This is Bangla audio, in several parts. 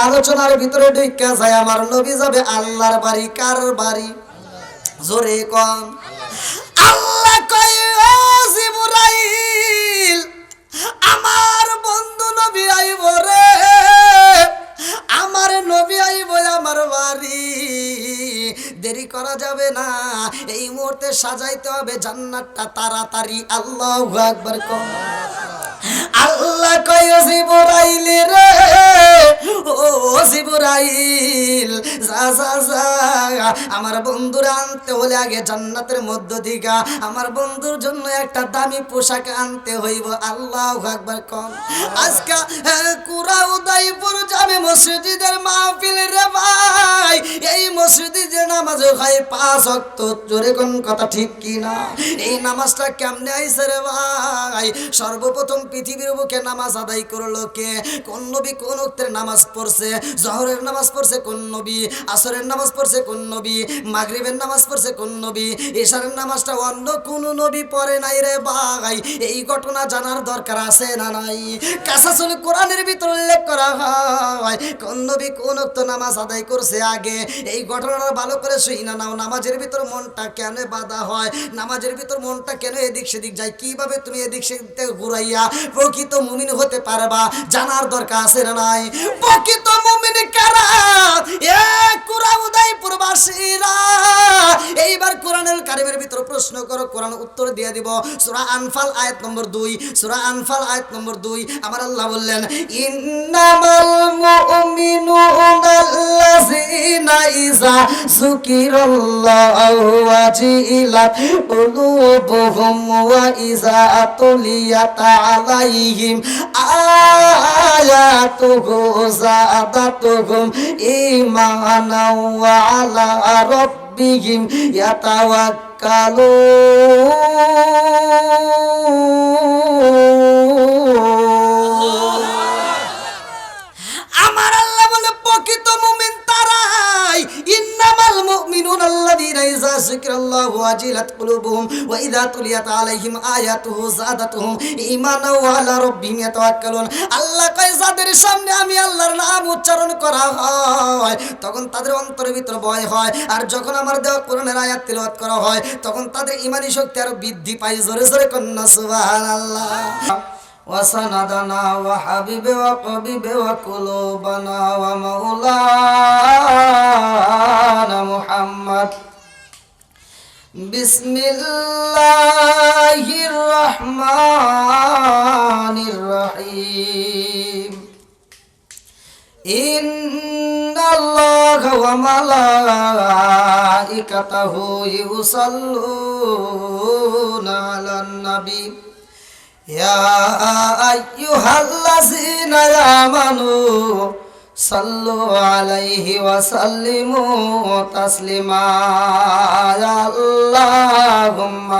আলোচনার ভিতরে ঢুইকা যায় আমার নবী যাবে আল্লাহর বাড়ি। কার বাড়ি? জোরে কোন। আল্লাহ কয় ও জিবরাইল আমার বন্ধু নবী আইব রে, আমার নবী আইব আমার বাড়ি, দেরি করা যাবে না, এই মুহূর্তে সাজাইতে হবে জান্নাতটা তাড়াতাড়ি। আল্লাহু আকবার কোন। আল্লাহ কয় জিবরাইল রে, ও জিবরাইল যা যা যা, আমার বন্ধুর আনতে হলে আগে জান্নাতের মধ্য থেকে আমার বন্ধুর জন্য একটা দামি পোশাক আনতে হইব। আল্লাহু আকবার কোন। আজকে কুরা উদয়পুর যাবে মসজিদের মাহফিল রে ভাই, এই মসজিদে যে নামাজ হয় 5 ওয়াক্ত, জোরে কোন কথা ঠিক কি না? এই নামাজটা কেমনে আইছে রে ভাই? সর্বপ্রথম পৃথিবীর বুকে নামাজ আদায় করলো কে? কোন নবী কোন ওয়াক্তের নামাজ পড়ছে? জোহরের নামাজ পড়ছে কোন নবী? আসরের নামাজ পড়ছে কোন নবী? মাগরিবের নামাজ পড়ছে কোন নবী? ইশারের নামাজটা অন্য কোন নবী পড়ে নাই রে ভাই। এই ঘটনা জানার দরকার আছে না নাই? কাসাসুল কোরআনের ভিতর উল্লেখ করা হয় কোন নবী কোন ওয়াক্ত নামাজ আদায় করছে আগে। এই ঘটনাটা ভালো করে শুইনা নাও। নামাজের ভিতর মনটা কেন বাধা হয়? নামাজের ভিতর মনটা কেন এদিক সেদিক যায়? কিভাবে তুমি এদিক সেদিক থেকে ঘুরাইয়া প্রকৃত মুমিন হতে পারবা জানার দরকার আছে না নাই? প্রকৃত মুমিন কারা? এ কুরা উদয়পুরবাসীরা এইবার কোরআনুল কারীমের ভিতর প্রশ্ন করো, কোরআন উত্তর দিয়ে দিব। সূরা আনফাল আয়াত নম্বর 2, সূরা আনফাল আয়াত নম্বর 2 আমার আল্লাহ বললেন ইন্নামাল মুমিনুনাল্লাযীনা ইযা যুকিরাল্লাহু ওয়াজিলাত কুলুবুহুম ওয়া ইযা তুলিয়াত আলাইহিম আয়াতুহু যাদাতুহুম ঈমানাও ওয়া আলা রাব্বিহিম ইয়াতাওয়াক্কালুন। আমার আল্লাহ বলে প্রকৃত মুমিন তারাই। ইন্নামাল মুমিনুনাল্লাযীনা ইযা যিকরাল্লাহু ওয়াজিলাত কুলুবুহুম ওয়া ইযা তুলিয়াত আলাইহিম আয়াতুহু যাদাতুহুম ঈমানাও ওয়া আলা রাব্বিহিম ইয়াতাওয়াক্কালুন। আল্লাহ কয় যাদের সামনে আমি আল্লাহর নাম উচ্চারণ করা হয় তখন তাদের অন্তরের ভিতর ভয় হয়, আর যখন আমার দেওয়া কোরআনের আয়াত তিলাওয়াত করা হয় তখন তাদের ঈমানি শক্তি আরো বৃদ্ধি পায়। জোরে জোরে কন্না সুবহানাল্লাহ। وسندنا وحبيب وقبيب وقلوبنا ومولانا محمد بسم الله الرحمن الرحيم إن الله وملائكته يصلون على النبي يا أيها الذين آمنوا صلوا عليه وسلموا تسليما يا اللهم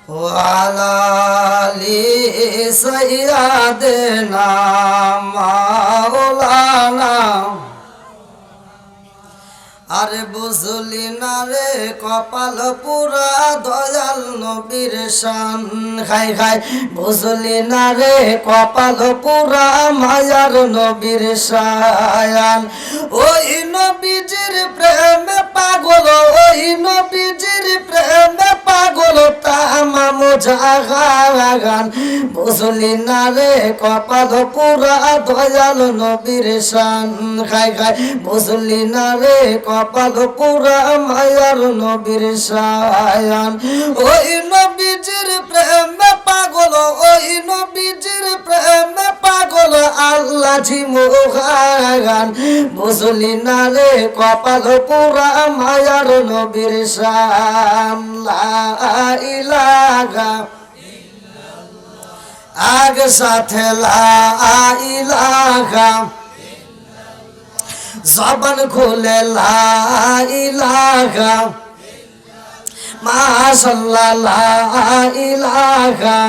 وعلى آل سيدنا مولانا। আরে বুঝলি না রে কপাল পুরা দয়াল নবীর শান, খাই খাই বুঝলি না রে কপাল পুরা মায়ার নবীর শান। ওই নবীজির প্রেমে পাগল, ওই নবীজির প্রেমে পাগল তামাম জাহান। বুঝলি না রে কপাল পুরা দয়াল নবীর শান, খাই খাই বুঝলি না রে কপাল পুরা মায়ার নবীর শান। ওই নবীজির প্রেমে পাগল, ওই নবীজির প্রেমে পাগল আল্লাহ ঝিমুখান। বুঝলি না রে কপাল পুরা মায়ার নবীর শান। লা ইলাহা আগ সাথে লা ইলাহা, জবান খুলে লা ইলাহা, মাশাআল্লাহ লা ইলাহা,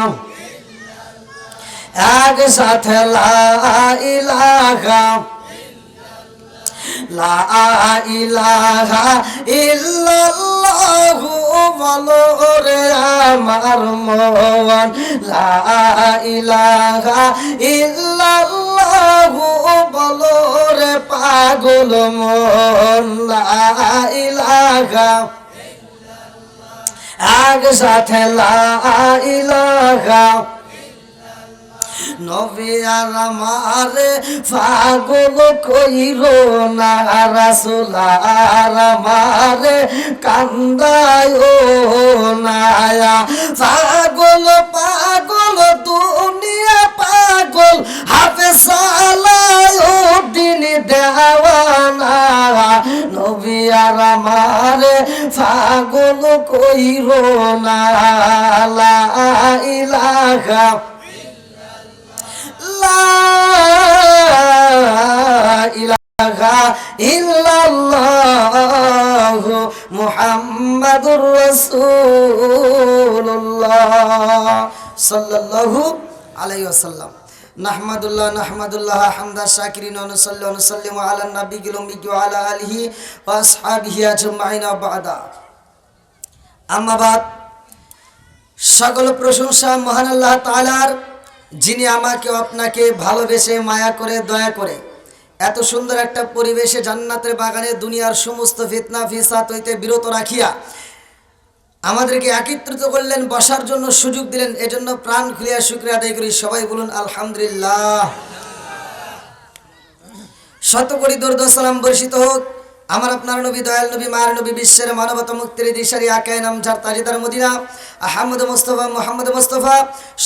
এক সাথে লা ইলাহা, লা ইলাহা ইল্লাল্লাহু বলো আমার মন লা ইলাহা ইল্লাল্লাহু বলো রে পাগল মন লা ইলাহা একসাথে লা ইলাহা নবী আর আমারে পাগল কইরো না রাসূল আর আমারে কান্দায়ো না পাগল পাগল দুনিয়া পাগল হাফেজ সালাহু দিন দেওয়ানা নবী আর আমারে পাগল কইরো না লা ইলাহা লা ইলাহা ইল্লাল্লাহু মুহাম্মাদুর রাসূলুল্লাহ সাল্লাল্লাহু আলাইহি ওয়াসাল্লাম নাহমাদুল্লাহ হামদা শাকিরিন ওয়া নুসাল্লি ওয়া নুসাল্লিমু আলা নাবিয়িল উম্মি ওয়া আলা আলিহি ওয়া আসহাবিহি আজমাইন বা'দা আম্মা বাদ সকল প্রশংসা মহান আল্লাহ তাআলার যিনি আমাকে আপনাকে ভালোবেসে মায়া করে দয়া করে এত সুন্দর একটা পরিবেশে জান্নাতের বাগানে দুনিয়ার সমস্ত ফিতনা ফিসাদ হইতে বিরত রাখিয়া আমাদেরকে একত্রিত করলেন, বসার জন্য সুযোগ দিলেন, এজন্য প্রাণ খুলিয়া শুকরিয়া আদায় করি। সবাই বলুন আলহামদুলিল্লাহ। শত কোটি দরুদ ও সালাম বর্ষিত হোক আমার আপনার নবী, দয়াল নবী, মায়ের নবী, বিশ্বের মানবতা মুক্তির দিশারি আকায়ে নামজার তাজদার মদিনা আহমদ মুস্তাফা মুহাম্মদ মুস্তাফা,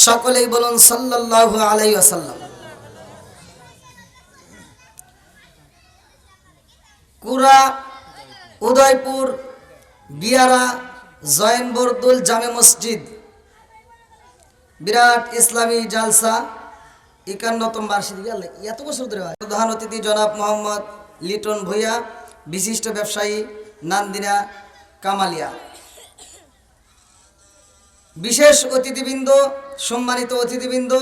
সকলেই বলুন সাল্লাল্লাহু আলাইহি ওয়াসাল্লাম। কুরা, উদয়পুর, বিয়ারা, জয়নবরদুল জামে মসজিদ বিরাট ইসলামী জালসা 51তম বার্ষিকী। এত বছর ধরে হয়। প্রধান অতিথি জনাব মোহাম্মদ লিটন ভূঁইয়া, বিশিষ্ট ব্যবসায়ী, নান্দিনা কামালিয়া। বিশেষ অতিথিবৃন্দ, সম্মানিত অতিথিবৃন্দ,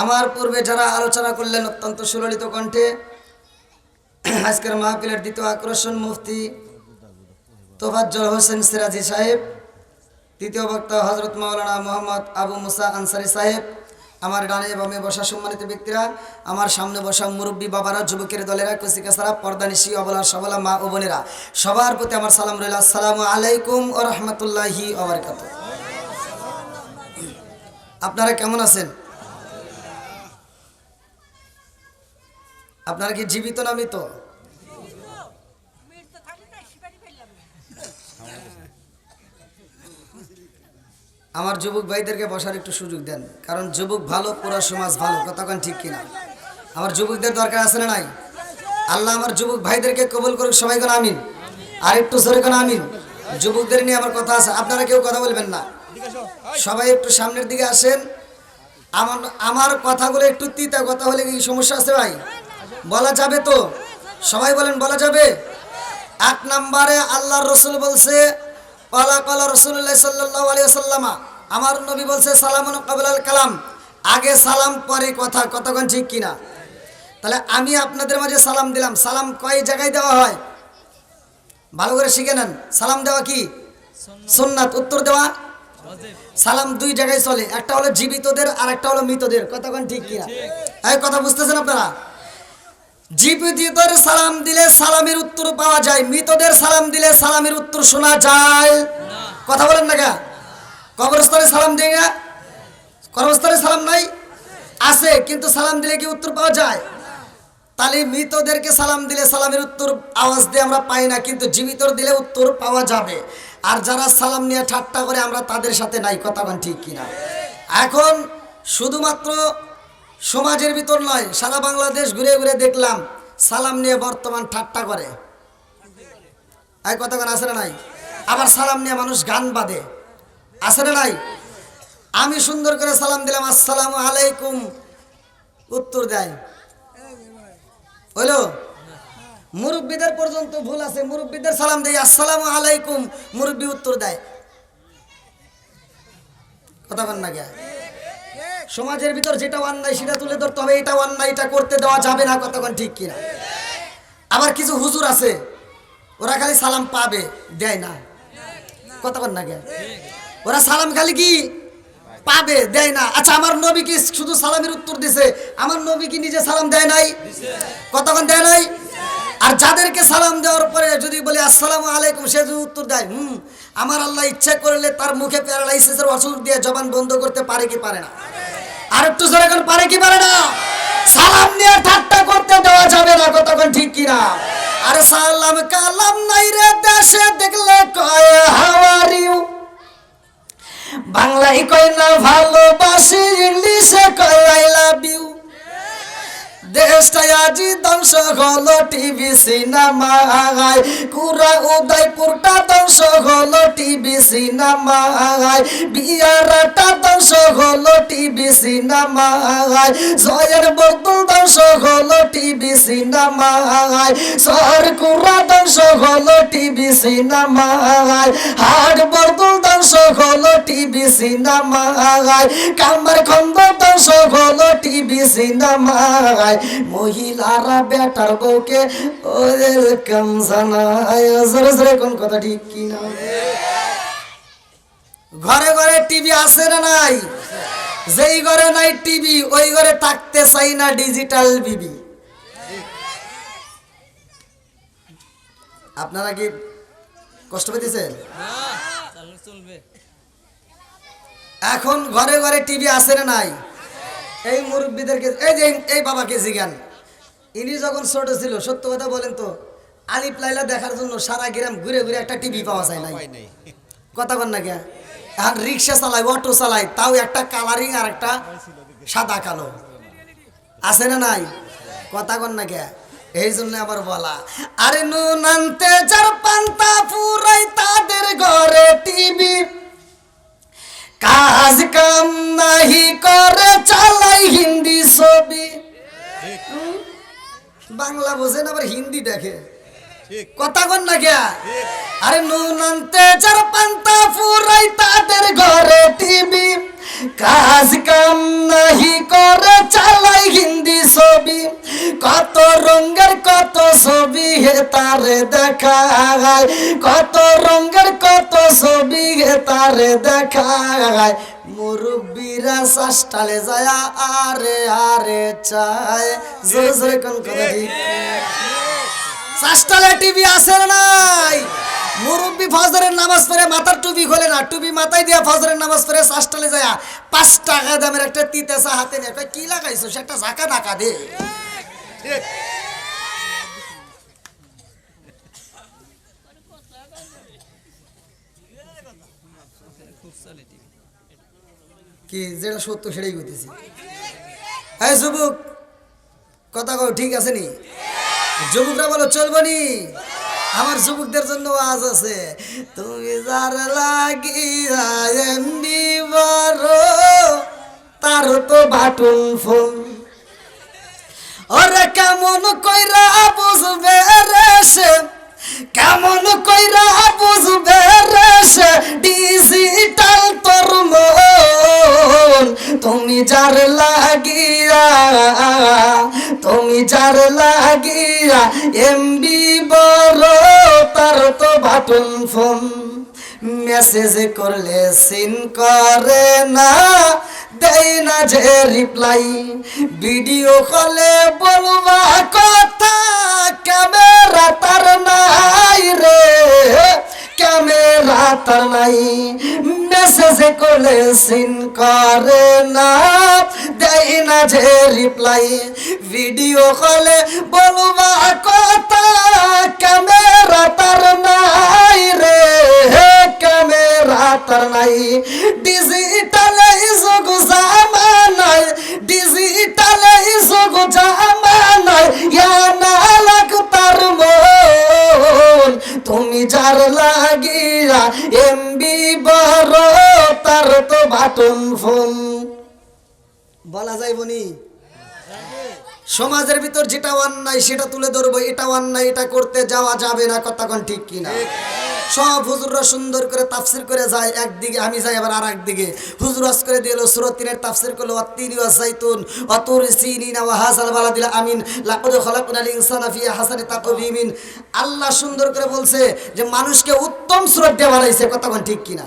আমার পূর্বে যারা আলোচনা করলেন অত্যন্ত সুললিত কণ্ঠে, আজকের মাহফিলের দ্বিতীয় আকর্ষণ মুফতি তোফাজ্জল হোসেন সিরাজি সাহেব, তৃতীয় বক্তা হযরত মাওলানা মোহাম্মদ আবু মুসা আনসারী সাহেব, আমার ডানে বামে বসা সম্মানিত ব্যক্তিরা, আমার সামনে বসা মুরব্বী বাবারা, যুবকের দলেরা, কচিকাচারা, পর্দানিশী, অবলা সবলা মা ও বোনেরা, সবার প্রতি আমার সালাম রইল। আসসালামু আলাইকুম ওয়া রাহমাতুল্লাহি ওয়া বারাকাতুহু। আপনারা কেমন আছেন? আপনারা কি জীবিত না মৃত? আমার যুবক ভাইদেরকে বসার একটু সুযোগ দেন, কারণ যুবক ভালো, পুরো সমাজ ভালো। কতক্ষণ ঠিক কিনা? আমার যুবকদের দরকার আছে না নাই? আল্লাহ আমার যুবক ভাইদেরকে কবুল করুক। সবাই কোন আমিন। আর একটু জোরে কোন আমিন। যুবকদের নিয়ে আমার কথা আছে, আপনারা কেউ কথা বলবেন না। সবাই একটু সামনের দিকে আসেন। আমার কথাগুলো একটু তিতা কথা হলে কি সমস্যা আছে ভাই? বলা যাবে তো? সবাই বলেন বলা যাবে। 8 নম্বরে আল্লাহর রাসূল বলছে, পালা রাসূলুল্লাহ সাল্লাল্লাহু আলাইহি ওয়াসাল্লাম, আমার নবী বলছে সালামুন ক্বাবলাল কালাম, আগে সালাম পরে কথা। কতক্ষণ ঠিক কিনা? তাহলে আমি আপনাদের মাঝে সালাম দিলাম। সালাম কয় জায়গায় দেওয়া হয় ভালো করে শিখে নেন। সালাম দেওয়া কি সুন্নাত, উত্তর দেওয়া ওয়াজিব। সালাম 2 জায়গায় চলে, একটা হলো জীবিতদের আর একটা হলো মৃতদের। কতক্ষণ ঠিক কিনা? এই কথা বুঝতেছেন আপনারা? জীবিতদের সালাম দিলে সালামের উত্তর পাওয়া যায়, মৃতদের সালাম দিলে সালামের উত্তর শোনা যায় না। কথা বলেন না কেন? কবরস্থানে সালাম দেয় না? কবরস্থানে সালাম নাই? আছে, কিন্তু সালাম দিলে কি উত্তর পাওয়া যায়? তাহলে মৃতদেরকে সালাম দিলে সালামের উত্তর আওয়াজ দিয়ে আমরা পাই না, কিন্তু জীবিতর দিলে উত্তর পাওয়া যাবে। আর যারা সালাম নিয়ে ঠাট্টা করে আমরা তাদের সাথে নাই। কথা বলেন ঠিক কিনা? এখন শুধুমাত্র সমাজের ভিতর নয়, সারা বাংলাদেশ ঘুরে ঘুরে দেখলাম সালাম নিয়ে বর্তমান ঠাট্টা করে। এই কতক্ষণ আছে না নাই? আবার সালাম নিয়ে মানুষ গান বাঁধে, আছে না নাই? আমি সুন্দর করে সালাম দিলাম আসসালামু আলাইকুম, উত্তর দেয় হইলো? মুরব্বীদের পর্যন্ত ভুল আছে, মুরব্বীদের সালাম দেয় আসসালামু আলাইকুম, মুরব্বী উত্তর দেয়। কথা বল না কে? সমাজের ভিতর যেটা অন্যায় সেটা তুলে ধরতে হবে, এটা অন্যায়, এটা করতে দেওয়া যাবে না। কতক্ষণ ঠিক কিনা? আবার কিছু হুজুর আছে, ওরা খালি সালাম পাবে, দেয় না। কতক্ষণ না কে? ওরা সালাম খালি কি পাবে, দেয় না। আচ্ছা, আমার নবী কি শুধু সালামের উত্তর দিছে? আমার নবী কি নিজে সালাম দেয় নাই? কতক্ষণ দেয় নাই? আর যাদেরকে সালাম দেওয়ার পরে যদি বলি আসসালামু আলাইকুম, সে যদি উত্তর দেয় আমার আল্লাহ ইচ্ছা করলে তার মুখে প্যারালাইসিসের ওষুধ দিয়ে জবান বন্ধ করতে পারে কি পারে না? আর একটু জোরে এখন, পারে কি পারে না? সালাম নিয়ে ঠাট্টা করতে দেওয়া যাবে না, কতক্ষণ ঠিক কিনা? আরে সালাম কালাম নাই রে দেশে, দেখলে কয় হাউ আর ইউ, বাংলায় কয় না ভালোবাসি, ইংলিশে কয় আই লাভ ইউ। দেশটা আজি ধ্বংস হলো টিভি সিনেমায়, কুরা উদয়পুরটা ধ্বংস হলো টিভি সিনেমায়, বিয়ারাটা ধ্বংস হলো টিভি সিনেমায়, জয়ের বদল ধ্বংস হলো টিভি সিনেমায়, শহর কুরা ধ্বংস হলো টিভি সিনেমায়, হাট বদল ধ্বংস হলো টিভি সিনেমায়, কামার খন্দ ধ্বংস হলো টিভি সিনেমায়, মহিলারা বেটার বউকে ওয়েলকাম জানায়। জোরে জোরে কোন কথা ঠিক কি না? ঘরে ঘরে টিভি আছে না নাই? যেই ঘরে নাই টিভি, ওই ঘরে থাকতে চাই না ডিজিটাল বিবি। আপনারা কি কষ্ট পেতেছেন? এখন ঘরে ঘরে টিভি আছে না নাই? এই মুরব্বীদেরকে, এই যে এই বাবাকে জিজ্ঞান, ইনি যখন ছোট ছিল, সত্য কথা বলেন তো, আলিফ লাইলা দেখার জন্য সারা গ্রাম ঘুরে ঘুরে একটা টিভি পাওয়া যায় নাই। কথা বল না কে? এখন রিক্সা চালায়, অটো চালায়, তাও একটা কালারিং আর একটা সাদা কালো আছে না নাই? কথা কন না কে? এই জন্য আবার বলা, আরে নুন আনতে যার পান্তা ফুরাই, তাদের ঘরে টিভি, কাজ কাম নাহি করে চালাই হিন্দি ছবি। বাংলা বোঝেন আবার হিন্দি দেখে, কথা কন না কে? আরে নুন আনতে যার পান্তা ফুরাই, তাদের ঘরে টিভি, কাজ কাম নাহি করে চালাই হিন্দি ছবি, কত রঙের কত ছবি হে তারে দেখায়, কত রঙের কত ছবি হে তারে দেখায়, মুরব্বীরা সাস্টালে যায় আরে আরে চায়। জোরে জোরে কোন কথা ঠিক? সাস্টালে টিভি আছে না নাই? মুরব্বী ফজরের নামাজ পড়ে মাথার টুপি খোলে না, টুপি মাথায় দিয়া ফজরের নামাজ পড়ে সাস্টালে যায় 5 টাকা দামের একটা তিতেসা হাতে নিয়ে কয় কি লাগাইছো, সে একটা ঝাঁকা ঢাকা দে। কি যেটা সত্য সেটাই করতেছি। হ্যাঁ যুবক, কথা কও ঠিক আছে নি? যুবকরা বলো চলবো নি? আমার যুবকদের জন্য আজ আছে, তুমি যার লাগিয়া এমনি বড়, তার তো বাটন ফোন, ওরে কেমন কইরা বুঝবে রে সে, কেমন কইরা বুঝবে রে সে ডিজিটাল তোর মন, তুমি যার লাগিয়া, তুমি যার লাগিয়া এমবি বড়, তার তো বাটন ফোন, মেসেজ করলে সিন করে না, দেয় না যে রিপ্লাই, ভিডিও কলে বলবা কথা, ক্যামেরা তার নাই রে, ক্যামেরা তার নাই, মেসেজ করলে সিন করে না, দেয় না যে রিপ্লাই, ভিডিও কলে বলবা কথা, ক্যামেরা তার নাই রে, ক্যামেরা তার নাই, ডিজিটালে যুগ জামানায়, ডিজিটালে যুগ জামানায়, ইয়া না লাগ তার মন, তুমি যার লাগিয়া এমবি বড়, তার তো বাটন ফোন। বলা যায় বনি? সমাজের ভিতর যেটা অন্যায় সেটা তুলে ধরবো, এটা অন্যায়, এটা করতে যাওয়া যাবে না, কতক্ষণ ঠিক কিনা? সব হুজুররা সুন্দর করে তাফসির করে যায় একদিকে, আমি যাই আবার আর একদিকে। হুজুর আজ করে দিল সূরা 3 এর তাফসির করলো, ওয়াত্তিনি ওয়াযাইতুন ওয়াতুর সিনিন ওয়া হাযাল বালাদিল আমিন লাকাদ খালাকনাল ইনসানা ফি আহসানি তাকওয়িমিন। আল্লাহ সুন্দর করে বলছে যে মানুষকে উত্তম সুরত দিয়ে বানাইছে, কতক্ষণ ঠিক কিনা?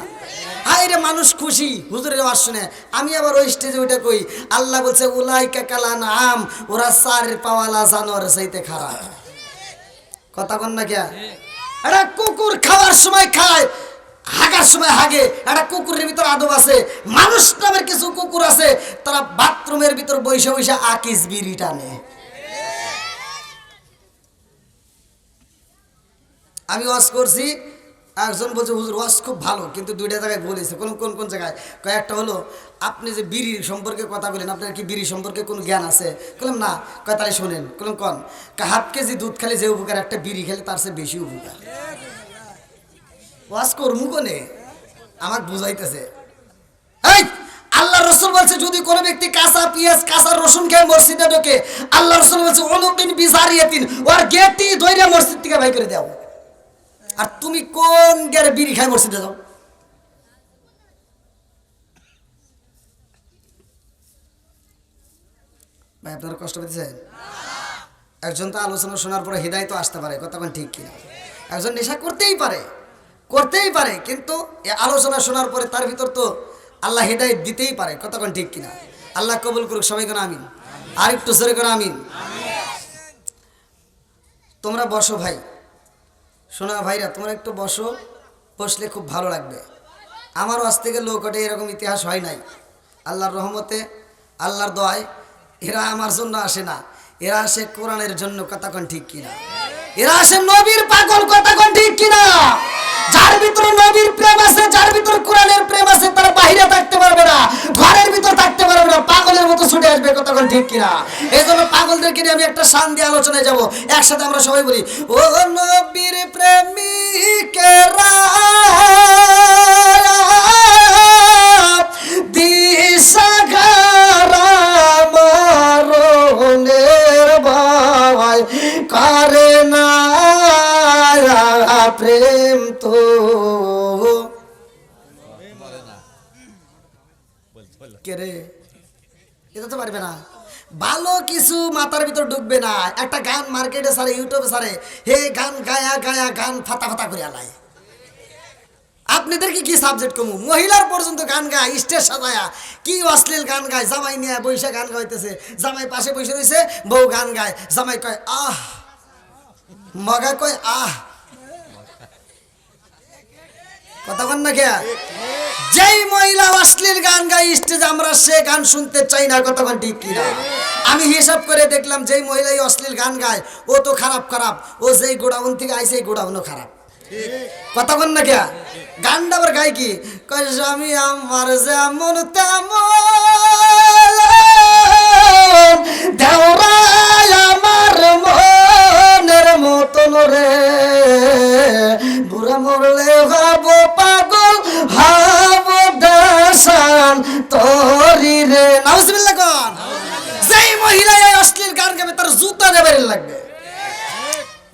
হায় রে মানুষ খুশি হুজুরের ওয়াজ শুনে। আমি আবার ওই স্টেজে ওইটা কই, আল্লাহ বলছে উলাইকা কালান আম, ওরা চার পাওয়ালা জানোয়ার চাইতে খারাপ। কথা কন না কে? একটা কুকুর খাওয়ার সময় খায়, হাগার সময় হাগে। একটা কুকুরের ভিতর আদব আছে। মানুষ নামের কিছু কুকুর আছে, তারা বাথরুমের ভিতর বৈশা বৈশা আকিস বিড়ি টানে। আমি ওয়াজ করছি, একজন বলছে হুজুর ওয়াজ খুব ভালো, কিন্তু দুইটা জায়গায় বলেছে। কোন কোন কোন জায়গায়? কয়েকটা হলো আপনি যে বিড়ির সম্পর্কে কথা বলেন, আপনার কি বিড়ি সম্পর্কে কোনো জ্ঞান আছে? বললাম না। কয় তাহলে শোনেন। বললাম কন? হাফ কেজি দুধ খেলে যে উপকার, একটা বিড়ি খেলে তার চেয়ে বেশি উপকার। ওয়াজ করমু কোনে? আমার বুঝাইতেছে। এই আল্লাহ রসুল বলছে যদি কোনো ব্যক্তি কাঁচা পেঁয়াজ কাঁচা রসুন খেয়ে মসজিদে ঢোকে, আল্লাহ রসুল বলছে অনুদিন বিজারিয়াতিন, ওর গেটটি ধইরা মসজিদ থেকে বাই করে দাও। আর তুমি কোন গেরে বিড়ি খাই মসজিদে যাও? ভাই আপনারা কষ্ট পেয়েছেন? একজন তো আলোচনা শোনার পরে হৃদয় তো আসতে পারে, কতক্ষণ ঠিক কিনা? একজন নেশা করতেই পারে, করতেই পারে, কিন্তু আলোচনা শোনার পরে তার ভিতর তো আল্লাহ হৃদয় দিতেই পারে, কতক্ষণ ঠিক কিনা? আল্লাহ কবুল করুক সবাই, কেন আমিন। আর একটু জোরে করে আমিন। তোমরা বসো ভাই, শোনা ভাইরা, তোমরা একটু বসো, বসলে খুব ভালো লাগবে। আমারও আজ থেকে লোক ওঠে এরকম ইতিহাস হয় নাই। আল্লাহর রহমতে, আল্লাহর দোয়ায় এরা আমার জন্য আসে না, এরা আসে কোরআনের জন্য, কতক্ষণ ঠিক কিনা? এরা আসে নবীর পাগল, কতক্ষণ ঠিক কিনা? যার ভিতরে নবীর প্রেম আছে, যার ভিতরে কোরআনের প্রেম আছে, তারা বাইরে থাকতে পারবে না, ঘরের ভিতর থাকতে পারবে না, পাগলের মতো ছুটে আসবে, কতক্ষণ ঠিক কিনা? এই জন্য পাগলদেরকে নিয়ে আমি একটা শান দিয়ে আলোচনায় যাবো। একসাথে আমরা সবাই বলি, ও নবীর প্রেমিকেরা দিশাহারা মরণের ভয় করে না প্রেম তো কে রে? এটা তো পারবে না। ভালো কিছু মাথার ভিতর ঢুকবে না। একটা গান মার্কেটে সারে, ইউটিউবে সারে, হে গান গায়া গায়া গান ফাতা ফাতা করে আলায়। আপনাদেরকে কি সাবজেক্ট কমু? মহিলার পর্যন্ত গান গায়, স্টেজ সাজায়া কি অশ্লীল গান গায়। জামাই নিয়ে বৈশা গান গাইতেছে, জামাই পাশে বসে রয়েছে, বউ গান গায়, জামাই কয় আহ, মগা কয় আহ। কথা বল না কে? যেই মহিলা অশ্লীল গান গায় স্টেজে, আমরা সে গান শুনতে চাই না, কতক্ষণ ঠিক কিনা? আমি হিসাব করে দেখলাম যেই মহিলাই অশ্লীল গান গায় ও তো খারাপ খারাপ, ও যেই গোডাউন থেকে আইসে এই গোডাউনও খারাপ। কথা বল না কে? গানটা আবার গায় কি? কয় স্বামী আমার যেমন তেমন, দেওরাই আমার মনের মতন রে, বুড়া মরলে হব পাগল, হব দেশান তোরি রে। নাউজুবিল্লাহ কোন? যেই মহিলা এই অশ্লীল গান গাবে তার জুতা দেবে লাগবে।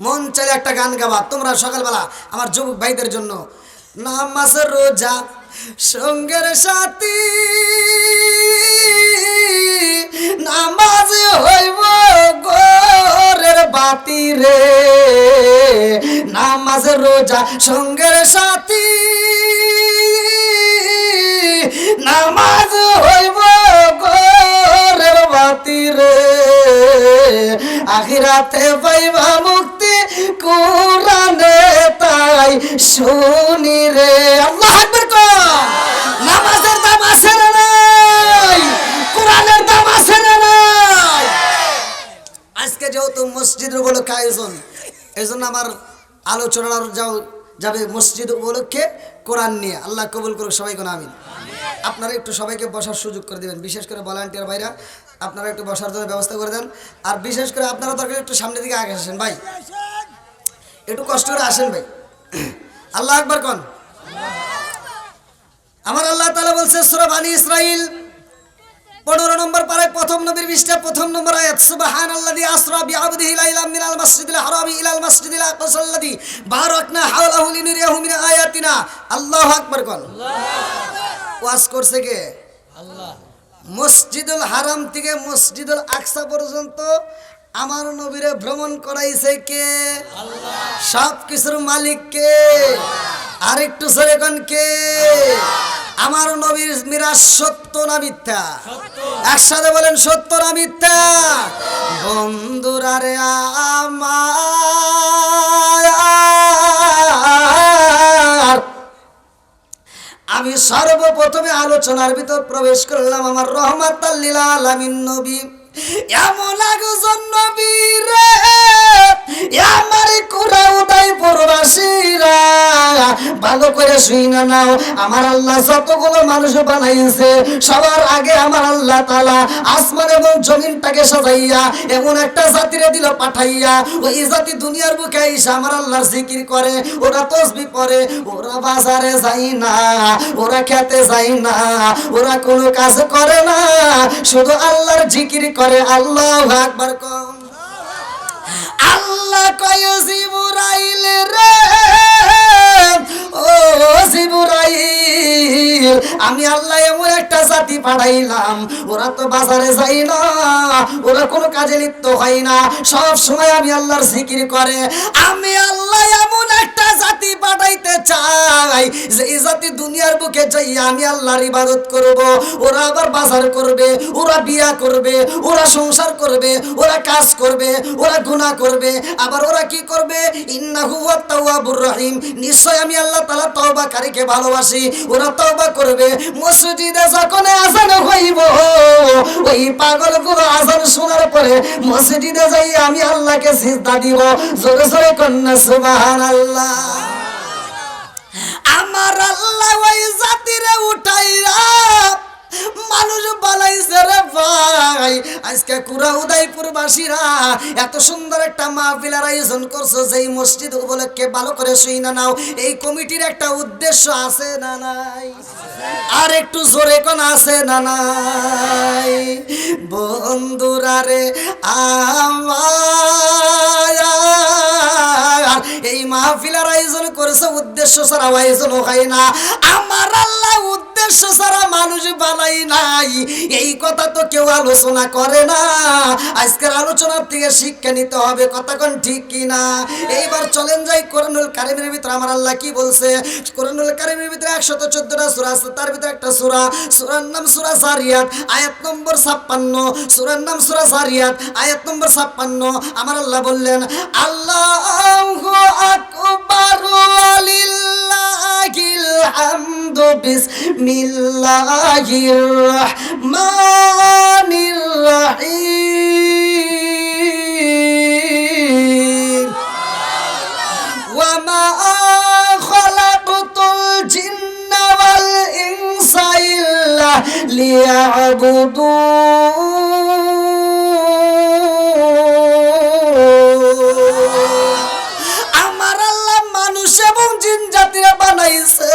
মন চাইলে একটা গান গাবা তোমরা সকালবেলা আমার যুবক ভাইদের জন্য, নামাজ রোজা সঙ্গের সাথী, নামাজ হইব গোরের বাতি রে, নামাজ রোজা সঙ্গের সাথী, নামাজ হইব গোরের বাতি রে, আখিরাতে পাইবা মুক্তি কোরআনে তাই শুনি রে। আল্লাহু আকবার কর। নামাজের দাম আছে না নাই? কোরআনের দাম আছে না নাই? আজকে যেহেতু মসজিদের উপলক্ষে আয়োজন, এই জন্য আমার আলোচনার যাবে মসজিদ উপলক্ষে কোরআন নিয়ে। আল্লাহ কবুল করুক সবাই, কোন আমিন। আপনারা একটু সবাইকে বসার সুযোগ করে দেবেন, বিশেষ করে ভলান্টিয়ার ভাইরা আপনারা একটু বসার জন্য ব্যবস্থা করে দেন। আর বিশেষ করে আপনারা দরকার একটু সামনের দিকে আগে আসেন ভাই, একটু কষ্ট করে আসেন ভাই। আল্লাহ আকবার কোন? আমার আল্লাহ তাআলা বলছে সূরা বনী ইসরাইল 15 নম্বর পারায় প্রথম নবীর পৃষ্ঠা প্রথম নম্বর আয়াত, সুবহানাল্লাযী আসরা বিআবদিহি লাইলাম মিনাল মাসজিদিল হারামি ইলাল মাসজিদিল আকসাল্লাযী বারাকনা হাওলাহু লিনুরিয়াহু মিন আয়াতিনা। আল্লাহু আকবার কোন? ওয়াজ করছে কে? আল্লাহ। মসজিদুল হারাম থেকে মসজিদুল আকসা পর্যন্ত আমার নবীরে ভ্রমণ করাইছে কে? আল্লাহ। সব কিছুর মালিক কে? আরেকটু জোরে কোন কে? আমার নবীর মিরাজ সত্য না মিথ্যা? একসাথে বলেন সত্য না মিথ্যা? বন্ধুরা রে আমার, আমি সর্বপ্রথমে আলোচনার ভিতর প্রবেশ করলাম আমার রহমাতাল লিল আলামিন নবী। এমন একজন নবী রে, আমার কুরা উদয়পুরবাসীরা ভালো করে শুইনা নাও। আমার আল্লাহ যতগুলো মানুষ বানাইছে সবার আগে আমার আল্লাহ তাআলা আসমান এবং জমিনটাকে সাজাইয়া এমন একটা জাতিরে দিল পাঠাইয়া, ওই জাতি দুনিয়ার বুকে এসে আমার আল্লাহর জিকির করে, ওরা তাসবিহ পড়ে, ওরা বাজারে যায় না, ওরা খেতে যায় না, ওরা কোনো কাজ করে না, শুধু আল্লাহর জিকির করে। আল্লাহু আকবার কম। আল্লাহ কয় জিবরাইল রে, ও জিবরাইল, আমি আল্লাহ এমন একটা জাতি পাঠাইলাম, ওরা তো বাজারে যায় না, ওরা কোনো কাজে লিপ্ত হয় না, সব সময় আমি আল্লাহর জিকির করে। আমি আল্লাহ এমন একটা জাতি পাঠাইতে চাই যে এই জাতি দুনিয়ার বুকে যাইয়া আমি আল্লাহর ইবাদত করব। ওরা আবার বাজার করবে, ওরা বিয়া করবে, ওরা সংসার করবে, ওরা কাজ করবে, ওরা গুনাহ করবে, আবার ওরা কি করবে? ইন্নাহু ওয়াত তাওয়াবুর রহিম, নিশ্চয় আমি আল্লাহ তাআলা তওবাকারীকে ভালোবাসি। ওরা তওবা করবে। মসজিদে যখন আযান হইব, ওই পাগলগুলো আযান শোনার পরে মসজিদে যাই আমি আল্লাহকে সিজদা দিব। জোরে জোরে কন্না সুবহানাল্লাহ। আমার আল্লাহ ওই জাতিরে উঠাইয়া মানুষ বানাইছে রে ভাই। আজকে কুরা উদয়পুরবাসীরা এত সুন্দর একটা মাহফিলের আয়োজন করছে, যেই মসজিদ উপলক্ষে ভালো করে শুইনা নাও। এই কমিটির একটা উদ্দেশ্য আছে না নাই? আর একটু জোরে কোন আছে না নাই? বন্ধুরা রে আমার, এই মাহফিলের আয়োজন করেছে উদ্দেশ্য ছাড়া আয়োজন হয় না। আমার আল্লাহ উদ্দেশ্য ছাড়া মানুষ বানাই নাই, এই কথা তো কেউ আলোচনা করে না। আজকের আলোচনার থেকে শিক্ষা নিতে হবে, কথা কোন ঠিক কিনা? এইবার চলেন যাই কোরআনুল কারীমের ভিতরে আমার আল্লাহ কি বলছে। কোরআনুল কারীমের ভিতরে 114টা সূরা আছে, তার ভিতরে একটা সূরার নাম সূরা জারিয়াত, আয়াত নম্বর 56। সূরার নাম সূরা জারিয়াত, আয়াত নম্বর 56। আমার আল্লাহ বললেন, আল্লাহু আকবার ওয়ালিল্লাহিল হামদু, বিসমিল্লাহির রহমানির রহিম। ওয়া মা খালাকতুল জিন্না ওয়াল ইনসা ইল্লা লিয়াবুদুন। আমার আল্লাহ মানুষ এবং জিন জাতিরা বানাইছে,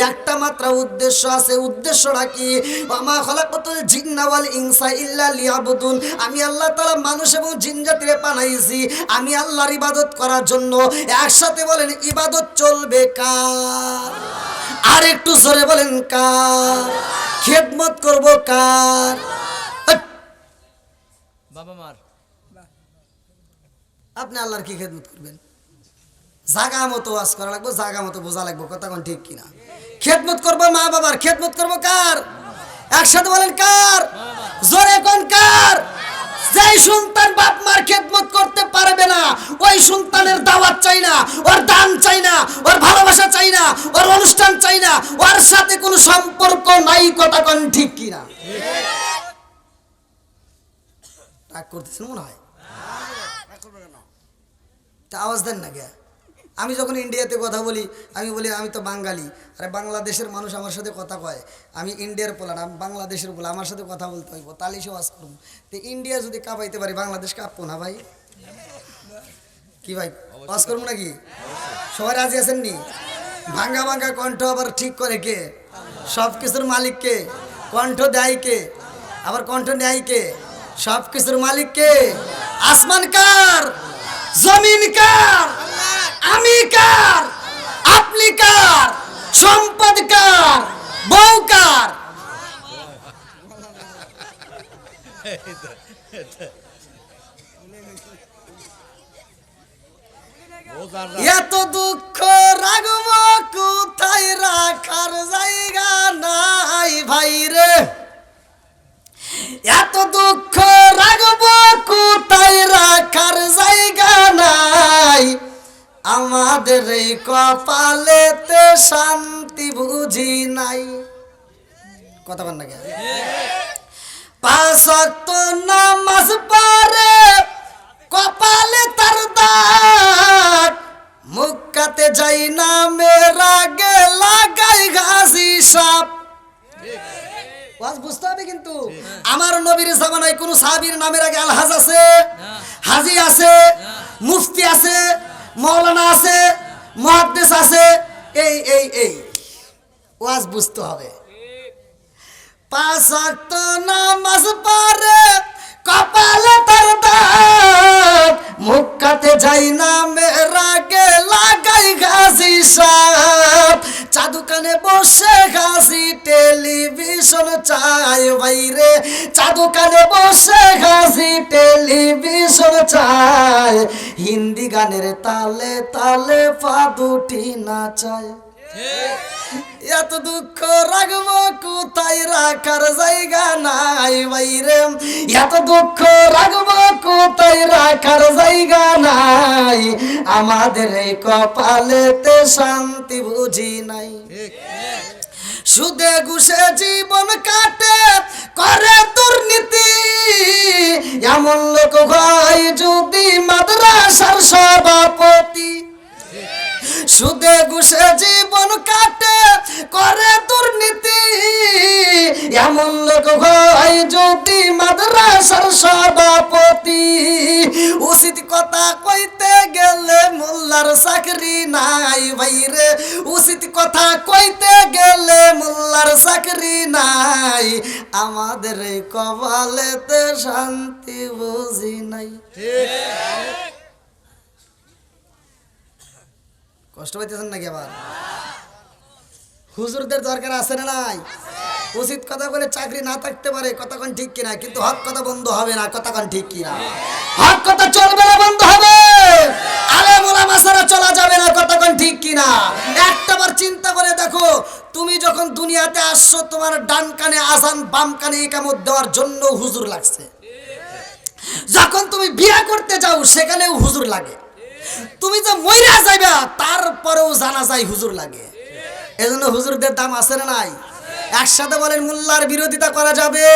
একটা মাত্র উদ্দেশ্য আছে। উদ্দেশ্যটা কি? ওয়ামা খালাকাতুল জিন্না ওয়াল ইনসা ইল্লা লিয়াবুদুন। আমি আল্লাহ তাআলা মানুষ এবং জিন জাতিরে বানাইছি আমি আল্লাহর ইবাদত করার জন্য। একসাথে বলেন, ইবাদত চলবে কার? আর একটু জোরে বলেন, কার? খেদমত করব কার? বাবা মার। আপনি আল্লাহর কি খেদমত করবেন? জাগা মতো ওয়াজ করা লাগবে, জাগা মতো বোঝা লাগবে, কথা কোন ঠিক কিনা? খেদমত করবো মা বাবার, খেদমত করবো কার? একসাথে বলেন, কার? জোরে কোন কার? যেই সন্তান বাপ মার খেদমত করতে পারবে না, ওই সন্তানের দাওয়াত চাই না, ওর দান চাই না, ওর ভালোবাসা চাই না, ওর অনুষ্ঠান চাই না, ওর সাথে কোনো সম্পর্ক নাই, কথা কোন ঠিক কিনা? রাগ করতেছেন মনে হয়? আওয়াজ দেন না কে? আমি যখন ইন্ডিয়াতে কথা বলি, আমি বলি আমি তো বাঙালি। আরে বাংলাদেশের মানুষ আমার সাথে কথা কয়, আমি ইন্ডিয়ার পোলা না, আমি বাংলাদেশের পোলা, আমার সাথে কথা বলতে হইব, তাহলেই সে ওয়াজ করবো। তো ইন্ডিয়া যদি কাঁপাইতে পারি, বাংলাদেশ কাঁপবো না ভাই? কি ভাই, ওয়াজ করবো নাকি? সবাই রাজি আছেন নি? ভাঙ্গা ভাঙ্গা কণ্ঠ আবার ঠিক করে কে? সব কিছুর মালিক কে? কণ্ঠ দেয় কে? আবার কণ্ঠ নেয় কে? সব কিছুর মালিক কে? আসমান কার? জমিন কার? আমি কার? আপনি কার? সম্পদ কার? বউ কার? এত দুঃখ রাখবো কোথায়, রাখার জায়গা আমাদের এই কপালেতে শান্তি বুঝি নাই। কথা বল না কেন? 5 ওয়াক্ত নামাজ পড়ে কপালে তার দাগ, মুক্কাতে যাই না মেরা গে লাগাই ঘাসি সাপ। ওয়াজ বুঝতে হবে কিন্তু। আমার নবীর জামানায় কোন সাহাবীর নামের আগে আলহাজ আছে, হাজী আছে, মুফতি আছে, মাওলানা আছে, মুহাদ্দিস আছে। এই এই এই ওয়াজ বুঝতে হবে। 5 ওয়াক্ত নামাজ পড়ে কপালে তার দাগ, মুক্কাতে যাই না মেরা গে লাগাই ঘাসি সাপ। চা দোকানে বসে ঘাসি টেলিভিশন চাই বাইরে, চা দোকানে বসে ঘাসি টেলিভিশন চাই। হিন্দি গানের তালে তালে পা দুটি নাচায়। এত দুঃখ রাখবো কোথায়, রাখার জায়গা নাই বাইরে। এত দুঃখ রাখবো কোথায়, রাখার জায়গা নাই। আমাদের এই কপালেতে শান্তি বুঝি নাই। সুদে ঘুষে জীবন কাটে করে দুর্নীতি, এমন লোক হয় যদি মাদ্রাসার সভাপতি। সুদে ঘুষে জীবন কাটে করে দুর্নীতি, এমন লোক হয় যদি মাদ্রাসার সভাপতি। উচিত কথা কইতে গেলে মোল্লার চাকরি নাই ভাইরে, উচিত কথা কইতে গেলে মোল্লার চাকরি নাই। আমাদের এই কপালেতে শান্তি বুঝি নাই। কষ্ট পাইতেছেন নাকি আবার? হুজুরদের দরকার আছে না নাই? উচিত কথা বলে চাকরি না থাকতে পারে, কতক্ষণ ঠিক কিনা, কিন্তু হক কথা বন্ধ হবে না, কতক্ষণ ঠিক কিনা? হক কথা চলবে না, বন্ধ হবে। আলেম ওলামা ছাড়া চলা যাবে না, কতক্ষণ ঠিক কিনা? একটাবার চিন্তা করে দেখো, তুমি যখন দুনিয়াতে আসছো তোমার ডান কানে আজান বাম কানে ইকামত দেওয়ার জন্য হুজুর লাগছে। যখন তুমি বিয়ে করতে যাও সেখানেও হুজুর লাগে। তুমি যে মইরা যাইবা তারপরেও জানা যায় হুজুর লাগে। এজন্য হুজুরদের দাম আছে না নাই? একসাথে বলেন, মোল্লার বিরোধিতা করা যাবে?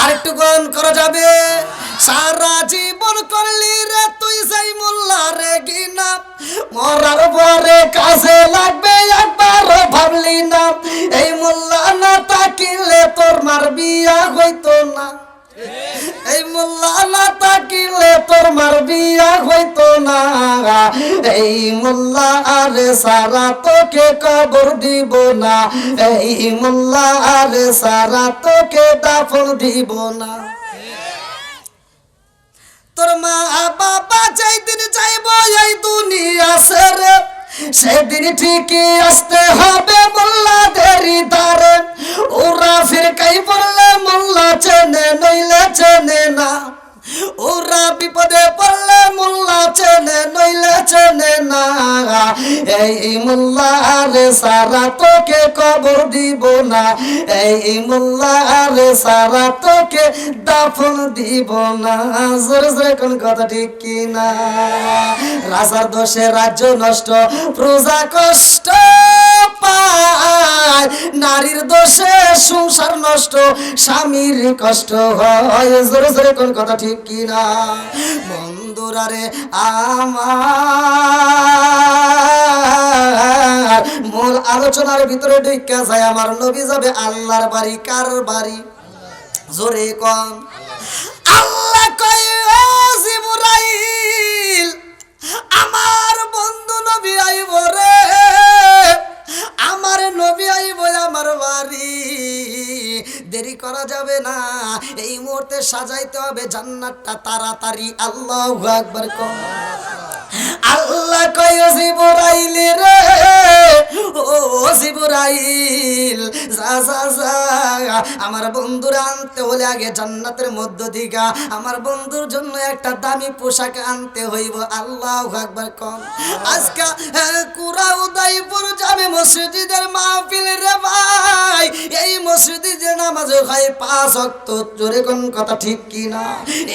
আরেকটু কোন করা যাবে? সারা জীবন করলি রে তুই যাই মোল্লা রে গিনা, মরার পরে কাজে লাগবে একবারও ভাবলি না। এই মোল্লা না তাকিলে তোর মার বিয়া হইতো না, এই মোল্লা না তাকিলে তোর মার বিয়া হইতো না। এই মোল্লা আরে সারা তোকে কবর দিব না, এই মোল্লা আরে সারা তোকে দাফন দিব না। তোর মা বাবা যেই দিন যাইব এই দুনিয়া ছেড়ে, সেদিন ঠিকই আসতে হবে মোল্লাদেরই দ্বারে। ওরা ফিরকাই পড়লে মোল্লা চেনে নইলে চেনে না, ওরা বিপদে পড়লে মোল্লা চেনে নইলে চেনে না। এই মোল্লা আরে সারা তোকে কবর দিব না, এই মোল্লা আরে সারা তোকে দাফন দিব না। জোরে জোরে কোন কথা ঠিক কিনা? রাজার দোষে রাজ্য নষ্ট, প্রজা কষ্ট পায়, নারীর দোষে সংসার নষ্ট, স্বামীর কষ্ট হয়। জোরে জোরে কোন কথা ঠিক কিনা? বন্ধুরা রে আমার মূল আলোচনার ভিতরে ঢুকা যায়, আমার নবী যাবে আল্লাহর বাড়ি। কার বাড়ি? জোরে কোন। আল্লাহ কয় ও জিবরাইল, আমার বন্ধু নবী আইব রে, আমার নবী আইব আমার বাড়ি। দেরি করা যাবে না, এই মুহূর্তে সাজাইতে হবে জান্নাতটা তাড়াতাড়ি। আল্লাহু আকবার কর। আল্লাহ কয় জিবরাইল রে, ও জিবরাইল যা যা যা, আমার বন্ধুরা আনতে হলে আগে জান্নাতের মধ্য থেকে আমার বন্ধুর জন্য একটা দামি পোশাক আনতে হইব। আল্লাহু আকবার কর। আজকে কুরা উদয়পুর যাবে মসজিদের মাহফিল রে ভাই, এই মসজিদের নামাজে হয় 5 ওয়াক্ত, জোরে কোন কথা ঠিক কি না?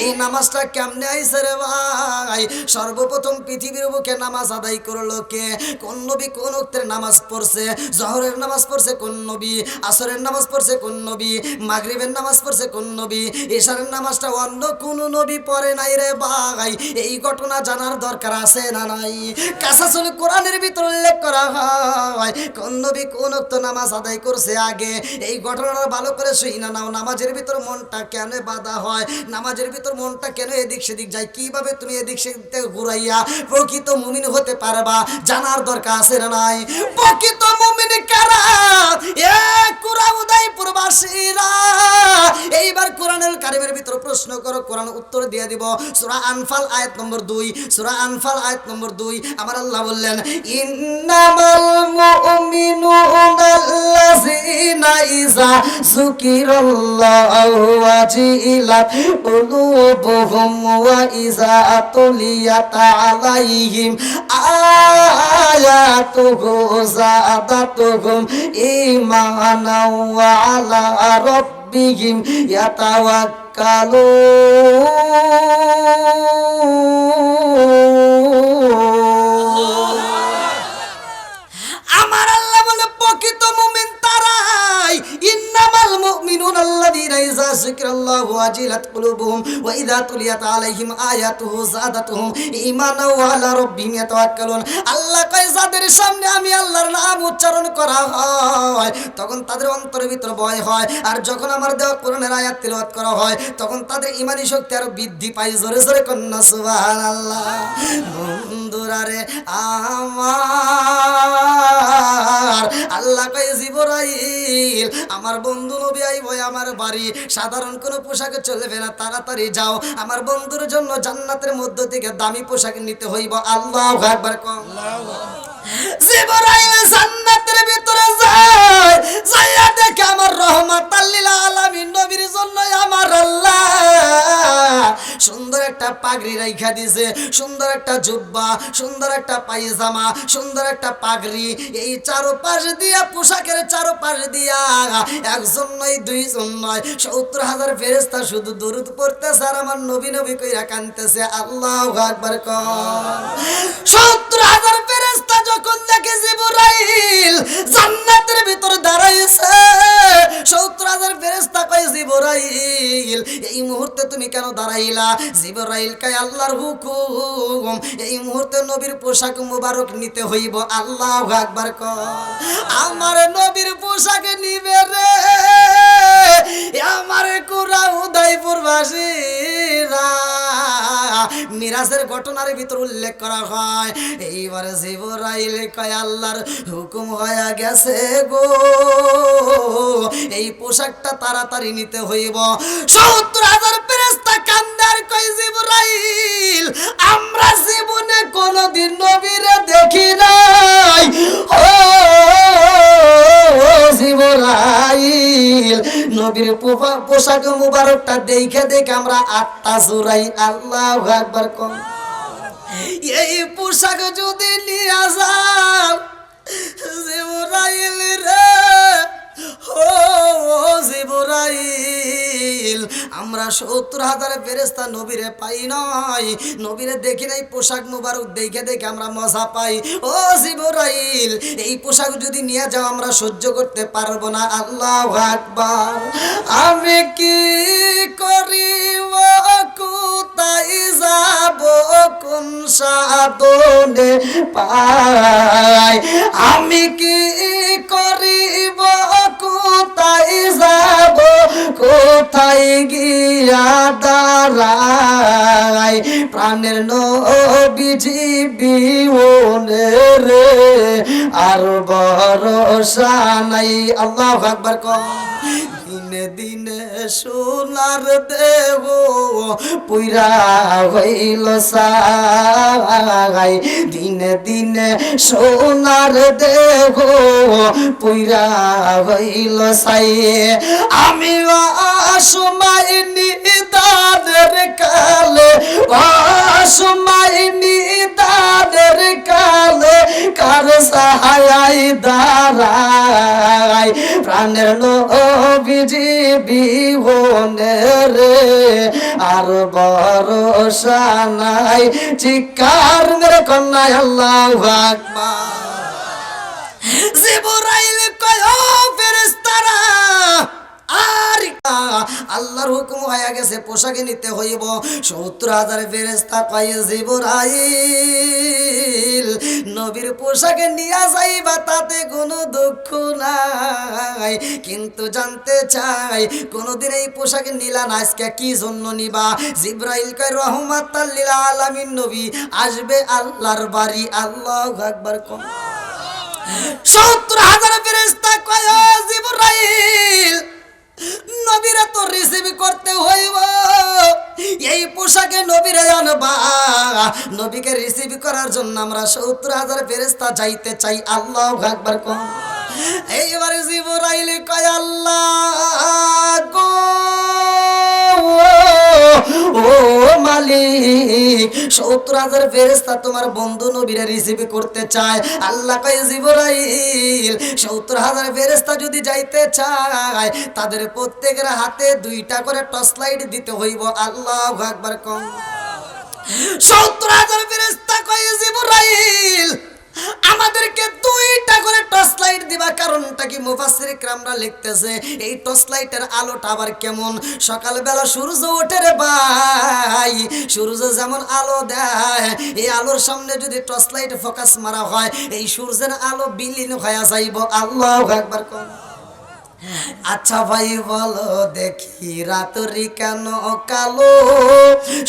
এই নামাজটা কেমনে আইছে রে ভাই? সর্বপ্রথম পৃথিবীর বুকে নামাজ আদায় করলো কে? কোন নবী কোন ওয়াক্তের নামাজ পড়ছে? জোহরের নামাজ পড়ছে কোন নবী? আসরের নামাজ পড়ছে কোন নবী? মাগরিবের নামাজ পড়ছে কোন নবী? ইশারের নামাজটা অন্য কোন নবী পড়ে নাই রে ভাই। এই ঘটনা জানার দরকার আছে না নাই? কাসাসুল কোরআনের ভিতর উল্লেখ করা হয় কোন নবী কোন ওয়াক্ত নামাজ আদায় করছে আগে। এই ঘটনাটা ভালো করে শুইনা নাও। নামাজের ভিতর মনটা কেন বাধা হয়? নামাজের ভিতর মনটা কেন এদিক সেদিক যায়? কিভাবে তুমি এদিক সেদিক থেকে ঘুরাইয়া প্রকৃত মুমিন হতে পারবা জানার দরকার আছে না নাই? প্রকৃত মুমিন কারা? এ কুরআন উদয়পুরবাসীরা এইবার কোরআনুল কারীমের ভিতর প্রশ্ন করো, কোরআন উত্তর দিয়ে দিব। সূরা আনফাল আয়াত নম্বর 2, সূরা আনফাল আয়াত নম্বর 2 আমার আল্লাহ বললেন, ইন্নামাল মুমিনুনা আল্লাযীনা ইযা যুকিরাল্লাহু ওয়াজিলাত কুলুবুহুম ওয়া ইযা তুলিয়াত আলাইহিম আয়াতুহু যাদাতুহুম ঈমানাও ওয়া আলা রাব্বিহিম ইয়াতাওয়াক্কালুন। আমার আল্লাহ বলে প্রকৃত মুমিন তারাই। ইন্নামাল মুমিনুনা আল্লাযীনা ইযা যিকরাল্লাহু ওয়াজিলাত কুলুবুহুম ওয়া ইযা তুলিয়াত আলাইহিম আয়াতুহু যাদাতুহুম ঈমানাও ওয়া আলা রাব্বিহিম ইয়াতাওয়াক্কালুন। আল্লাহ কয় যাদের সামনে আমি আল্লাহর নাম উচ্চারণ করা হয় তখন তাদের অন্তরের ভিতর ভয় হয়, আর যখন আমার দেওয়া কোরআনের আয়াত তিলাওয়াত করা হয় তখন তাদের ঈমানি শক্তি আরো বৃদ্ধি পায়। জোরে জোরে কন্না সুবহানাল্লাহ। বন্ধুরা রে আমার আল্লাহ কয় জিবরাইল আমার বন্ধু নবী আইব আমার বাড়ি, সাধারণ কোনো পোশাকে চলবে না, তাড়াতাড়ি যাও, আমার বন্ধুর জন্য জান্নাতের মধ্য থেকে দামি পোশাক নিতে হইব। আল্লাহু আকবার। জিবরাইল জান্নাতের ভিতরে যায়, যাইয়া দেখে আমার রহমাতাল লিল আলামিন নবীর জন্য আমার আল্লাহ সুন্দর একটা পাগড়ি রাইখা দিয়েছে, সুন্দর একটা জুব্বা, সুন্দর একটা পায়জামা, সুন্দর একটা পাগড়ি। এই চারপাশ দিয়া পোশাকের চারপাশ দিয়া একজন নয় দুইজন নয় 70,000 ফেরেশতা শুধু দরুদ পড়তেছে আর আমার নবী নবী কইরা কাঁদতেছে। আল্লাহু আকবার কর। 70,000 ফেরেশতা যখন দেখে জিবরাইল জান্নাতের ভিতর দাঁড়াইছে, 70,000 ফেরেশতা কয় জিবরাইল এই মুহূর্তে তুমি কেন দাঁড়াইলা? জিবরাইল কয় আল্লাহর হুকুম, এই মুহূর্তে নবীর পোশাক মুবারক নিতে হইব। আল্লাহু আকবার কর। আমার নবীর পোশাক নিবে রে আমার কুরা উদয়পুরবাসীরা। মিরাজের ঘটনার ভিতর উল্লেখ করা হয় এইবারে জিবরাইল কয় আল্লাহর হুকুম হয়ে গেছে গো, এই পোশাকটা তাড়াতাড়ি নিতে হইব। 70,000 ফেরেশতা কান্দার কয় জিবরাইল আমরা জীবনে কোনদিন নবীরে দেখি নাই। ও জিবরাইল নবীর পোশাক মুবারকটা দেখে দেখে আমরা আত্মা জুড়াই। আল্লাহু আকবার কর। এই পোশাক যদি নিয়ে যাও জিবরাইল রে, ও জিবরাইল আমরা 70,000 ফেরেশতা নবীরে পাই নাই, নবীরে দেখি নাই, পোশাক মুবারক দেখে দেখে আমরা মজা পাই। ও জিবরাইল এই পোশাক যদি নিয়ে যাও আমরা সহ্য করতে পারবো না। আল্লাহু আকবার। আমি কি করিব কোথায় যাব কোন সাধনে পাই, আমি কি করিব কোথায় যাব কোথায় গিয়া দাঁড়াই, প্রাণের নবীজি বিহনে রে আর ভরসা নাই। আল্লাহু আকবার কর। দিনে দিনে সোনার দেহ পুইরা হইল সাই, দিনে দিনে সোনার দেহ পুইরা হইল সাই। আমি অসময় নিদানের কালে, অসময় নিদানের কালে কার সাহায় দাঁড়াই প্রাণের নবীজি বিহনে রে আর ভরসা নাই চিৎকার মেরে কন্যায় আল্লাহু আকবার জিবরাইল কয় ও ফেরেশতারা আর আল্লাহর হুকুম হয়ে গেছে পোশাকে নিতে হইব ৭০,০০০ ফেরেশতা কয় জিবরাইল নবীর পোশাকে নিয়ে যাইবা তাতে কোনো দুঃখ নাই কিন্তু জানতে চাই কোনদিন এই পোশাকে নিলা না আজকে কি জন্য নিবা জিবরাইল কয় রহমাতাল লিল আলামিন নবী আসবে আল্লাহর বাড়ি আল্লাহু আকবার কোন ৭০,০০০ ফেরেশতা কয় ও জিবরাইল নবীরা তো রিসিভ করতে হইব এই পোশাকে নবীরে আনবা নবীকে রিসিভ করার জন্য আমরা ৭০,০০০ ফেরেশতা যাইতে চাই আল্লাহু আকবার কোন এইবারে জিবরাইল কয় আল্লাহ গো ও মালিক ৭০,০০০ ফেরেশতা তোমার বন্ধু নবীরে রিসিভ করতে চায় আল্লাহ কয় জিবরাইল ৭০,০০০ ফেরেশতা যদি যাইতে চায় তাদের প্রত্যেকের হাতে 2টা করে টর্চ লাইট দিতে হইব আল্লাহু আকবার কোন ৭০,০০০ ফেরেশতা কয় জিবরাইল আমাদেরকে 2টা করে টর্চ লাইট দিবা কারণটা কি মুফাসসির کرامরা লিখতেছে এই টর্চ লাইটের আলোটা আবার কেমন সকালবেলা সূর্য ওঠে রে ভাই সূর্য যেমন আলো দেয় এই আলোর সামনে যদি টর্চ লাইট ফোকাস মারা হয় এই সূর্যের আলো বিলীন হয়ে যাইব আল্লাহু আকবার কোন আচ্ছা ভাই বলো দেখি রাত্রি কেন কালো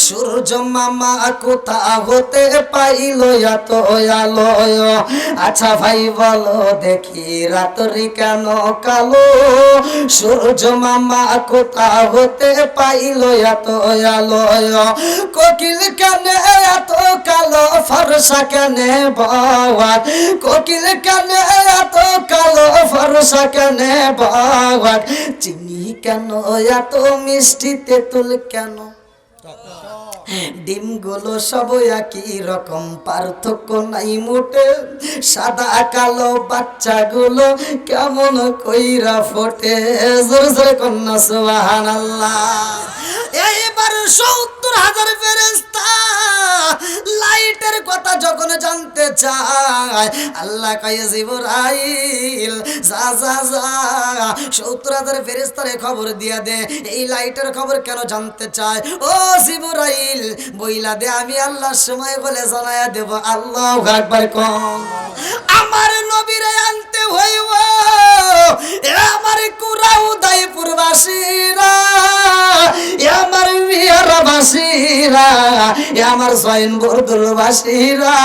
সূর্য মামা কোথা হতে পাইল এত আলো আচ্ছা ভাই বলো দেখি রাত্রি কেন কালো সূর্য মামা কোথা হতে পাইল এত আলো কোকিল কেন এত কালো ফর্সা কেন বাবা কোকিল কেন এত কালো ফর্সা কেন বাবা চিনি কেন এত মিষ্টি তেঁতুল কেন ডিমগুলো সব একই রকম পার্থক্য নাই মোটে সাদা কালো বাচ্চাগুলো কেমন কইরা ফোটে জোরে জোরে কন্যা সুবহানাল্লাহ এইবার ৭০,০০০ ফেরেশতা লাইটের কথা যখন জানতে চায় আল্লাহ কয় জিবরাইল যা যা যা ৭০,০০০ ফেরেশতারে খবর দিয়া দে এই লাইটের খবর কেন জানতে চায় ও জিবরাইল বইলা দে আমি আল্লাহর সময় বলে জানায়া দেব আল্লাহু আকবার কোন আমার নবীরে আনতে হইব আমার কুরাউ দাইপুরবাসীরা আমার বিহারবাসীরা আমার জয়েন বরদুলবাসীরা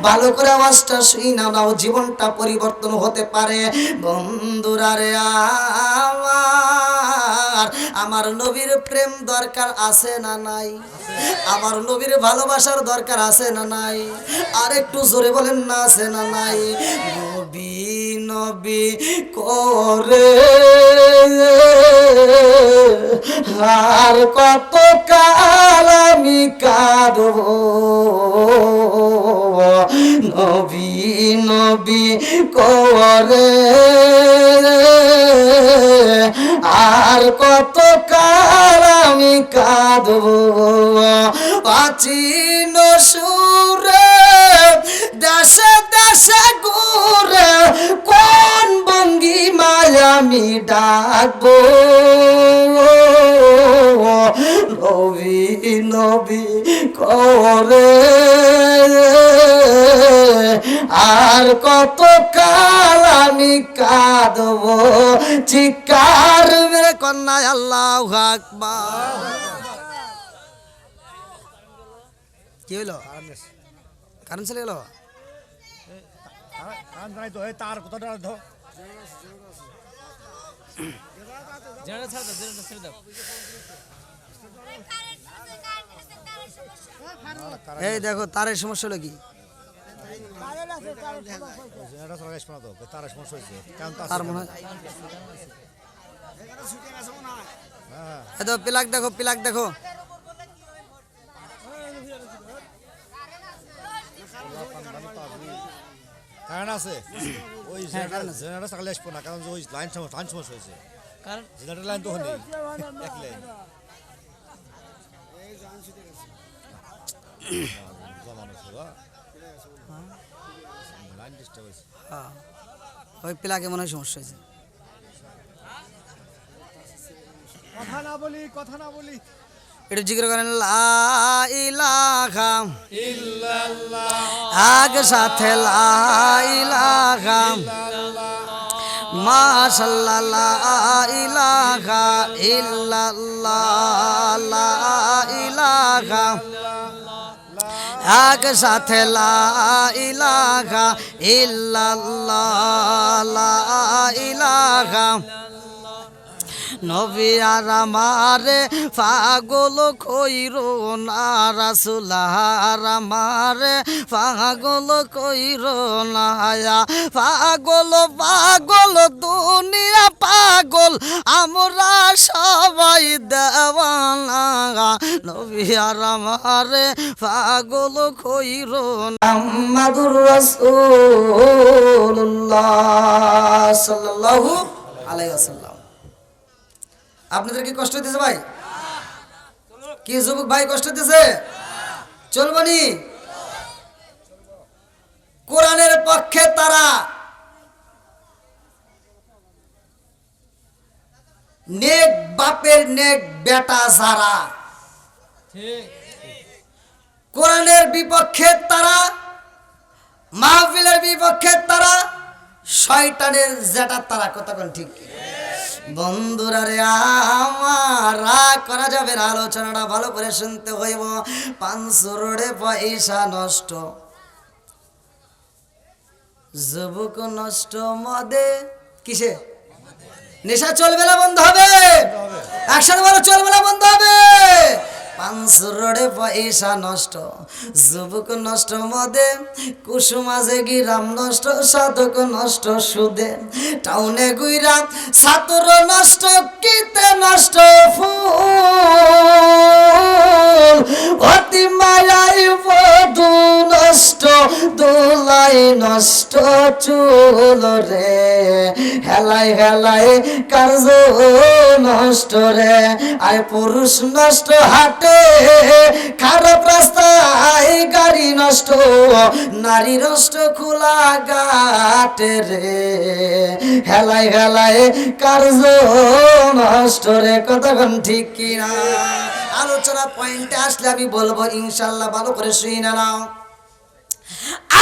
ভালো করে আওয়াজটা শুইনা নাও জীবনটা পরিবর্তন হতে পারে বন্ধুরা রে আমার নবীর প্রেম দরকার আছে না নাই আমার নবীর ভালোবাসার দরকার আছে না নাই আর একটু জোরে বলেন না আছে না নাই নবী নবী করে আর কত কাল আমি কাঁদব নবী নবী করে আর কত কাল আমি কাঁদব প্রাচীন সুরে দেশে দেশে ঘুরে কোন ভঙ্গিমায় আমি ডাকবো নবী নবী করে আর কত কাল আমি কাঁদব চিৎকার মেরে কন্যা আল্লাহু আকবার কি হলো কারণ চলে গেল তার কোথাটা এই দেখো তারের সমস্যা হলো কি তার মনে হয় পিলাক দেখো পিলাক দেখো কারণ আছে ওই জেনারেটর চাকলে আসবো না কারণ ওই লাইন সমস্যা হয়েছে কারণ জেনারেটর লাইন তো হয়নি এক লাইন জমানো ছিল লাইন ডিস্টার্ব হয়েছে হ্যাঁ ওই প্লাগে মনে হয় সমস্যা হয়েছে। কথা না বলি একটু জিজ্ঞেস করেন লা ইলাহা ইল্লাল্লাহ আগে সাথে লা ইলাহা মাশাআল্লাহ লা ইলাহা ইল্লাল্লাহ লা ইলাহা আগে সাথে লা ইলাহা ইল্লাল্লাহ লা ইলাহা নবী আর আমারে পাগল কইরো না রাসূল আর আমারে পাগল কইরো না পাগল পাগল দুনিয়া পাগল আমরা সবাই দেওয়ানা নবী আর আমারে পাগল কইরো না মুহাম্মাদুর রাসূলুল্লাহ সাল্লাল্লাহু আলাইহি ওয়াসাল্লাম। আপনাদের কি কষ্ট হইতেছে ভাই? কি যুবক ভাই কষ্ট হইতেছে? চলবনি? কোরআনের পক্ষে তারা নেক বাপের নেক বেটা যারা, কোরআনের বিপক্ষে তারা, মাহফিলের বিপক্ষে তারা, শয়তানের জেটা তারা। কথা কোন ঠিক? বন্ধুরা রে আমার রাগ করা যাবে না, আলোচনাটা ভালো করে শুনতে হইব। 500 রোডে পয়সা নষ্ট, যুবক নষ্ট মদে, কিসে নেশা চলবে না বন্ধ হবে? একসাথে বলো চলবে না বন্ধ হবে? 500 রোডে পয়সা নষ্ট, যুবক নষ্ট মদে, কুসুমাজে গিরাম নষ্ট, সাধক নষ্ট সুদে, টাউনে গুইরা ছাত্র নষ্ট, কিতে নষ্ট ফুল, অতি মায়াই বধু নষ্ট, দোলাই নষ্ট চুল রে, হেলাই হেলাই কার্য নষ্ট রে, আয় পুরুষ নষ্ট হাটে, খারাপ রাস্তায় গাড়ি নষ্ট, নারী নষ্ট খোলা ঘাটে রে, হেলাই হেলাই কার্য নষ্ট রে। কতক্ষণ ঠিক কিনা? আলোচনা পয়েন্টে আসলে আমি বলবো ইনশাল্লাহ, ভালো করে শুই না নাও।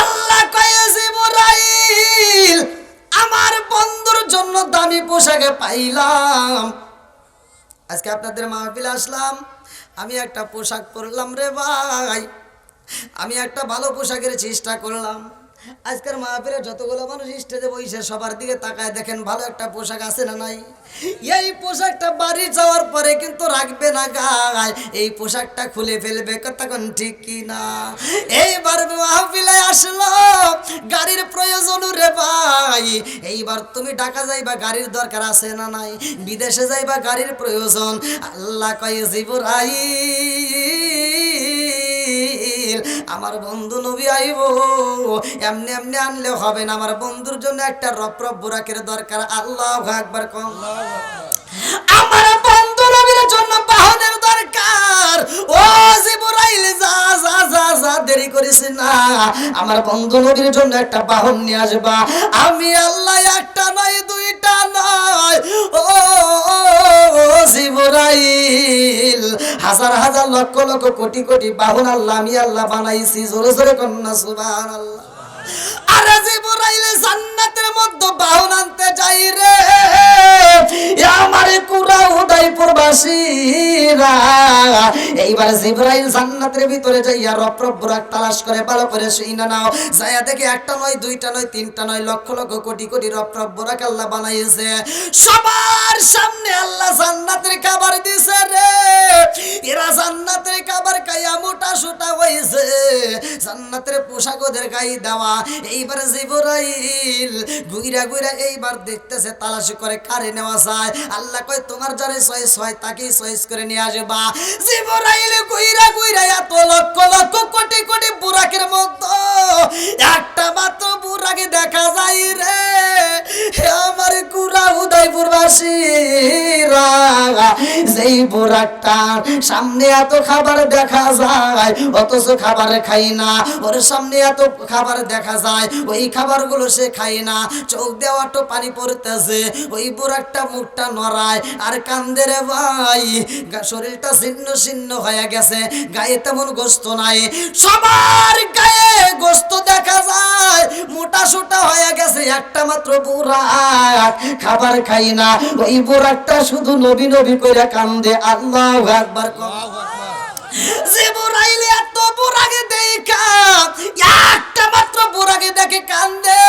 আল্লাহ কয়ে জিবরাইল আমার বন্ধুর জন্য দামি পোশাকে পাইলাম, আজকে আপনাদের মাহফিলে আসলাম, আমি একটা পোশাক পরলাম রে ভাই, আমি একটা ভালো পোশাকের চেষ্টা করলাম। আজকের মাহফিলে যতগুলো মানুষ স্টেজে বসে সবার দিকে তাকায় দেখেন ভালো একটা পোশাক আছে না নাই? এই পোশাকটা বাড়ি যাওয়ার পরে কিন্তু রাখবে না গায়, এই পোশাকটা খুলে ফেলবে। কতক্ষণ ঠিক কি না? এইবার মাহফিলে আসলো, গাড়ির প্রয়োজন রে ভাই, এইবার তুমি ঢাকা যাইবা, গাড়ির দরকার আছে না নাই? বিদেশে যাইবা, গাড়ির প্রয়োজন। আল্লাহ কয়ে জিবরাইল আমার বন্ধু নবী আইব, এমনি এমনি আনলে হবে না, আমার বন্ধুর জন্য একটা রপ্রপ বুরাকের দরকার। আল্লাহু আকবার কম। আমার বন্ধু নবীর জন্য বাহনের দরকার। ও জিবরাইল যা যা যা যা, দেরি করিস না, আমার বন্ধু নবীর জন্য একটা বাহন নিয়ে আসবা। আমি আল্লাহ একটা নয় দুইটা নয়, ও জিবরাইল হাজার হাজার লক্ষ লক্ষ কোটি কোটি বাহন আল্লাহ আমি আল্লাহ বানাইছি। জোরে জোরে কন্যা সুবহানাল্লাহ। আরে জিবরাইল জান্নাতের মধ্যে বাহন আনতে যাই রে, আমার কুরা উদয়পুর বাসীরা। এইবার জিবরাইল জান্নাতের ভিতরে যাইয়া রপ্রপ বুরাক তালাশ করে, ভালো করে শুইনা নাও, যাইয়া দেখে একটা নয় দুইটা নয় তিনটা নয়, লক্ষ লক্ষ কোটি কোটি রপ্রপ বুরাক আল্লাহ বানাইছে। সবার সামনে আল্লাহ জান্নাতের খাবার দিছে রে, এরা জান্নাতের খাবার খাইয়া মোটা সোটা হইছে, জান্নাতের পোশাক ওদের গায়ে দেওয়া। এইবার জিবরাইল ঘুইরা ঘুইরা এইবার দেখতেছে, তালাশি করে কারে নেওয়া যায়। আল্লাহ কয় তোমার যারে চয়েস হয় তাকেই চয়েস করে নিয়ে আসবা। জিবরাইল জিবরাইল কইরা কইরা এত লক্ষ লক্ষ কোটি কোটি বুরাকের মধ্যে একটা মাত্র বুরাকে দেখা যায় রে। হে আমার কুরা উদয়পুরবাসীরা, যেই বুরাকটার সামনে এত খাবার দেখা যায় অথচ খাবার খাই না, ওর সামনে এত খাবার দেখা যায় ওই খাবারগুলো সে খাই না, চোখ দেওয়াটা পানি পড়তেছে, ওই বুরাকটা মুখটা নড়ায় আর কান্দে রে ভাই। শরীরটা ছিন্ন ছিন্ন হয়ে গেছে, গায়ে তেমন গোস্ত নাই, সবার গায়ে গোস্ত দেখা যায় মোটা সোটা হয়ে গেছে, একটা মাত্র বুরাক খাবার খাই না। ওই বুরাকটা শুধু নবী নবী কইরা কান্দে। আল্লাহু আকবার। জিবরাইল এত বুরাকে দেখা একটা মাত্র বুরাকে দেখে কান্দে।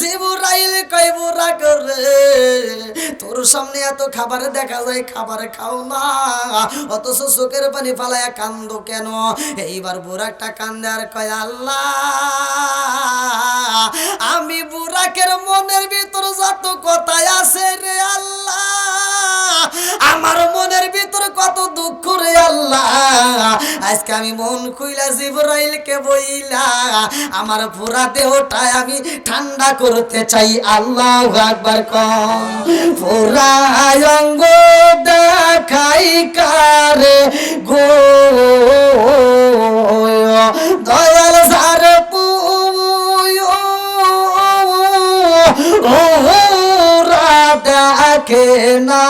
জিবরাইল কই বুরাক রে, তোর সামনে এত খাবার দেখা যায় খাবার খাও না, অথচ চোখের পানি ফালায়া কান্দো কেন? এইবার বুরাকটা কান্দে আর কয় আল্লাহ, আমি বুরাকের মনের ভিতর যত কথা আছে রে আল্লাহ, আমার মনের ভিতর কত দুঃখ রে আল্লাহ, আজকে আমি মন খুইলা জিবরাইলকে বইলা আমার পুরা দেহটাই আমি ঠান্ডা করতে চাই। আল্লাহু আকবার কম। পুরা অঙ্গ দেখাই কারে গো দয়াল সার দেখে না,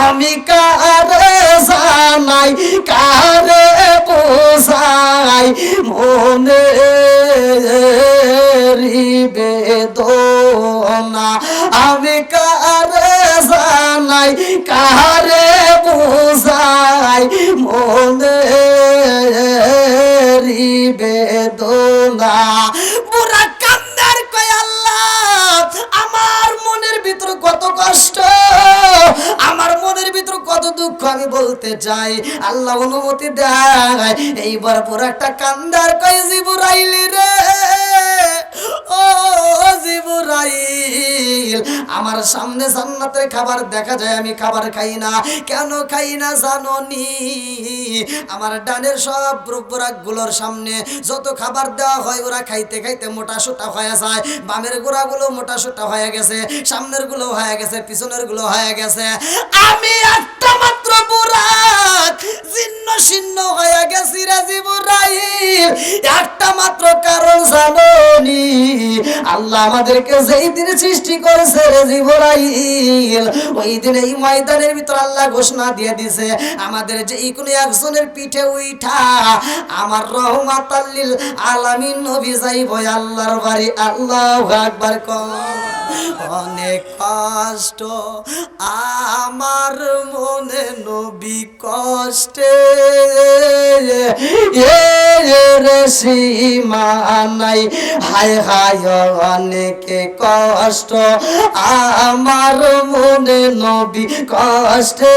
আমি কারে জানাই কারে বোঝাই মনে বেদনা, আমি কারে জানাই কারে বোঝাই মনে বেদনা। বুড়া কান্দার কয় আল্লাহ, আমার মনের ভিতর কত কষ্ট, আমার মনের ভিতর কত দুঃখ আমি বলতে চাই, আল্লাহ অনুমতি দেয়। এইবার পুরো একটা কান্দার কয় জিবরাইল রে, ও জিবরাইল, আমার সামনে জান্নাতের খাবার দেখা যায় আমি খাবার খাই না, কেন খাই না জানো নি? আমার ডানের সব বুরাকগুলোর সামনে যত খাবার দেওয়া হয় ওরা খাইতে খাইতে মোটা সোটা হয়ে যায়, বামের গোড়াগুলো মোটা সোটা হয়ে গেছে, সামনের গুলো হয়ে গেছে, পিছনের গুলো হয়ে গেছে, আমি একটা মাত্র বুরাক ছিন্ন ছিন্ন হয়ে গেছি রে জিবরাইল। একটা মাত্র কারণ জানো নি? আল্লাহ আমাদেরকে যেই দিন সৃষ্টি করেছে রে জিবরাইল, ওই দিন এই ময়দানের ভিতর আল্লাহ ঘোষণা দিয়ে দিছে আমাদের যে কোনো একজনের পিঠে উঠা আমার রহমাতাল লিল আলামিন নবী যাইব আল্লাহর বাড়ি। আল্লাহু আকবার কর। অনেক কষ্ট আমার মনে নবী কষ্টে রে সীমা নাই, হায় হায় অনেকে কষ্ট আমার মনে নবী কষ্টে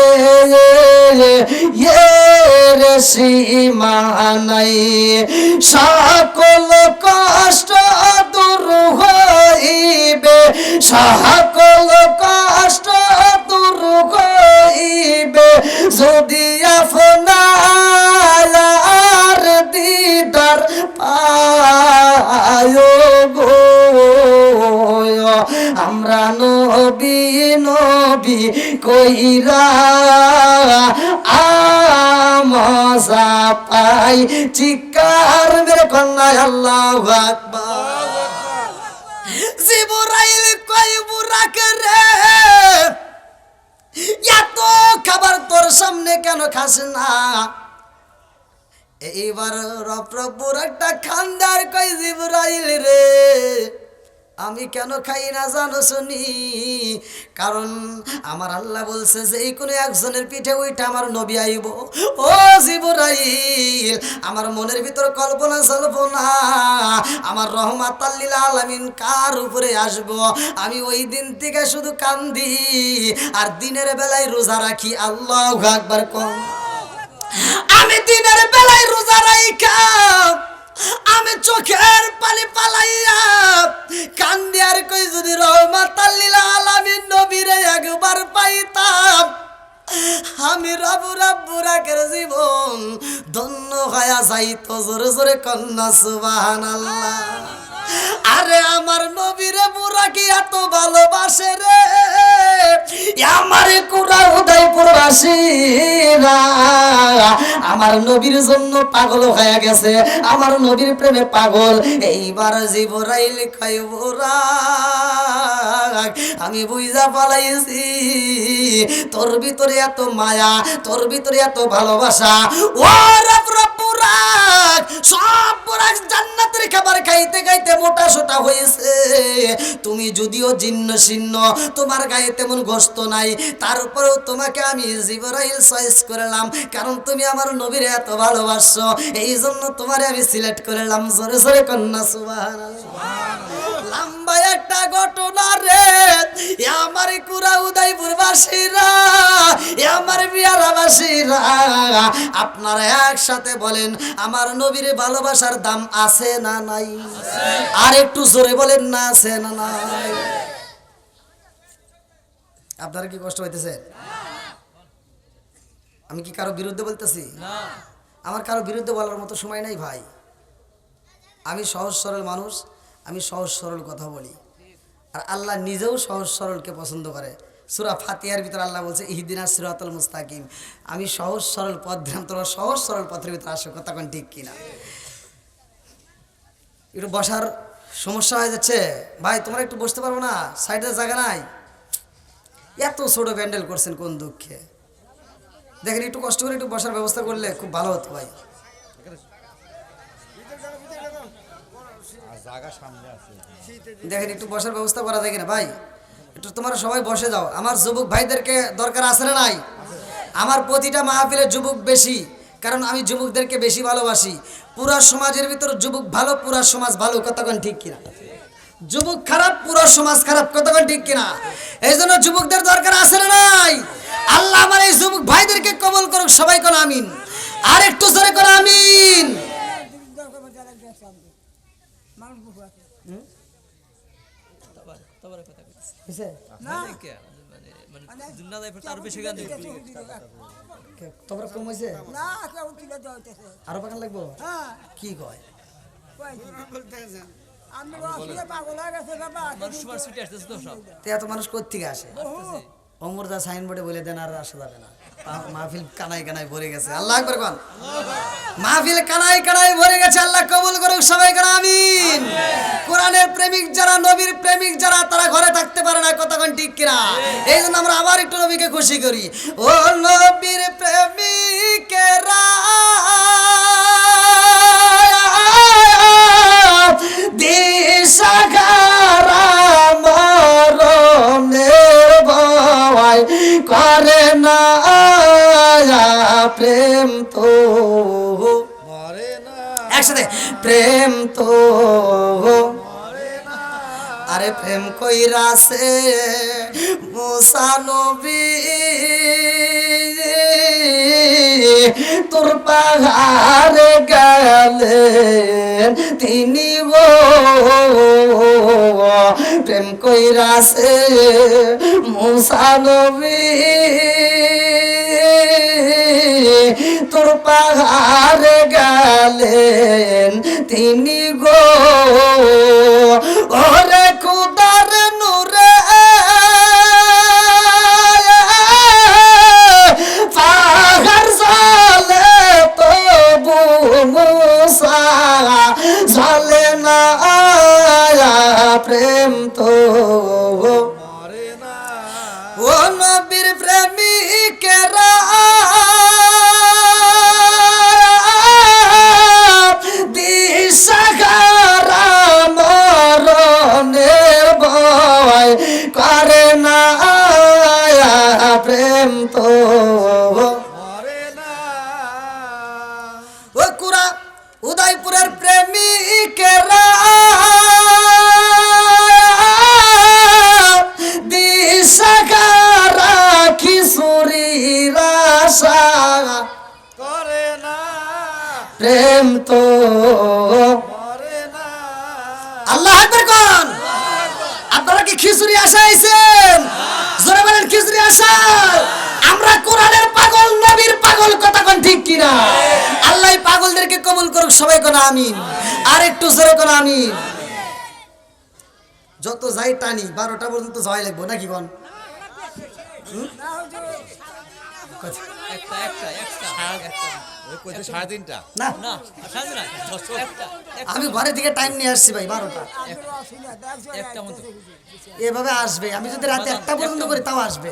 রে সীমা নাই, সকল কষ্ট দূর হইবে, সকল কষ্ট দূর হইবে যদি আপনার দিদার পায় গো। আমরা নবী নবী কইরা আমজা পাই, চিৎকার মেরে কন্যা আল্লাহু আকবার। জিবরাইল কই বুরাক রে, এত খাবার তোর সামনে কেন খাস না? এইবার রপ্রভুর একটা খান্দার কই জিবরাইল রে, আমি কেন খাই না জানো শুনি? কারণ আমার আল্লাহ বলছে যে এই কোনো একজনের পিঠে ওইটা আমার নবী আইব। ও জিবরাইল, আমার মনের ভিতর কল্পনা জল্পনা আমার রহমাতাল লিল আলামিন কার উপরে আসব, আমি ওই দিন থেকে শুধু কান্দি আর দিনের বেলায় রোজা রাখি। আল্লাহু আকবার কম। আমি দিনের বেলায় রোজা রাখা, আমি চোখের পানি পালাইয়া কান্দি আর কই যদি রহমাতাল লিল আলামিন নবীরে একবার পাইতাম, আমি রাবু রাব্বু রাখের জীবন ধন্য হয়া যাইতো জোরে জোরে কন্যা সুবহানাল্লাহ। আরে আমার নবীরে বুড়া কি এত ভালোবাসে রে, আমার কুড়া উদয়পুরবাসীরা আমার নবীর জন্য পাগল হয়ে গেছে, আমার নবীর প্রেমে পাগল। এইবার জিবরাইল কয় বুরাক আমি বুঝা পালাইছি তোর ভিতরে এত মায়া, তোর ভিতরে এত ভালোবাসা। ও বুরাক, সব বুরাক জান্নাতের খাবার খাইতে খাইতে মোটা সোটা হয়েছে। তুমি যদিও জিন্ন শীর্ণ, তোমার গায়ে তেমন গোস্ত নাই, তারপরেও তোমাকে আমি জিবরাইল চয়েস করলাম, কারণ তুমি আমার নবীর এত ভালোবাসো, এই জন্য তোমারে আমি সিলেক্ট করলাম। জোরে জোরে কন্যা সুবহানাল্লাহ। লম্বা একটা ঘটনা রে, আমার কুড়া উদয়পুরবাসীরা, আমার বিয়ারাবাসীরা, আপনারা একসাথে বলেন আমার নবীর ভালোবাসার দাম আছে না নাই? আর একটু জোরে বলেন না আছে না নাই? আপনারা কি কষ্ট হইতেছে? আমি কি কারো বিরুদ্ধে বলতেছি? আমার কারো বিরুদ্ধে বলার মতো সময় নাই ভাই। আমি সহজ সরল মানুষ, আমি সহজ সরল কথা বলি, আর আল্লাহ নিজেও সহজ সরলকে পছন্দ করে। সূরা ফাতিহার ভিতর আল্লাহ বলছে ইহদিনাস সিরাতাল মুস্তাকিম, আমি সহজ সরল পথ দিলাম, তোমরা সহজ সরল পথের ভিতরে আসো। কথা কোন ঠিক কিনা? একটু বসার সমস্যা হয়ে যাচ্ছে ভাই, তোমরা একটু বসতে পারবো না? সাইডে জায়গা নাই? এত ছোট ব্যান্ডেল করছেন কোন দুঃখে? দেখেন একটু কষ্ট করে একটু বসার ব্যবস্থা করলে খুব ভালো হতো ভাই। দেখেন একটু বসার ব্যবস্থা করা যায় কিনা ভাই? একটু তোমরা সবাই বসে যাও। আমার যুবক ভাইদেরকে দরকার আছে না নাই? আমার প্রতিটা মাহফিলে যুবক বেশি, কারণ আমি যুবকদেরকে বেশি ভালোবাসি। পুরা সমাজের ভিতর যুবক ভালো, পুরা সমাজ ভালো। কতক্ষণ ঠিক কিনা? যুবক খারাপ, পুরো সমাজ খারাপ। কতক্ষণ ঠিক কিনা? এই জন্য যুবকদের দরকার আছে না নাই? আল্লাহ আমার এই যুবক ভাইদেরকে কবুল করুক। সবাই কোন আমিন। আর একটু জোরে কোন আমিন। তোমরা কম হয়েছে আরো বাগান লাগবো? কি কয়? এত মানুষ কোথেকে আসে? অমর দা সাইনবোর্ডে বলে দেন আর আসা যাবে না। মাহফিল কানাই কানাই ভরে গেছে। আল্লাহ আকবার কোন। মাহফিল কানাই কানাই ভরে গেছে। আল্লাহ কবুল করুক। সবাই কোন আমিন। কোরআনের প্রেমিক যারা, নবীর প্রেমিক যারা, তারা ঘরে থাকতে পারে না। কতক্ষণ ঠিক কিনা? এই জন্য আমরা আবার একটু নবীকে খুশি করি। ও নবীর প্রেমিকেরা দিশাহারা মরণের ভয় করে না প্রেম তো একসাথে প্রেম তো আরে প্রেম কইরাছে মুসা নবী তোর পাহাড়ে গেলেন তিনি গো প্রেম কইরাছে মুসা নবী তোর পাহাড়ে গেলেন তিনি গো ওরে খুদার নূরে পাহাড় জ্বলে তবু মুসা জ্বলে না প্রেম তো ও নবীর প্রেমিকেরা দিশাহারা মরণের ভয় করে না প্রেম তো ও কুরা উদয়পুরের প্রেমিকেরা দিশাহারা কিশোরীর আশা করে না প্রেম তো আল্লাহ আকবার কোন। আপনারা কি খিচুড়ি আশা আইছেন? জোরে বলেন খিচুড়ি আশা। আমরা আমরা কোরআনের পাগল, নবীর পাগল, কথা কোন ঠিক কিনা? আল্লাহ পাগলদেরকে কবুল করুক, সবাই কোন আমিন। আর একটু জোরে কোন আমিন। যত যাই টানি 12টা পর্যন্ত যাওয়াই লাগবো নাকি কোন? ওই কইতে 3:30টা না আমি ঘরে থেকে টাইম নিয়ে আসছি ভাই 12টা। এভাবে আসবে, আমি যদি রাতে 1টা পর্যন্ত করি তাও আসবে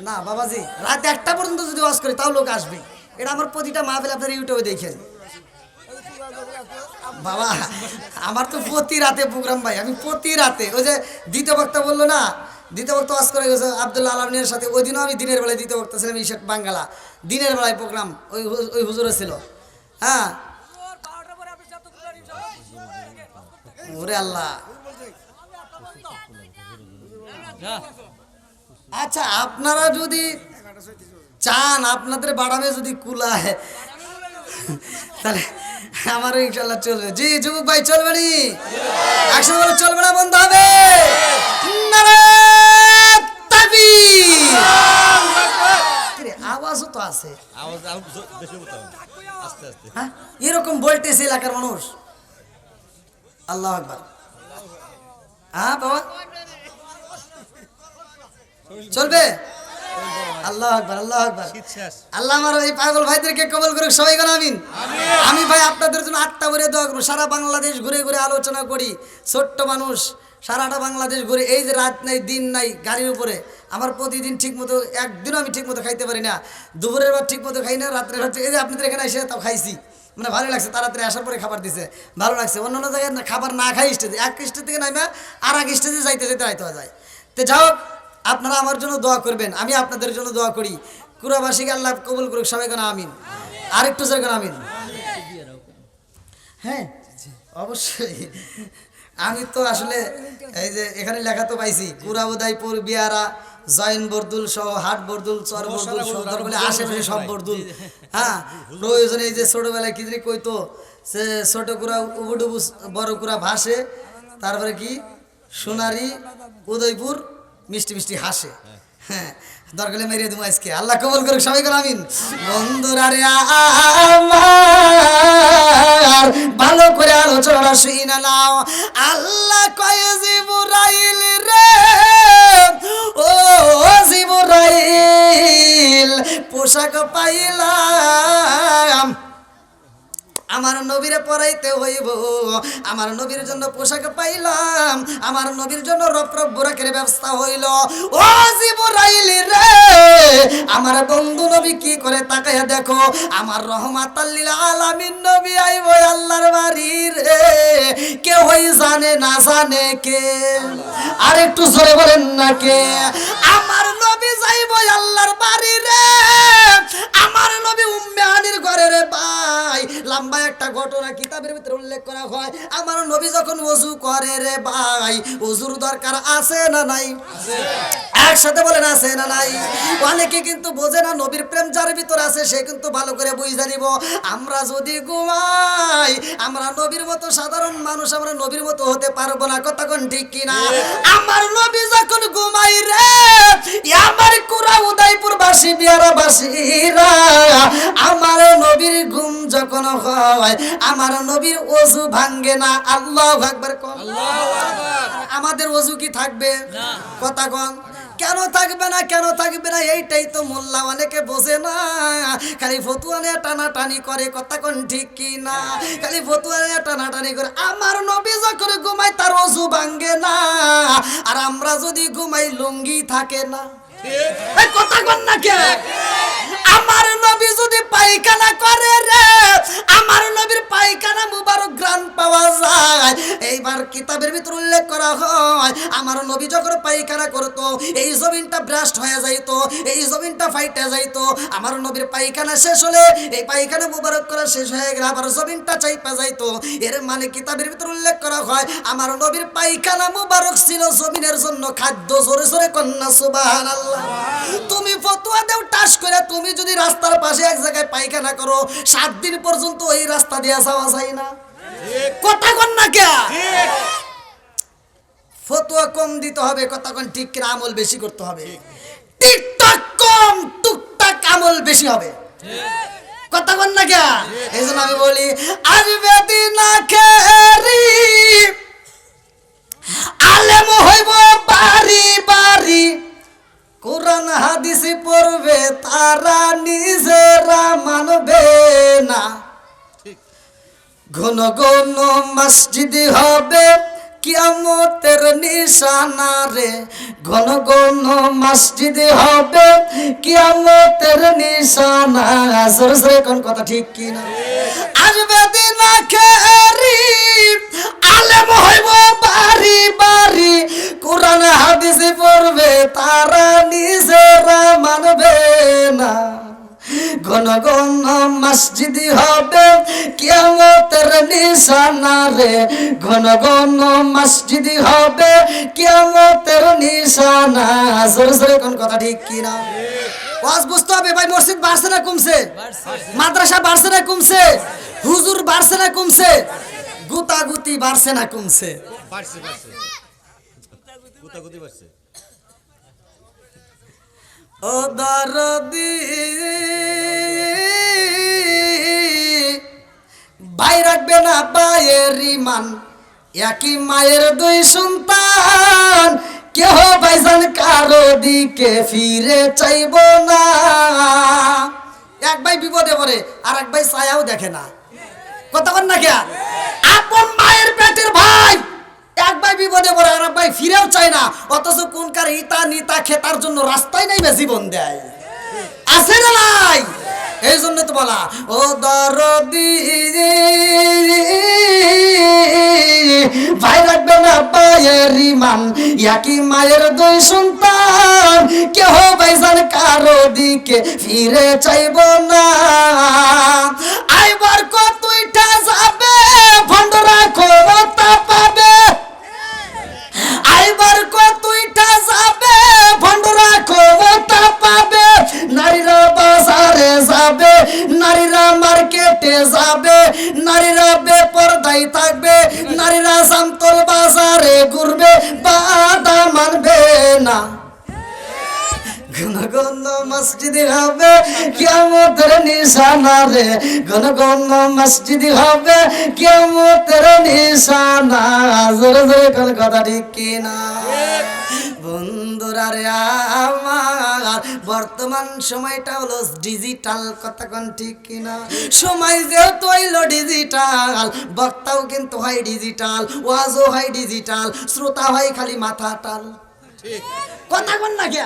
না বাবাজি। রাত 1টা পর্যন্ত যদি ওয়াজ করি তাও লোক আসবে। এটা আমার প্রতিটা মাহফিল আপনারা ইউটিউবে দেখেন বাবা। আমার তো প্রতি রাতে প্রোগ্রাম ভাই, আমি প্রতি রাতে। ওই যে দ্বিতীয় বক্তা বললো না, দ্বিতীয় বক্তা ওয়াজ করে গেছে আব্দুল্লাহ আলমিনের সাথে, ওই দিনও আমি দিনের বেলায় দ্বিতীয় বক্তা ছিলাম ইশাক বাঙ্গালা, দিনের বেলায় প্রোগ্রাম ওই হুজুরে ছিল। হ্যাঁ ওরে আল্লাহ। আচ্ছা আপনারা যদি চান, আপনাদের বাড়াবে যদি কুলায়, তাহলে আমারও ইনশাল্লাহ চলবে। জি যুবক ভাই চলবে নি? একসাথে বলে চলবে না বন্ধ হবে? নারায়ে তাকবীর। কিরে আওয়াজও তো আছে, আওয়াজ আরো বেশি করতে হবে আস্তে আস্তে। হ্যাঁ এরকম বলতেছে এলাকার মানুষ। আল্লাহু আকবার। হ্যাঁ বাবা চলবে? আল্লাহু আকবার, আল্লাহু আকবার। আল্লাহ আমার এই পাগল ভাইদেরকে কবুল করুক, সবাই বলেন আমিন। আমি ভাই আপনাদের জন্য 8টা করে দোয়া করব। সারা বাংলাদেশ ঘুরে ঘুরে আলোচনা করি, ছোট্ট মানুষ সারাটা বাংলাদেশ ঘুরে। এই যে রাত নাই দিন নাই গাড়ির উপরে, আমার প্রতিদিন ঠিক মতো একদিনও আমি ঠিক মতো খাইতে পারি না। দুপুরের বার ঠিক মতো খাই না, রাত্রের হচ্ছে এই যে আপনাদের এখানে এসে তাও খাইছি, মানে ভালো লাগছে। তাড়াতাড়ি আসার পরে খাবার দিছে, ভালো লাগছে। অন্যান্য জায়গায় খাবার না খাই স্টেজে, এক স্টেজ থেকে নাইমা আর এক স্টেজে যাইতে যেতে রাইতে যায়। তো যাও আপনারা আমার জন্য দোয়া করবেন, আমি আপনাদের জন্য দোয়া করি। কুরাবাসীকে আল্লাহ কবুল করুক, সবাই কেন আমিন। আর একটু জোরে কেন আমিন। হ্যাঁ অবশ্যই। আমি তো আসলে এই যে এখানে লেখা তো পাইছি কুরা উদয়পুর বিয়ারা জয়ন বরদুল সহ হাট বরদুল চর বরদুল সহ বলে আশেপাশে সব বরদুল। হ্যাঁ প্রয়োজনে এই যে ছোটবেলায় কি জানি কইতো সে ছোট কুরা উবুডুবু বড় কুরা ভাসে, তারপরে কি সোনারি উদয়পুর মিষ্টি মিষ্টি হাসে। হ্যাঁ দরকারে মেরিয়ে দেবো আজকে। আল্লাহ কবুল করুক, সবাই করে আমিন। বন্ধুরা রে আমার ভালো করে আলোচনা শুনে নাও। আল্লাহ কয় জিবরাইল রে, ও জিবরাইল পোশাক পাইলাম আমার নবীরে পরাইতে হইব, আমার নবীর জন্য পোশাক পাইলাম, আমার নবীর জন্য রপ রপ বোরাকের ব্যবস্থা হইল। ও জিবরাইল রে আমার বন্ধু নবী কি করে তাকায়া দেখো, আমার রহমাতাল লিল আলামিন নবী আইব আল্লাহর বাড়ি রে। কেউ হই জানে না জানে কে? আর একটু জোরে বলেন না কে? আমার নবী যাইব আল্লাহর বাড়ি রে। আমার নবী উম্মে হানির ঘরে রে ভাই। লম্বা একটা ঘটনা কিতাবের ভিতরে উল্লেখ করা হয়। আমার নবী যখন ওযু করে রে ভাই, ওযুর দরকার আছে না নাই? একসাথে বলেন আছে না নাই? অনেকে কিন্তু বোঝে না নবীর প্রেম যার ভিতর আছে সে কিন্তু ভালো করে বুঝে নিব। আমরা যদি ঘুমাই, আমরা নবীর মতো সাধারণ মানুষ, আমরা নবীর মতো হতে পারবো না, কথা কোন ঠিক কিনা? আমার নবী যখন ঘুমাই রে, আমার কুরা উদয়পুর বাসী বিয়ারা বাসীরা, আমার নবীর ঘুম যখন হয় আমার নবীর ওযু ভাঙ্গে না। আল্লাহু আকবার কোন। আমাদের ওযু কি থাকবে? কথা কোন। কেন থাকবে না, কেন থাকবে না? এইটাই তো মোল্লা অনেকে বোঝে না, খালি ফতুয়া নিয়ে টানাটানি করে, কথা কোন ঠিক কি না? খালি ফতুয়া নিয়ে টানাটানি করে। আমার নবী যখন ঘুমায় তার ওযু ভাঙ্গে না, আর আমরা যদি ঘুমাই লুঙ্গি থাকে না। কথা কোন না কে? আমার নবী যদি পায়খানা করে রে, আমার নবীর পায়খানা মুবারক গ্রান পাওয়া যায়। এইবার কিতাবের ভিতর উল্লেখ করা হয় আমার নবী যখন পায়খানা করতো এই জমিনটা ব্রাস্ট হয়ে যাইতো, এই জমিনটা ফাইটে যাইতো। আমার নবীর পায়খানা শেষ হলে এই পায়খানা মুবারক করা শেষ হয়ে গেলে আবার জমিনটা চাইপা যাইতো। এর মানে কিতাবের ভিতর উল্লেখ করা হয় আমার নবীর পায়খানা মুবারক ছিল জমিনের জন্য খাদ্য। জোরে জোরে কন্যা সুবহানাল্লাহ। তুমি ফতোয়া দেও টাস করে, তুমি যদি রাস্তার পাশে এক জায়গায় পায়খানা করো 7 দিন পর্যন্ত ওই রাস্তা দিয়ে যাওয়া যায় না। কথা কোন না কে? ফতোয়া কম দিতে হবে, কথা কোন ঠিক কিনা? আমল বেশি করতে হবে। টিকটক কম টুকটাক আমল বেশি হবে। কথা বল না কে? এই জন্য আমি বলি আসবে দিন আখেরি আলেম হইব বাড়ি বাড়ি, কোরআন হাদিস পড়বে তারা নিজেরা মানবে না। ঘন ঘন মসজিদ হবে কিয়ামতের নিশানা রে, ঘন ঘন মসজিদ হবে কিয়ামতের নিশানা। সরসরে কোন কথা ঠিক কি না? আসবে দিন আখেরি আলেম হইব বাড়ি বাড়ি, কোরআন হাদিস পড়বে তারা নিজেরা মানবে না। ঘন ঘন মসজিদ হবে কিয়ামতের নিশানা রে, ঘন ঘন মসজিদ হবে কিয়ামতের নিশানা। জোরে জোরে কোন কথা ঠিক কি না? ওয়াজ বুঝতে হবে ভাই। মসজিদ বাড়ছে না কমছে? মাদ্রাসা বাড়ছে না কমছে? হুজুর বাড়ছে না কমছে? গুতাগুতি বাড়ছে না কমছে? বাড়ছে বাড়ছে গুতাগুতি বাড়ছে। ও দরদি ভাই রাখবে না ভাইয়ের ইমান, একই মায়ের দুই সন্তান, কেহ ভাইজান কারো দিকে ফিরে চাইব না। এক ভাই বিপদে পড়ে আর এক ভাই ছায়াও দেখে না। কথা বল না কে? আপন মায়ের পেটের ভাই এক ভাই বিপদে পড়ে আর এক ভাই ফিরেও চায় না, অথচ কোনকার ইটা নিতা খেতার জন্য রাস্তায় নাইবে জীবন দেয়। আছে না নাই? এই জন্য তো বলা ও দরদি ভাই রাখবে না ভাইয়ের ইমান, একই মায়ের দুই সন্তান, কেহ ভাইজান কারো দিকে ফিরে চাইব না। আইবার কতইটা যাবে ভণ্ডরা ক্ষমতা পাবে, আইবার কতইটা যাবে ভণ্ডরা ক্ষমতা পাবে। নারীরা বাজারে যাবে, নারীরা মার্কেটে যাবে, নারীরা বেপরদাই থাকবে, নারীরা জামতল বাজারে ঘুরবে, বাধা মানবে না। ঘন ঘন মসজিদ হবে কিয়ামতের নিশানা রে, ঘন ঘন মসজিদ হবে কিয়ামতের নিশানা। জোরে জোরে কোন কথা ঠিক কি না? বন্ধুরা রে আমার বর্তমান সময়টা হলো ডিজিটাল। কথা কোন ঠিক কি না? সময় যেহেতু হইলো ডিজিটাল, বক্তাও কিন্তু হয় ডিজিটাল, ওয়াজও হয় ডিজিটাল, শ্রোতা হয় খালি মাথা টাল। কথা কোন না কে?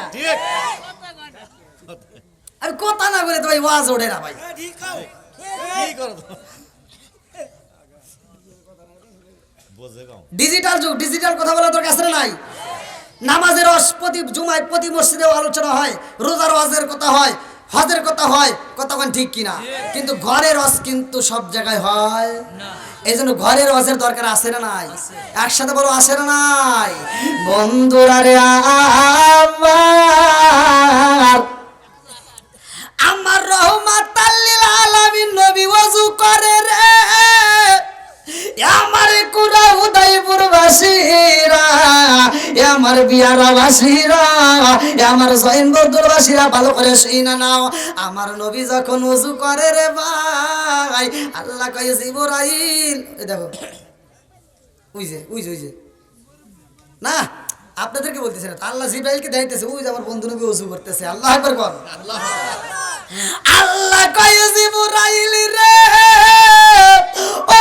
আর কথা না বলে তো ভাই ওয়াজ ওঠে না ভাই। ডিজিটাল যুগ, ডিজিটাল কথা বলা তোর কাছে নাই। নামাজের রস প্রতি জুমায় প্রতি মসজিদেও আলোচনা হয়, রোজার ওয়াজের কথা হয়, হজের কথা হয়। কতক্ষণ ঠিক কিনা? কিন্তু ঘরের রস কিন্তু সব জায়গায় হয় না। এই জন্য ঘরের রসের দরকার আছে না নাই? একসাথে বলো আছে না নাই? বন্ধুরা রে আমার রহমাতাল লিল আলামিন নবী ওযু করে রে, আমার কুরা উদয়পুর বাসীরা, আমার বিয়ারা বাসীরা, আমার জৈনবর্দুর বাসীরা ভালো করে শুনে নাও। আমার নবী যখন ওযু করে রে ভাই, আল্লাহ কয় জিবরাইল, এই দেখো ওই যে না আপনাদেরকে বলতেছে না, আল্লাহ জিবরাইলকে দেখাইতেছে, ওই যে আমার বন্ধু নবী ওযু করতেছে। আল্লাহ আকবার বল। আল্লাহ কয় জিবরাইল রে, ও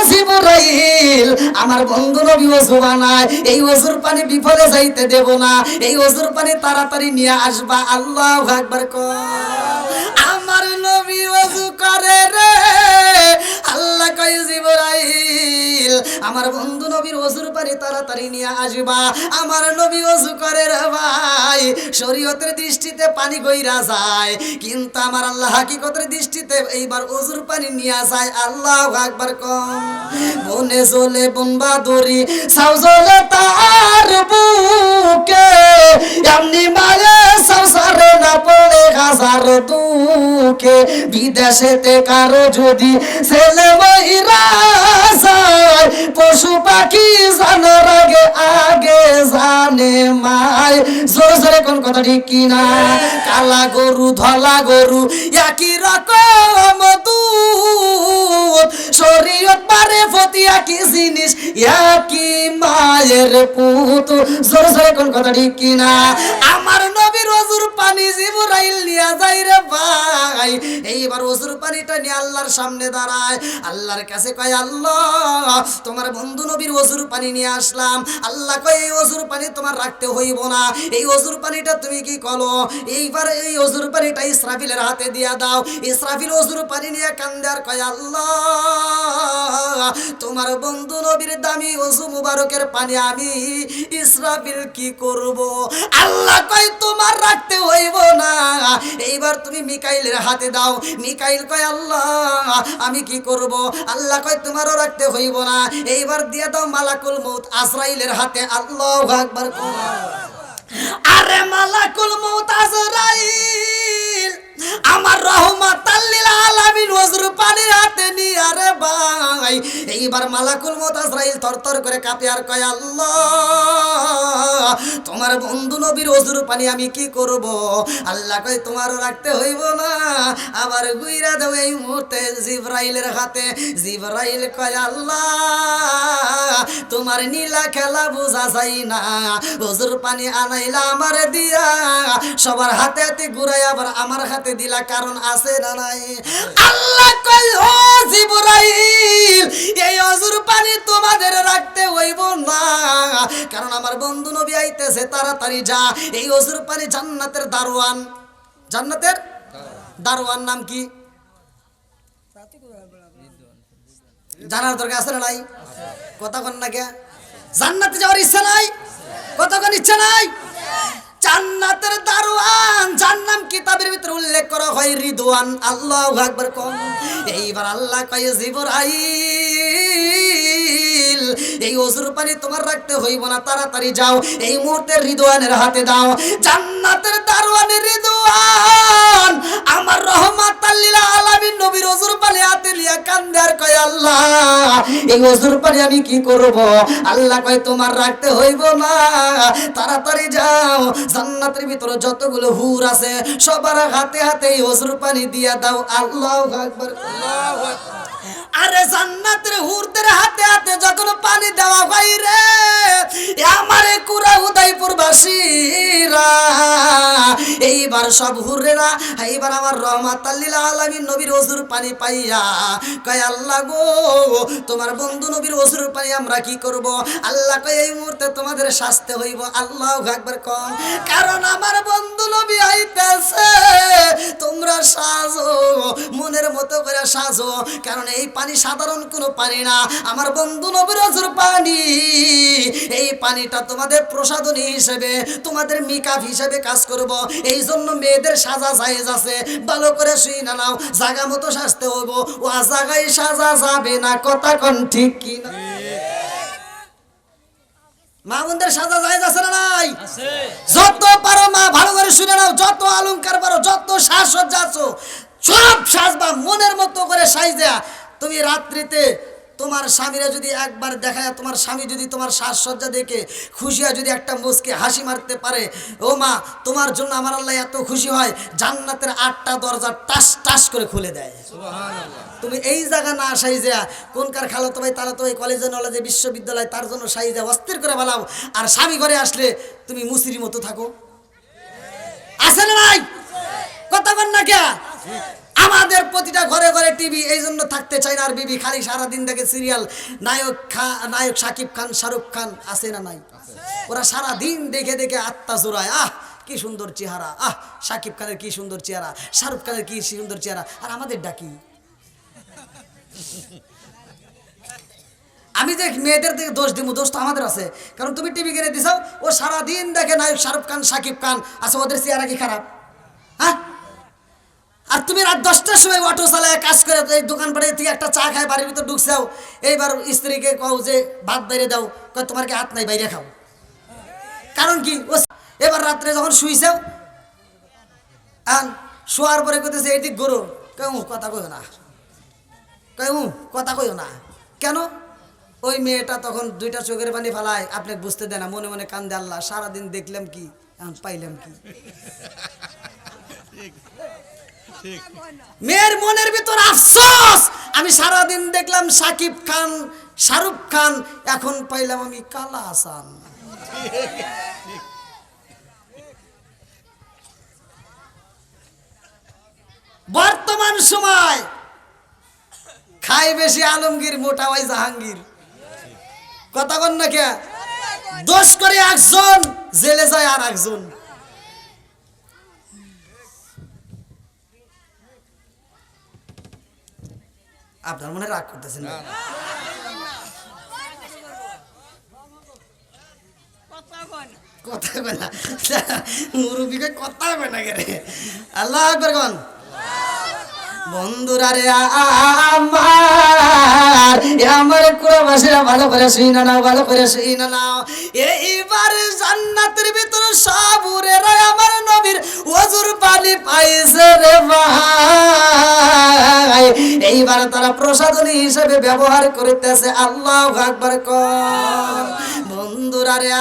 জিবরাইল, আমার বন্ধু নবী ওযু বানায়, এই ওযুর পানি বিফলে যাইতে দেব না, এই ওযুর পানি তাড়াতাড়ি নিয়ে আসবা। আল্লাহু আকবার কর। আমার নবী ওযু করে রে, আল্লাহ কয় জিবরাইল, আমার বন্ধু নবীর ওযুর পানি তাড়াতাড়ি নিয়ে আসবা। আমার নবী ওযু করে রে ভাই, শরীয়তের দৃষ্টিতে পানি গইরা যায়, কিন্তু আমার আল্লাহ হাকিকতের দৃষ্টিতে এইবার ওযুর পানি নিয়ে যায়। আল্লাহু আকবার কম। বনে চলে বনবাদুরি সাউ চলে তার বুকে, এমনি মায়ে সংসারে না পড়ে হাজার দুঃখে। বিদেশেতে কারো যদি ছেলে মহিরা যায়, পশু পাখি জানার আগে আগে জানে মায়, জোরে জোরে কোন কথা ঠিক কিনা? কালা গরু ধলা গরু একই রকম দুধ, শরীয়ত পারে ফতি একই জিনিস, একই মায়ের পুত, জোরে জোরে কোন কথা ঠিক কিনা? আমার নবীর ওযুর পানি জিবরাইল নিয়ে যায় রে ভাই। এইবার ওযুর পানিটা নিয়ে আল্লাহর সামনে দাঁড়ায়, আল্লাহর কাছে কয় আল্লাহ তোমার বন্ধু নবীর ওযুর পানি নিয়ে আসলাম। আল্লাহ কয় এই ওযুর পানি তোমার রাখতে হইব না, এই ওযুর পানিটা তুমি কি করো, এইবার এই ওযুর পানিটা ইসরাফিলের হাতে দিয়া দাও। ইসরাফিল ওযুর পানি নিয়ে কান্দে আর কয় আল্লাহ তোমার বন্ধু নবীর দামি ওযু মুবারকের পানি আমি ইসরাফিল কি করব? আল্লাহ কয় তোমার রাখতে হইব না, এইবার তুমি মিকাইলের হাতে দাও। মিকাইল কয় আল্লাহ আমি কি করব? আল্লাহ কয় তোমারও রাখতে হইব না, এইবার দিয়ে দাও মালাকুল মউত আজরাইলের হাতে। আল্লাহু আকবার। আরে মালাকুল মউত আজরাইল আমার রহমাতাল লিল আলামিন ওযুর পানির হাতে নিয়ে আরে ভাই, এইবার মালাকুল মউত আজরাইল থরথর করে কাঁপে আর কয় আল্লাহ তোমার বন্ধু নবীর ওযুর পানি আমি কি করব? আল্লাহ কয় তোমারও রাখতে হইব না, আবার গুইরা দাও এই মুহূর্তে জিবরাইলের হাতে। জিবরাইল কয় আল্লাহ তোমার নীলা খেলা বোঝা যায় না, ওযুর পানি আনাইলা আমার দিয়া, সবার হাতে হাতে ঘুরাই আবার আমার হাতে দিলা, কারণ আছে না নাই? আল্লাহ কয় ও জিবরাইল এই ওযুর পানি তোমাদের রাখতে হইব না, কারণ আমার বন্ধু নবী আইতেছে, তাড়াতাড়ি যা। এই ওযুর পানি জান্নাতের দারওয়ান, জান্নাতের দারওয়ান নাম কি জানার দরকার আছে না নাই? কথা কন না কে? জান্নাতে যাওয়ার ইচ্ছা নাই? কথা কন ইচ্ছা নাই? জান্নাতের দারওয়ান যার নাম কিতাবের ভিতরে উল্লেখ করা হয় রিদওয়ান। আল্লাহু আকবার কোন। এইবার আল্লাহ কয় জিবরাইল এই ওযুর পানি তোমার রাখতে হইব না, তাড়াতাড়ি যাও এই মুহূর্তে রিদওয়ানের হাতে দাও। জান্নাতের দারওয়ানের রিদওয়ান আমার রহমাতাল লিল আলামিন নবীর ওযুর পানি হাতে নিয়ে কান্দে আর কয় আল্লাহ এই ওযুর পানি আমি কি করব? আল্লাহ কয় তোমার রাখতে হইব না, তাড়াতাড়ি যাও জান্নাতের ভিতরে যতগুলো হুর আছে সবার হাতে হাতে এই ওযুর পানি দিয়া দাও। আল্লাহু আকবার। আল্লাহু আকবার। আরে জান্নাতের হুরদের হাতে হাতে যখন পানি দেওয়া হয় রে, আমারে কুরা উদয়পুর বাসীরা এইবার সব হুররা এইবার আমার রহমাতাল লিল আলামিন নবীর ওযুর পানি পাইয়া কয় আল্লাহ গো তোমার বন্ধু নবীর ওযুর পানি আমরা কি করব? আল্লাহ কয় এই মুহূর্তে তোমাদের শাস্তি হইব। আল্লাহু আকবার কোন। কারণ আমার বন্ধু নবী আইতেছে, তোমরা সাজো মনের মতো করে সাজো, কারণ এই পানি সাধারণ কোনো পানি না, আমার বন্ধু নবীর ওযুর পানি। এই পানিটা তোমাদের প্রসাদনী হিসেবে, তোমাদের মিকাফ হিসেবে কাজ করব। এই জন্য মেয়েদের সাজা জায়েজ আছে, ভালো করে শুই না নাও, জায়গা মতো সাজতে হইব, ও জায়গায় সাজা যাবে না। কথা কোন ঠিক কি না? মা বোনদের সাজা জায়েজ আছে না নাই? যত পারো মা ভালো করে শুনে নাও, যত অলংকার পারো, যত সাজসজ্জা আছো সব সাজবা মনের মতো করে সাইজা। তুমি রাত্রিতে তোমার স্বামীরা যদি একবার দেখায়, তোমার স্বামী যদি তোমার সাজসজ্জা দেখে খুশি হয়, যদি একটা মুচকে হাসি মারতে পারে, ও মা তোমার জন্য আমার আল্লাহ এত খুশি হয় জান্নাতের 8টা দরজা টাস টাস করে খুলে দেয়। তুমি এই জায়গা না সাইজা কোনকার খালাতো ভাই তারা তো এই কলেজে নলেজে বিশ্ববিদ্যালয় তার জন্য সাইজা অস্থির করে বানাও, আর স্বামী ঘরে আসলে তুমি মুসির মতো থাকো। আছে না নাই? কথা বল না কে? আমাদের প্রতিটা ঘরে ঘরে টিভি, এই জন্য থাকতে চাই না আর বিবি খালি সারাদিন দেখে সিরিয়াল, নায়ক শাকিব খান শাহরুখ খান, আছে না নাই? ওরা সারাদিন দেখে দেখে আত্মা জোড়ায়, আহ কি সুন্দর চেহারা, আহ শাকিব খানের কি সুন্দর চেহারা, শাহরুখ খানের কি সুন্দর চেহারা, আর আমাদের ডাকি। আমি যে মেয়েদের দিকে দোষ দিব, দোষ তো আমাদের আছে, কারণ তুমি টিভি কিনে দিছাও, ও সারাদিন দেখে নায়ক শাহরুখ খান শাকিব খান, আচ্ছা ওদের চেহারা কি খারাপ? হ্যাঁ, আর তুমি রাত 10টার সময় অটো চালায় কাজ করে এই দোকান পাড়ে থেকে একটা চা খায় বাড়ির ভিতর ঢুকছাও, এইবার স্ত্রীকে কও যে ভাত বাইরে দাও, কয় তোমার কি হাত নাই বাইরে খাও। কারণ কি? ও এবার রাত্রে যখন শুইছাও, শোয়ার পরে কইতেছে এইদিক গরু, কেউ কথা কইও না, কেউ কথা কইও না। কেন? ও ওই মেয়েটা তখন দুইটা চোখের পানি ফেলায়, আপনি বুঝতে দেন না, মনে মনে কান্দে, আল্লাহ সারাদিন দেখলাম কি, এখন পাইলাম কি। মেয়ের মনের ভিতর আফসোস, আমি সারাদিন দেখলাম সাকিব খান, শাহরুখ খান, এখন পাইলাম আমি কালা হাসান। বর্তমান সময় খাই বেশি আলমগীর, মোটা হয় জাহাঙ্গীর। কথা বল না কে? দোষ করে একজন, জেলে যায় আর একজন। আপনার মনে রাগ করতেছেন না? কথা কয় না, মুরব্বীকে কথা কয় না রে। আল্লাহ আকবার কোন। বন্ধুরা রে আমার কুড়াবাসীরা ভালো করে শুইনা নাও, ভালো করে শুইনা নাও। এইবার জান্নাতের ভিতরে সব উড়েরা আমার নবীর ওজুর পানি পাইছে রে ভাই। এইবার তারা প্রসাদনী হিসেবে ব্যবহার করতেছে। আল্লাহু আকবার কোন। বন্ধুরা রে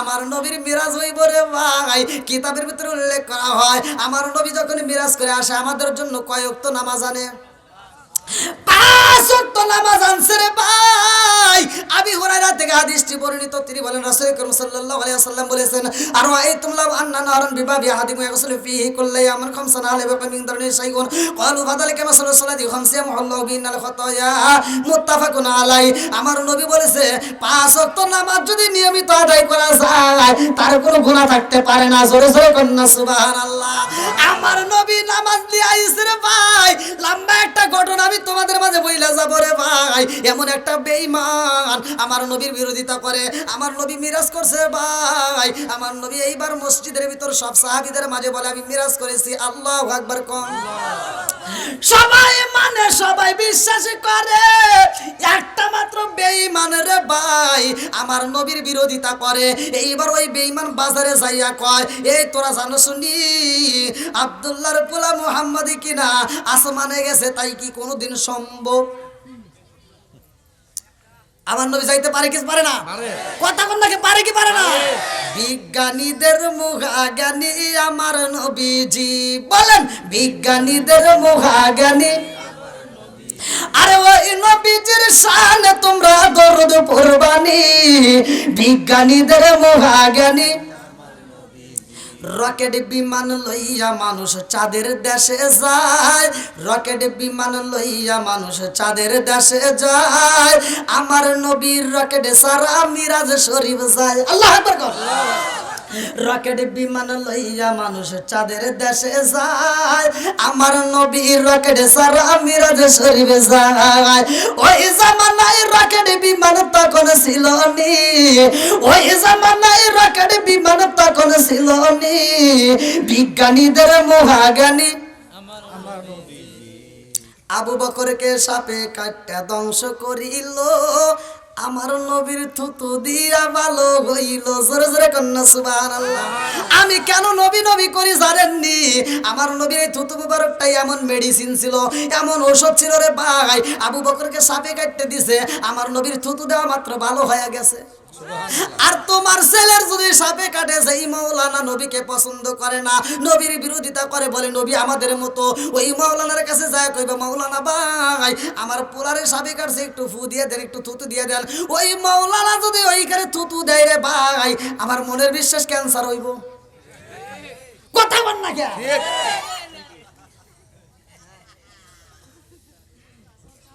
আমার নবীর মিরাজ হইব রে ভাই। কিতাবের ভিতরে উল্লেখ করা হয়, আমার নবী যখন মিরাজ করে আসে আমাদের জন্য কয় ওয়াক্ত নামাজ আনে? 5 ওয়াক্ত নামাজ আনছে রে ভাই। আবি হুরায়রা থেকে হাদিসটি বর্ণিত, তিনি বলেন রাসূল করিম সাল্লাল্লাহু আলাইহি ওয়াসাল্লাম বলেছেন, আর আইতুম লাউ আন্না নারান বিবাবি আহাদিকুম ইয়াগসিলু ফীহি কুল্লা ইয়ামিন খামসানা আলাইহি মিন দারনি শাইউন ক্বালু ফাযালিকা মাসালু সালাতি খামসিয়া মুহাল্লাহু বিনাল খাতায়া মুত্তাফাকুন আলাইহি। আমার নবী বলেছে 5 ওয়াক্ত নামাজ যদি নিয়মিত আদায় করা যায় তার কোনো গুনাহ থাকতে পারে না। জোরে জোরে কন্না সুবহানাল্লাহ। আমার নবী নামাজ দিয়ে আইছে রে ভাই। লম্বা একটা ঘটনা আমি তোমাদের মাঝে বইলা যাব রে ভাই। এমন একটা বেঈমান আমার নবীর বিরোধিতা করে, আমার নবী মিরাজ করছে ভাই। আমার নবী এইবার মসজিদের ভিতর সব সাহাবীদের মাঝে বলে আমি মিরাজ করেছি। আল্লাহু আকবার কোন। সবাই মানে, সবাই বিশ্বাস করে, একটা মাত্র বেঈমান রে ভাই আমার নবীর বিরোধিতা করে। এইবার ওই বেঈমান বাজারে যাইয়া কয়, এই তোরা জানো শুনি আব্দুল্লাহর পোলা মুহাম্মদ কিনা আসমানে গেছে, তাই কি কোনোদিন সম্ভব? আমার নবী যাইতে পারে কি পারে না? কথা কোন নাকি পারে কি পারে না? বিজ্ঞানীদের মুখাজ্ঞানী আমার নবীজি, বলেন বিজ্ঞানীদের মুখাজ্ঞানী। আরে ওই নবীজির শানে তোমরা দরুদ পড়বানি, বিজ্ঞানীদের মুখাজ্ঞানী। রকেট বিমান লইয়া মানুষ চাঁদের দেশে যায়, রকেট বিমান লইয়া মানুষ চাঁদের দেশে যায়। আমার নবীর রকেট সারা মিরাজ শরীফ যায়। আল্লাহু আকবার কর। রকেট বিমান লইয়া মানুষ চাঁদের দেশে যায়, আমার নবীর রকেট সারা মিরাজ শরীফ যায়। ওই জামানায় রকেট বিমান তখন ছিল নি, ওই জামানায় রকেট বিমান তখন ছিল নি। বিজ্ঞানীদের মহাজ্ঞানী আবু বকরকে সাপে কাটটা ধ্বংস করিল, আমার নবীর থুতু দিয়া ভালো হইল। জোরে জোরে কন্যা সুবহানাল্লাহ। আমি কেন নবী নবী করি জানেননি? আমার নবীর এই থুতু মুবারকটাই এমন মেডিসিন ছিল, এমন ঔষধ ছিল রে ভাই। আবু বকরকে সাপে কাটতে দিছে, আমার নবীর থুতু দেওয়া মাত্র ভালো হয়ে গেছে। আর তোমার ছেলের যদি সাপে কাটে, সেই মাওলানা নবীকে পছন্দ করে না, নবীর বিরোধিতা করে, বলে নবী আমাদের মতো। ওই মাওলানার কাছে যায় কইবে, মাওলানা ভাই আমার পোলারে সাপে কাটছে, একটু ফু দিয়ে দেন, একটু থুতু দিয়ে দেন। ওই মাওলানা যদি ওইখানে থুতু দেয় রে ভাই, আমার মনের বিশ্বাস ক্যান্সার হইব। কথা বল না কে?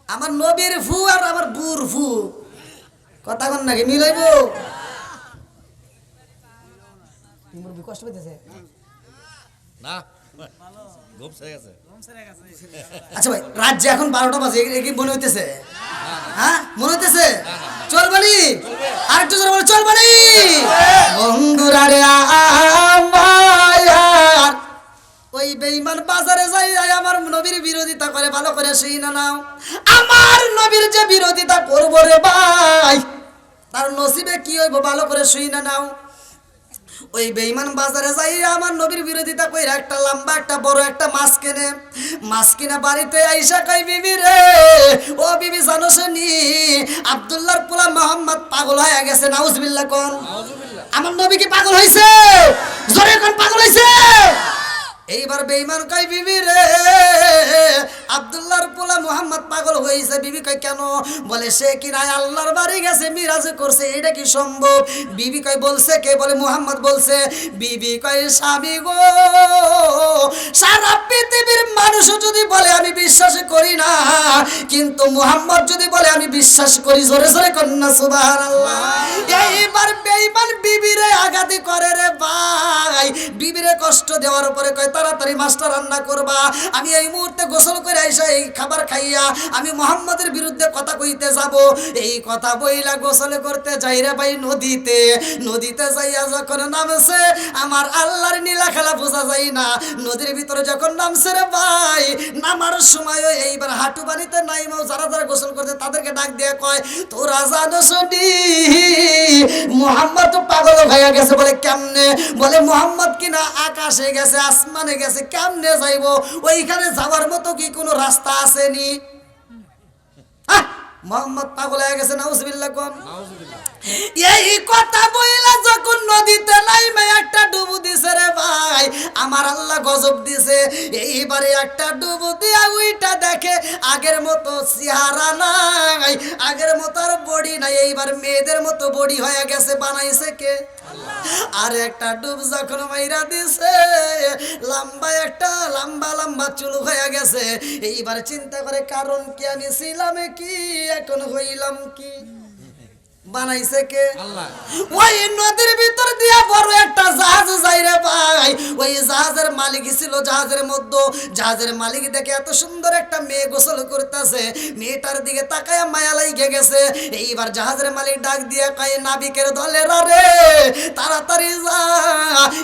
আমার নবীর ফু আর আমার বুর ফু, কথা কন নাকি মিলাইব? কষ্ট পেতেছে না, ঘুম ছেড়ে গেছে। আচ্ছা ভাই, রাত যে এখন 12টা বাজে, কি মনে হইতেছে? হ্যাঁ মনে হইতেছে? চলবানি আর একটু জোরে বলে চলবানি। বন্ধুরা রে আমার ওই বেঈমান বাজারে যাই আমার নবীর বিরোধিতা করে, ভালো করে শুই না নাও। আমার নবীর যে বিরোধিতা করবো রে ভাই, তার নসিবে কি হইব ভালো করে শুই না নাও। ওই বেঈমান বাজারে যাই আমার নবীর বিরোধিতা কইরা একটা লম্বা একটা বড় একটা মাছ কেনে, মাছ কিনা বাড়িতে আইসা কই বিবি রে, ও বিবি জানো শুনি আব্দুল্লাহর পোলা মোহাম্মদ পাগল হয়ে গেছে। নাউজুবিল্লাহ কোন, আমার নবী কি পাগল হইছে? জোরে কোন পাগল হইছে? এইবার বেঈমান কই বিবি রে আব্দুল্লাহর পোলা মুহাম্মদ পাগল হইছে। বিবি কই কেন? বলে সে কি না আল্লাহর বাড়ি গেছে, মিরাজ করছে, এটা কি সম্ভব? বিবি কই বলছে কে? বলে মুহাম্মদ বলছে। বিবি কই স্বামী গো, সারা পৃথিবীর মানুষ যদি বলে আমি বিশ্বাস করি না, কিন্তু মুহাম্মদ যদি বলে আমি বিশ্বাস করি। জোরে জোরে কন্যা সুবহানাল্লাহ। এইবার বেঈমান বিবিরে আঘাত করে রে ভাই, বিবিরে কষ্ট দেওয়ার পরে কয় তাড়াতাড়ি মাছটা রান্না করবা, আমি এই মুহূর্তে গোসল করে আইসা এই খাবার খাইয়া আমি মুহাম্মাদের বিরুদ্ধে কথা কইতে যাব। এই কথা বইলা গোসল করতে যাই রে ভাই নদীতে, নদীতে যাইয়া যখন নামছে আমার আল্লাহর নীলা খেলা বোঝা যায় না। নদীর ভিতরে যখন নামছে রে ভাই, নামার সময় এইবার হাঁটু পানিতে নাইমাও যারা যারা গোসল করতে তাদেরকে ডাক দিয়ে কয় তোরা জানো শুনি মুহাম্মদ পাগল হয়ে গেছে। বলে কেমনে? বলে মুহাম্মদ কিনা আকাশে গেছে, আসমানে গেছে, কেমনে যাইবো? ওইখানে যাওয়ার মতো কি কোনো রাস্তা আসেনি? মোহাম্মদ পাগল হয়ে গেছে। নাউজুবিল্লাহ কোন। এই কথা বইলা যখন নদীতে নাইমে একটা ডুবু দিছে রে ভাই, আমার আল্লাহ গজব দিছে। এইবারে একটা ডুবু দিয়া ওইটা দেখে আগের মতো চেহারা নাই, আগের মতো আর বডি নাই, এইবার মেয়েদের মতো বডি হয়ে গেছে। বানাইছে কে? আর একটা ডুব যখন মাইরা দিছে, লম্বা একটা লম্বা লম্বা চুল হয়ে গেছে। এইবার চিন্তা করে কারণ কি আমি ছিলাম কি, এখন হইলাম কি? বানাইছে কে? আল্লাহ। ওই নদীর ভিতর দিয়া বড় একটা জাহাজ যাই রে ভাই, ওই জাহাজের মালিক ছিল জাহাজের মধ্যে। জাহাজের মালিক দেখে এত সুন্দর একটা মেয়ে গোসল করতেছে, মেয়েটার দিকে তাকায় মায়া লাগে গেছে। এইবার জাহাজের মালিক ডাক দিয়া কয় নাবিকের দলেরা রে তাড়াতাড়ি যা,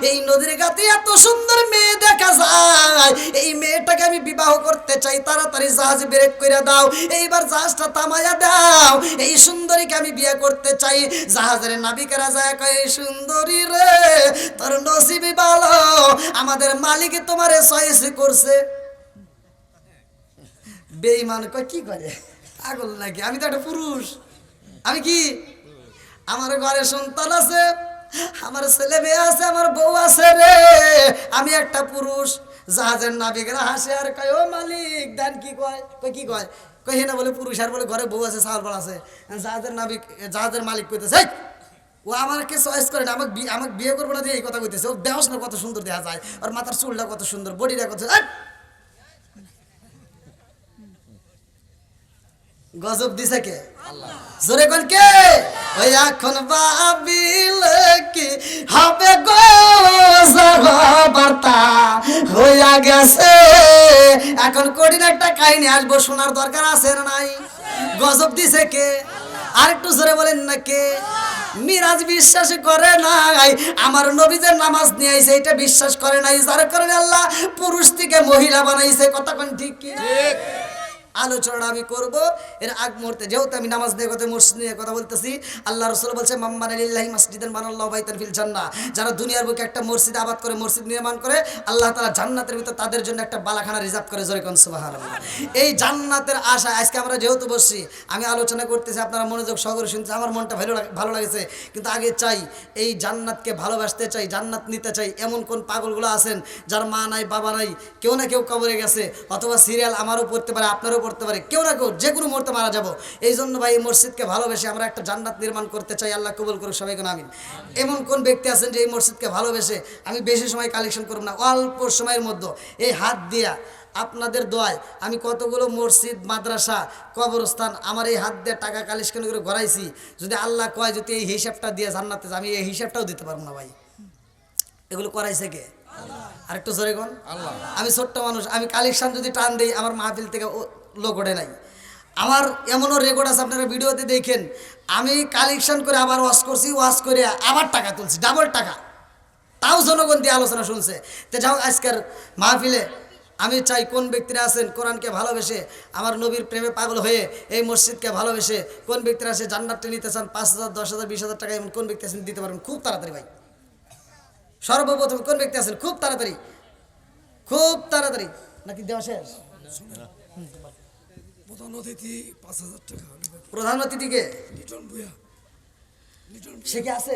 এই নদীর ঘাটে এত সুন্দর মেয়ে দেখা যায়, এই মেয়েটাকে আমি বিবাহ করতে চাই, তাড়াতাড়ি জাহাজ ব্রেক করে দাও, এইবার জাহাজটা থামায়া দাও, এই সুন্দরীকে আমি বিয়ে করতে চাই। জাহাজের নাবিকেরা যায় কয় সুন্দরী রে তোর নসিবই ভালো, আমাদের মালিক তোমারে চয়েস করছে। বেঈমান কয় কি করে? পাগল নাকি? আমি তো একটা পুরুষ, আমি কি? আমার ঘরে সন্তান আছে, আমার ছেলে মেয়ে আছে, আমার বউ আছে রে, আমি একটা পুরুষ। জাহাজের নাবিকেরা হাসে আর কয় ও মালিক দেন। কি কয়? কয় কি কয়? কই না বলে পুরুষ, আর বলে ঘরে বউ আছে, চাউল পাল আছে। জাহাজের মালিক কইতেছে ও আমাকে চয়েস করে না, আমাকে বিয়ে করবো না দিয়ে এই কথা কইতেছে। ও দেহস না কত সুন্দর দেখা যায়, আর মাথার চুলটা কত সুন্দর, বডিটা কত গজব দিছে কে? জোরে কোন কে? ওই এখন ভাবিলে কি হবে গো, বার্তা হইয়া গেছে। এখন কঠিন একটা কাহিনী আসবো, শোনার দরকার আছে না নাই? গজব দিছে কে? আর একটু জোরে বলেন না কে? মিরাজ বিশ্বাস করে নাই, আমার নবী যে নামাজ নিয়ে আইছে এটা বিশ্বাস করে নাই, যার কারণে আল্লাহ পুরুষ থেকে মহিলা বানাইছে। কথা কোন ঠিক কি? আলোচনা আমি করব এর আগ মুহূর্তে, যেহেতু আমি নামাজ নিয়ে কথা, মসজিদ নিয়ে কথা বলতেছি। আল্লাহ রাসূল বলছে মাম্মান লিল্লাহি মাসজিদান বানাল্লাহু বাইতান ফিল জান্নাহ, যারা দুনিয়ার বুকে একটা মসজিদ আবাদ করে, মসজিদ নির্মাণ করে, আল্লাহ তাআলা জান্নাতের ভিতর তাদের জন্য একটা বালাখানা রিজার্ভ করে। জোরে কোন সুবহানাল্লাহ। এই জান্নাতের আশা আজকে আমরা যেহেতু বসছি, আমি আলোচনা করতেছি, আপনারা মনোযোগ সহকারে শুনতে, আমার মনটা ভালো লাগেছে। কিন্তু আগে চাই এই জান্নাতকে ভালোবাসতে চাই, জান্নাত নিতে চাই। এমন কোন পাগলগুলো আছেন যার মা নাই, বাবা নাই, কেউ না কেউ কবরে গেছে, অথবা সিরিয়াল আমারও পড়তে পারে, আপনারও পড়তে পারে, কেউ না কেউ যে কোনো মুহূর্তে মারা যাব। এই জন্য ভাই এই মসজিদকে ভালোবেসে আমরা একটা জান্নাত নির্মাণ করতে চাই। আল্লাহ কবুল করুক সবাইকে, আমিন। এমন কোন ব্যক্তি আছেন যে এই মসজিদকে ভালোবেসে, আমি বেশি সময় কালেকশন করব না, অল্প সময়ের মধ্যে এই হাত দিয়া আপনাদের দোয়ায় আমি কতগুলো মসজিদ, মাদ্রাসা, কবরস্থান আমার এই হাত দিয়ে টাকা কালেকশন করে গড়াইছি। যদি আল্লাহ কয় যদি এই হিসাবটা দিয়ে জান্নাতে, আমি এই হিসাবটাও দিতে পারবো না ভাই। এগুলো করাইছে কে? আরেকটু জোরে কোন? আল্লাহ। আমি ছোট্ট মানুষ, আমি কালেকশন যদি টান দিই আমার মাহফিল থেকে লোক ওঠে নাই। আমার এমনও রেকর্ড আছে, আপনারা ভিডিওতে দেখেন, আমি কালেকশন করে আবার ওয়াশ করছি, ওয়াশ করে আবার টাকা তুলছি, ডাবল টাকা, তাও জনগণ দিয়ে আলোচনা শুনছে। তো যাও আজকের মাহফিলে আমি চাই কোন ব্যক্তিরা আছেন কোরআনকে ভালোবেসে, আমার নবীর প্রেমে পাগল হয়ে, এই মসজিদকে ভালোবেসে, কোন ব্যক্তিরা আছে জান্নাতটা নিতে চান, 5,000, 10,000, 20,000 টাকা, এমন কোন ব্যক্তি আছেন দিতে পারবেন খুব তাড়াতাড়ি ভাই? সর্বপ্রথম কোন ব্যক্তি আছেন? খুব তাড়াতাড়ি নাকি দেওয়া শেষ? প্রধান অতিথি 5,000 টাকা প্রধান অতিথিকে লিটন ভুয়া লিটন সে কি আছে?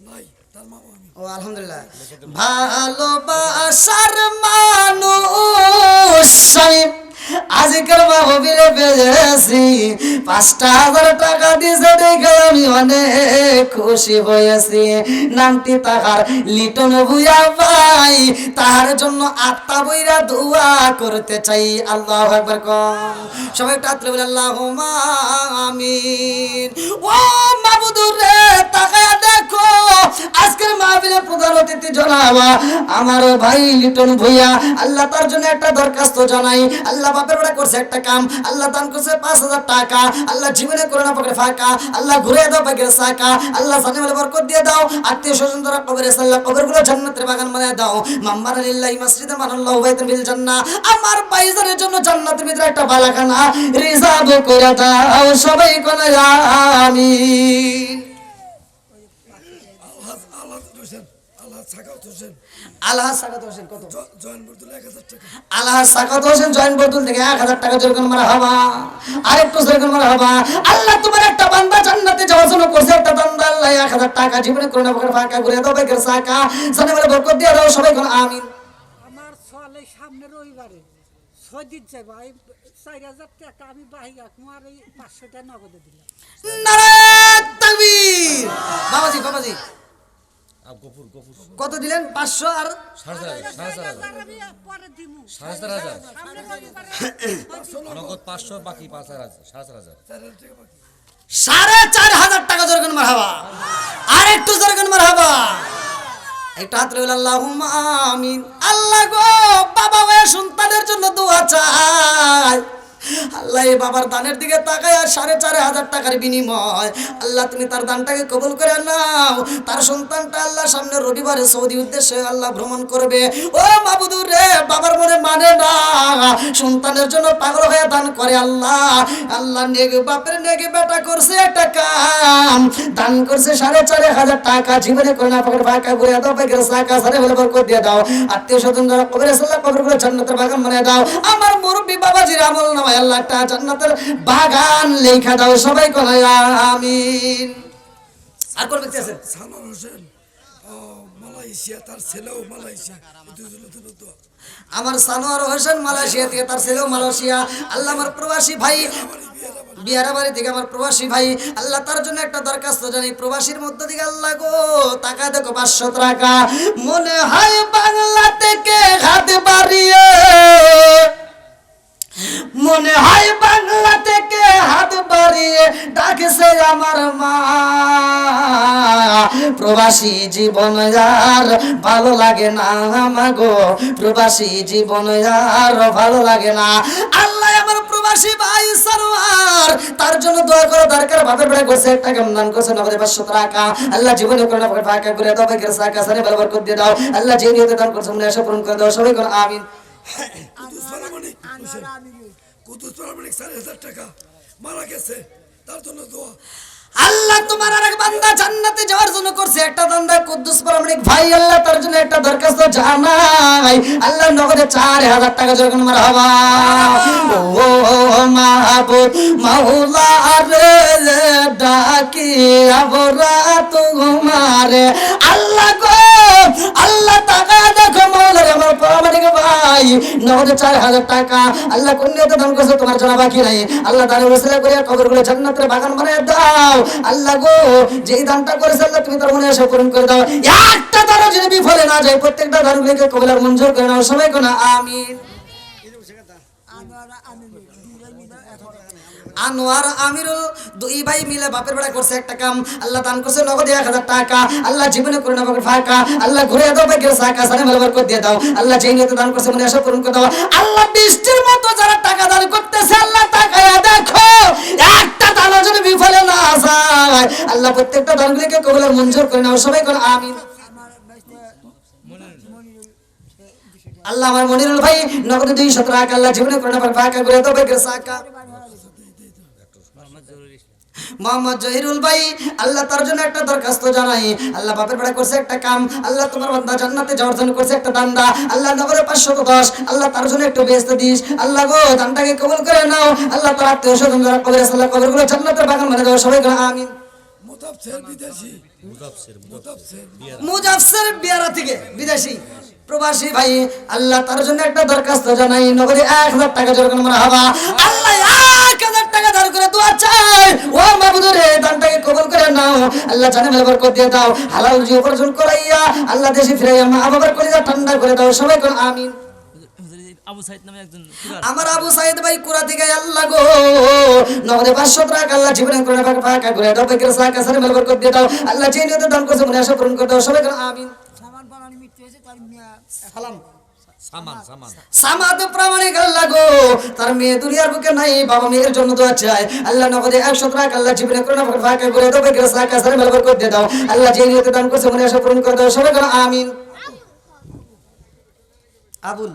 নাই তার মামা আমি ও আলহামদুলিল্লাহ। ভালোবাসার মানুষ আমি আজকের মাহফিলে পেয়েছি, 5,000 টাকা দিয়েছে দেখে আমি অনেক খুশি হয়েছি। নামটি তাহার লিটন ভুয়া ভাই, তাহার জন্য আত্মা বইরা দোয়া করতে চাই। আল্লাহু আকবার কোন সবাই একটু আত্মা বলে আল্লাহুম্মা আমিন। ও মাবুদুর রে তাকায়া দেখো, আজকের মাহফিলে প্রধান অতিথি জনাবা আমার ভাই লিটন ভুইয়া, আল্লাহ তার জন্য একটা দরখাস্ত জানাই। আল্লাহ বাপের বেড়া করছে একটা কাম, আল্লাহ দান করছে 5,000 টাকা, আল্লাহ জীবনে করে না পাকে ফাঁকা, আল্লাহ ঘুরে দাও পাকের সাকা, আল্লাহ জানে বলে বরকত দিয়ে দাও। আত্মীয় স্বজন যারা কবরে সাল্লাহ কবরগুলো জান্নাতের বাগান বানায় দাও। মাম্মারা লিল্লাহি মাসজিদে মানাল্লাহু বাইতান বিল জান্নাহ, আমার ভাইজানের জন্য জান্নাতের ভিতরে একটা বালাখানা রিজার্ভ করে দাও। সবাই কোন আমিন। আল্লাহ সাকাত হোসেন কত? জয়েন বর্দুল 1,000 টাকা আল্লাহ সাকাত হোসেন জয়েন বদুল থেকে 1,000 টাকা জোরগান মারা হবা। আরেকটু জোরগান মারা হবা। আল্লাহ তোমার একটা বান্দা জান্নাতে যাওয়ার জন্য করছে একটা বান্দা, আল্লাহ 1,000 টাকা জীবনে করোনা বকর ফাঁকা ঘুরে দাও বেকের সাকা জানে বলে বরকত দিয়ে দাও। সবাই কোন আমিন। আমার চলে সামনে রবিবারে সদিত যাবো, এই 4,000 টাকা আমি বাহিয়া তোমার এই 500 টাকা নগদে দিলাম। নারায়ে তাকবীর। বাবাজি গফুর কত দিলেন? 500 আর 4,500 আমি পরে দিমু। 4,500 সামনে রবিবারে নগদ 500 বাকি 5,000 4,500 4,500 টাকা জোরগান মারা হবা। আরেকটু জোরগান মারা হবা। একটা হাত রইল আল্লাহুম্মা আমিন। আল্লাহ গো বাবা হয়ে সন্তানের জন্য দোয়া চাই। আল্লাহ এই বাবার দানের দিকে তাকায় 4,500 টাকার বিনিময় আল্লাহ তুমি তার দানটাকে কবুল করে নাও। তার সন্তানটা আল্লাহ সামনে রবিবারে সৌদি উদ্দেশ্যে আল্লাহ ভ্রমণ করবে। ও মাবুদুর রে বাবার মনে মানে না, সন্তানের জন্য পাগল হয়ে দান করে। আল্লাহ নেগে বাপের নেগে বেটা করছে একটা কাম, দান করছে 4,500 টাকা জীবনে করে না পাকের ফাঁকা ঘুরে দাও পাকের সাকা সারে বলে বরকত দিয়ে দাও। আত্মীয় স্বজন যারা কবরে সাল্লাহ কবরগুলো জান্নাতের বাগান বানিয়ে দাও। আমার মুরব্বি বাবাজির আমল নামায় আল্লাহ একটা জান্নাতের বাগান লেখা দাও। সবাই কোন আমিন। আর কোন ব্যক্তি আছেন? সানোয়ার হোসেন মালয়েশিয়া, তার ছেলেও মালয়েশিয়া, দুজনের জন্য দোয়া। আমার সানোয়ার হোসেন মালয়েশিয়া থেকে, তার ছেলেও মালয়েশিয়া। আল্লাহ আমার প্রবাসী ভাই বিহারাবাড়ি থেকে আমার প্রবাসী ভাই, আল্লাহ তার জন্য একটা দরখাস্ত জানি। প্রবাসীর মধ্য থেকে আল্লাহ গো টাকা দেখো 500 টাকা, মনে হয় বাংলা থেকে হাত বাড়িয়ে, মনে হয় বাংলা থেকে হাত বাড়িয়ে ডাকছে আমার মা। প্রবাসী জীবন আর ভালো লাগে না মাগো, প্রবাসী জীবন আর ভালো লাগে না। আল্লাহ আমার প্রবাসী ভাই সারোয়ার তার জন্য দোয়া করো। দরকার বাপের বেড়া করছে একটা কেমন দান করছে নগদে 500 টাকা। আল্লাহ জীবনে করে না ফাঁকা করে দাও বেকের সাকা সারে ভালো বরকত দিয়ে দাও। আল্লাহ যে নিয়তে দান করছে মনে আশা পূরণ করে দাও। সবাই কোন আমিন। কুতুস প্রামাণিক 4,000 টাকা মারা গেছে, তার জন্য দোয়া। আল্লাহ তোমার আরেক বান্দা জান্নাতে যাওয়ার জন্য করছে একটা বান্দা কুদ্দুস প্রামাণিক ভাই, আল্লাহ তার জন্য একটা দরখাস্ত জানাই। আল্লাহ নগদে 4,000 টাকা যখন মারহাবা। ও মাহবুব মাওলা রে ডাকি আমরা তোমারে। আল্লাহ গো আল্লাহ টাকা দেখো মাওলা রে আমার প্রামাণিক ভাই নগদে 4,000 টাকা আল্লাহ কোন নিয়তে দান করছে তোমার জানা বাকি নাই। আল্লাহ দানের ওসিলা করে কবরগুলো জান্নাতের বাগান বানিয়ে দাও। আল্লাহ গো যেই দানটা করেছে আল্লাহ তুমি তার মনে আশা পূরণ করে দাও। একটা দানও যদি বিফলে না যায়, প্রত্যেকটা দানগুলিকে কবুল আর মঞ্জুর করে নাও। সবাই কোন আমিন। আনোয়ার আমিরুল দুই ভাই মিলে বাপের বেড়া করছে একটা কাম, আল্লাহ দান করছে নগদে 1,000 টাকা। আল্লাহ জীবনে করে না পাকে ফাঁকা, আল্লাহ ঘুরে দাও বেকের সাকা সারে ভালো বরকত দিয়ে দাও। আল্লাহ যেই নিয়তে দান করছে মনে আশা পূরণ করে দাও। আল্লাহ বৃষ্টির মতো যারা টাকা দান করতেছে আল্লাহ তাকায়া দেখো, একটা দানও যদি বিফলে না যায় আল্লাহ প্রত্যেকটা দানগুলিকে কবুল আর মঞ্জুর করে নাও। সবাই কোন আমিন। আল্লাহ আমার মনিরুল ভাই নগদে 200 টাকা আল্লাহ জীবনে করে না পাকে ফাঁকা ঘুরে দাও বেকের সাকা মোহাম্মদ জহিরুল ভাই, আল্লাহ তার জন্য একটা দরখাস্ত জানাই। আল্লাহ বাপের বেড়া করছে একটা কাম, আল্লাহ তোমার বান্দা জান্নাতে যাওয়ার জন্য করছে একটা দান্দা, আল্লাহ নগরে 510, আল্লাহ তার জন্য একটু বেহেশত দিস। আল্লাহ গো দানটাকে কবুল করে নাও। আল্লাহ তার আত্মীয় স্বজন যারা কবরে আছে, আল্লাহ কবরগুলো জান্নাতের বাগান বানিয়ে দাও, সবাই করে আমিন। মুজাফসির বিয়ারা থেকে বিদেশি প্রবাসী ভাই, আল্লাহ তার জন্য একটা দরখাস্ত জানাই। নগরে 1000 টাকা জোর করে মারহাবা। আল্লাহ 1000 টাকা দান করে দোয়া চাই। ও মাবুদ রে, দানটাকে কবুল করে নাও। আল্লাহ জানে মেলে বরকত দিয়ে দাও। হালাল রুজি উপার্জন করাইয়া আল্লাহ দেশে ফিরাইয়া মা বাবার কলিজা ঠান্ডা করে দাও, সবাই করে আমিন। আবু সাইদ নামে একজন আমার আবু সাইদ ভাই কুরা থেকে আল্লাহ গো নগদে 500 টাকা আল্লাহ জীবনে করে ফাঁকা করে দাও, বেকের সাকা সারে মেল বরকত দিয়ে দাও। আল্লাহ যে নিয়তে দান করেছে মনে আশা পূরণ করে দাও, সবাই করে আমিন। সামান বানানি মিটতে হয়েছে তার মিয়া সালাম সামান সামান সামাদ প্রামাণিক আল্লাহ গো, তার মেয়ে দুনিয়ার বুকে নাই, বাবা মেয়ের জন্য দোয়া চাই। আল্লাহ নগদে 100 টাকা আল্লাহ জীবনে করে ফাঁকা করে দাও, বেকের সাকা সারে মেল বরকত দিয়ে দাও। আল্লাহ যে নিয়তে দান করেছে মনে আশা পূরণ করে দাও, সবাই করে আমিন। আবুল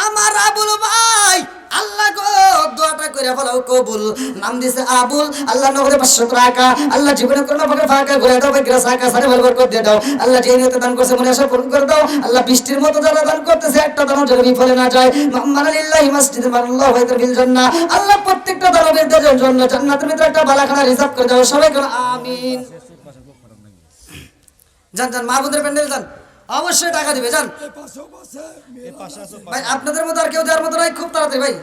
আমার আবুল ভাই, আল্লাহ গো দোয়াটা করে ফেলাও কবুল। নাম দিছে আবুল, আল্লাহ নগরে 500 টাকা আল্লাহ জীবনে করোনা ফাঁকা করে দাও, বেকের সাকা সারে মেল বরকত দিয়ে দাও। আল্লাহ যে নিয়তে দান করছে মনে আশা পূরণ করে দাও। আল্লাহ বৃষ্টির মতো যারা দান করতেছে একটা দানও যেন বিফলে না যায়। মানালিল্লাহি মাসজিদে মানাল্লাহু ওয়া ফিল জান্নাহ, আল্লাহ প্রত্যেকটা দানবের জন্য জান্নাতের ভিতরে একটা বালাখানা রিজার্ভ করে দাও, সবাই করে আমিন। জান জান মাহবুদের প্যান্ডেল যান, অবশ্যই টাকা দিবে যান ভাই। আপনাদের মতো আর কেউ দেওয়ার মতো নাই, খুব তাড়াতাড়ি ভাই,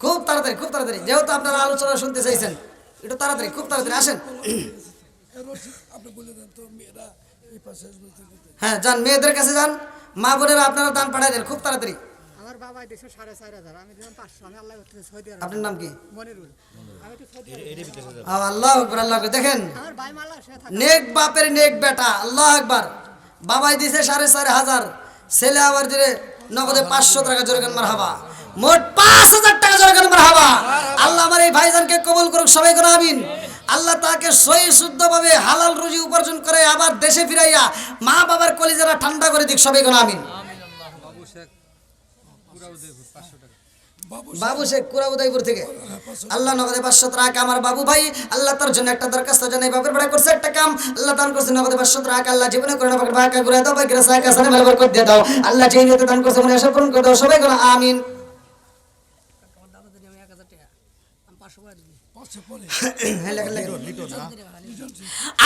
খুব তাড়াতাড়ি খুব তাড়াতাড়ি, যেহেতু আপনারা আলোচনা শুনতে চাইছেন একটু তাড়াতাড়ি খুব তাড়াতাড়ি আসেন। হ্যাঁ যান, মেয়েদের কাছে যান, মা বোনেরা আপনারা দান পাঠাই দেন খুব তাড়াতাড়ি। আমার বাবা দেশে 4,500, আমি দিলাম 500, আমি আল্লাহ করতে সৌদি আরব। আপনার নাম কি? মনিরুল, আমি তো সৌদি আরব। আল্লাহ আকবার, আল্লাহ আকবার। দেখেন আমার ভাই মালয়েশিয়া থাকে। নেক বাপের নেক বেটা, আল্লাহ আকবার। বাবাই দিছে 4,500, ছেলে আবার দিলে নগদে 500 টাকা জোরে গান মারহাবা, মোট 5000 টাকা জোরে গান মারহাবা। আল্লাহ আমার এই ভাইজানকে কবুল করুক, সবাই করে আমিন। আল্লাহ তাকে সহি শুদ্ধভাবে হালাল রুজি উপার্জন করে আবার দেশে ফিরাইয়া মা বাবার কলিজারা ঠান্ডা করে দিক, সবাই করে আমিন। বাবু শেখ কুরা উদয়পুর থেকে আল্লাহ নগদে 500 টাকা আমার বাবু ভাই, আল্লাহ তার জন্য একটা দরখাস্ত জানাই। বাপের বেড়া করছে একটা কাম, আল্লাহ দান করছে নগদে 500 টাকা আল্লাহ জীবনে করে ফাঁকা করে দাও, বেকের সাকা সারে মেল বরকত দিয়ে দাও। আল্লাহ যে নিয়তে দান করছে মনে আশা পূরণ করে দাও, সবাই করে আমিন।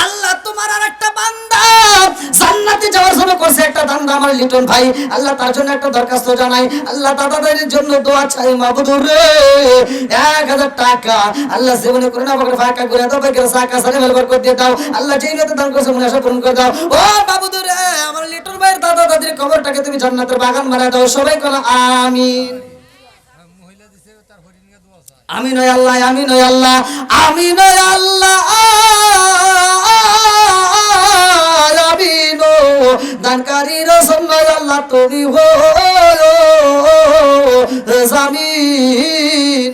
আল্লাহ তোমার আর একটা বান্দা জান্নাতে যাওয়ার জন্য করছে একটা দান্দা আমার লিটন ভাই, আল্লাহ তার জন্য একটা দরখাস্ত জানাই। আল্লাহ দাদাদের জন্য দোয়া চাই মাবুদ রে, 1000 টাকা আল্লাহ জীবনে করে না ফাঁকা করে দাও, বেকের সাকা সারে মেল বরকত দিয়ে দাও। আল্লাহ যেই নিয়তে দান করছে মনে আশা পূরণ করে দাও। ও মাবুদ রে, আমার লিটন ভাইয়ের দাদা দাদির কবরটাকে তুমি জান্নাতের বাগান বানায় দাও, সবাই করে আমিন। আমিন ওয়া আল্লাহ, আমিন ওয়া আল্লাহ, আমিন ওয়া আল্লাহ, আমিন। দানকারীর জন্য আল্লাহ তুমি হো জামিন।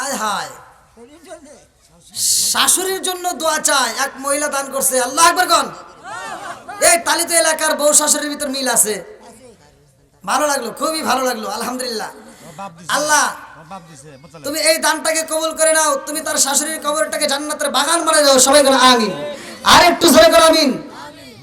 আয় হায়, শাশুড়ির জন্য দোয়া চায়, এক মহিলা দান করছে, আল্লাহ আকবার কোন। এই তালিত এলাকার বউ শাশুড়ির ভিতর মিল আছে, ভালো লাগলো, খুবই ভালো লাগলো, আলহামদুলিল্লাহ। আল্লাহ তুমি এই দানটাকে কবুল করে নাও, তুমি তার শাশুড়ির কবরটাকে জান্নাতের বাগান বানাই দাও, সবাই করে আমিন। আর একটু জোরে করে আমিন।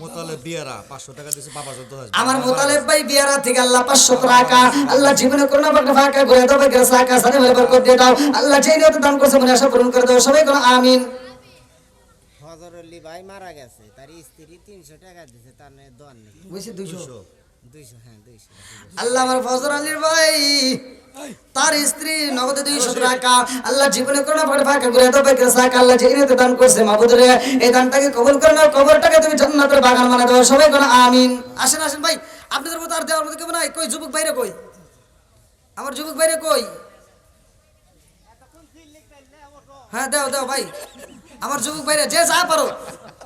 মোতালেব বিয়ারা 500 টাকা দিয়েছে, বাবা যত আমার মোতালেব ভাই বিয়ারা থেকে আল্লাহ 500 টাকা আল্লাহ জীবনে করোনা ফাঁকা করে দাও, বেকের সাকা সারে মেল বরকত দিয়ে দাও। আল্লাহ যেই নিয়তে দান করছে মনে আশা পূরণ করে দাও, সবাই করে আমিন। ফজরুল্লি ভাই মারা গেছে, তার স্ত্রী 300 টাকা দিছে, তার দোয়ার নেই। বুঝছি 200 200, হ্যাঁ 200। আল্লাহ আমার ফজর আলীর ভাই, তার স্ত্রী নগদে 200 টাকা আল্লাহ জীবনে করোনা ফাঁকা করে দাও, বেকের সাকা আল্লাহ যেই নিয়তে দান করছে মাবুদ রে, এই দানটাকে কবুল করে নাও, কবরটাকে তুমি জান্নাতের বাগান বানায় দাও, সবাই করে আমিন। আসেন আসেন ভাই, আপনাদের মতো আর দেওয়ার মতো কেমন নাই? কই যুবক ভাইরে কই, আমার যুবক ভাইরে কই? হ্যাঁ দাও দাও ভাই, আমার যুবক ভাইরে যে যা পারো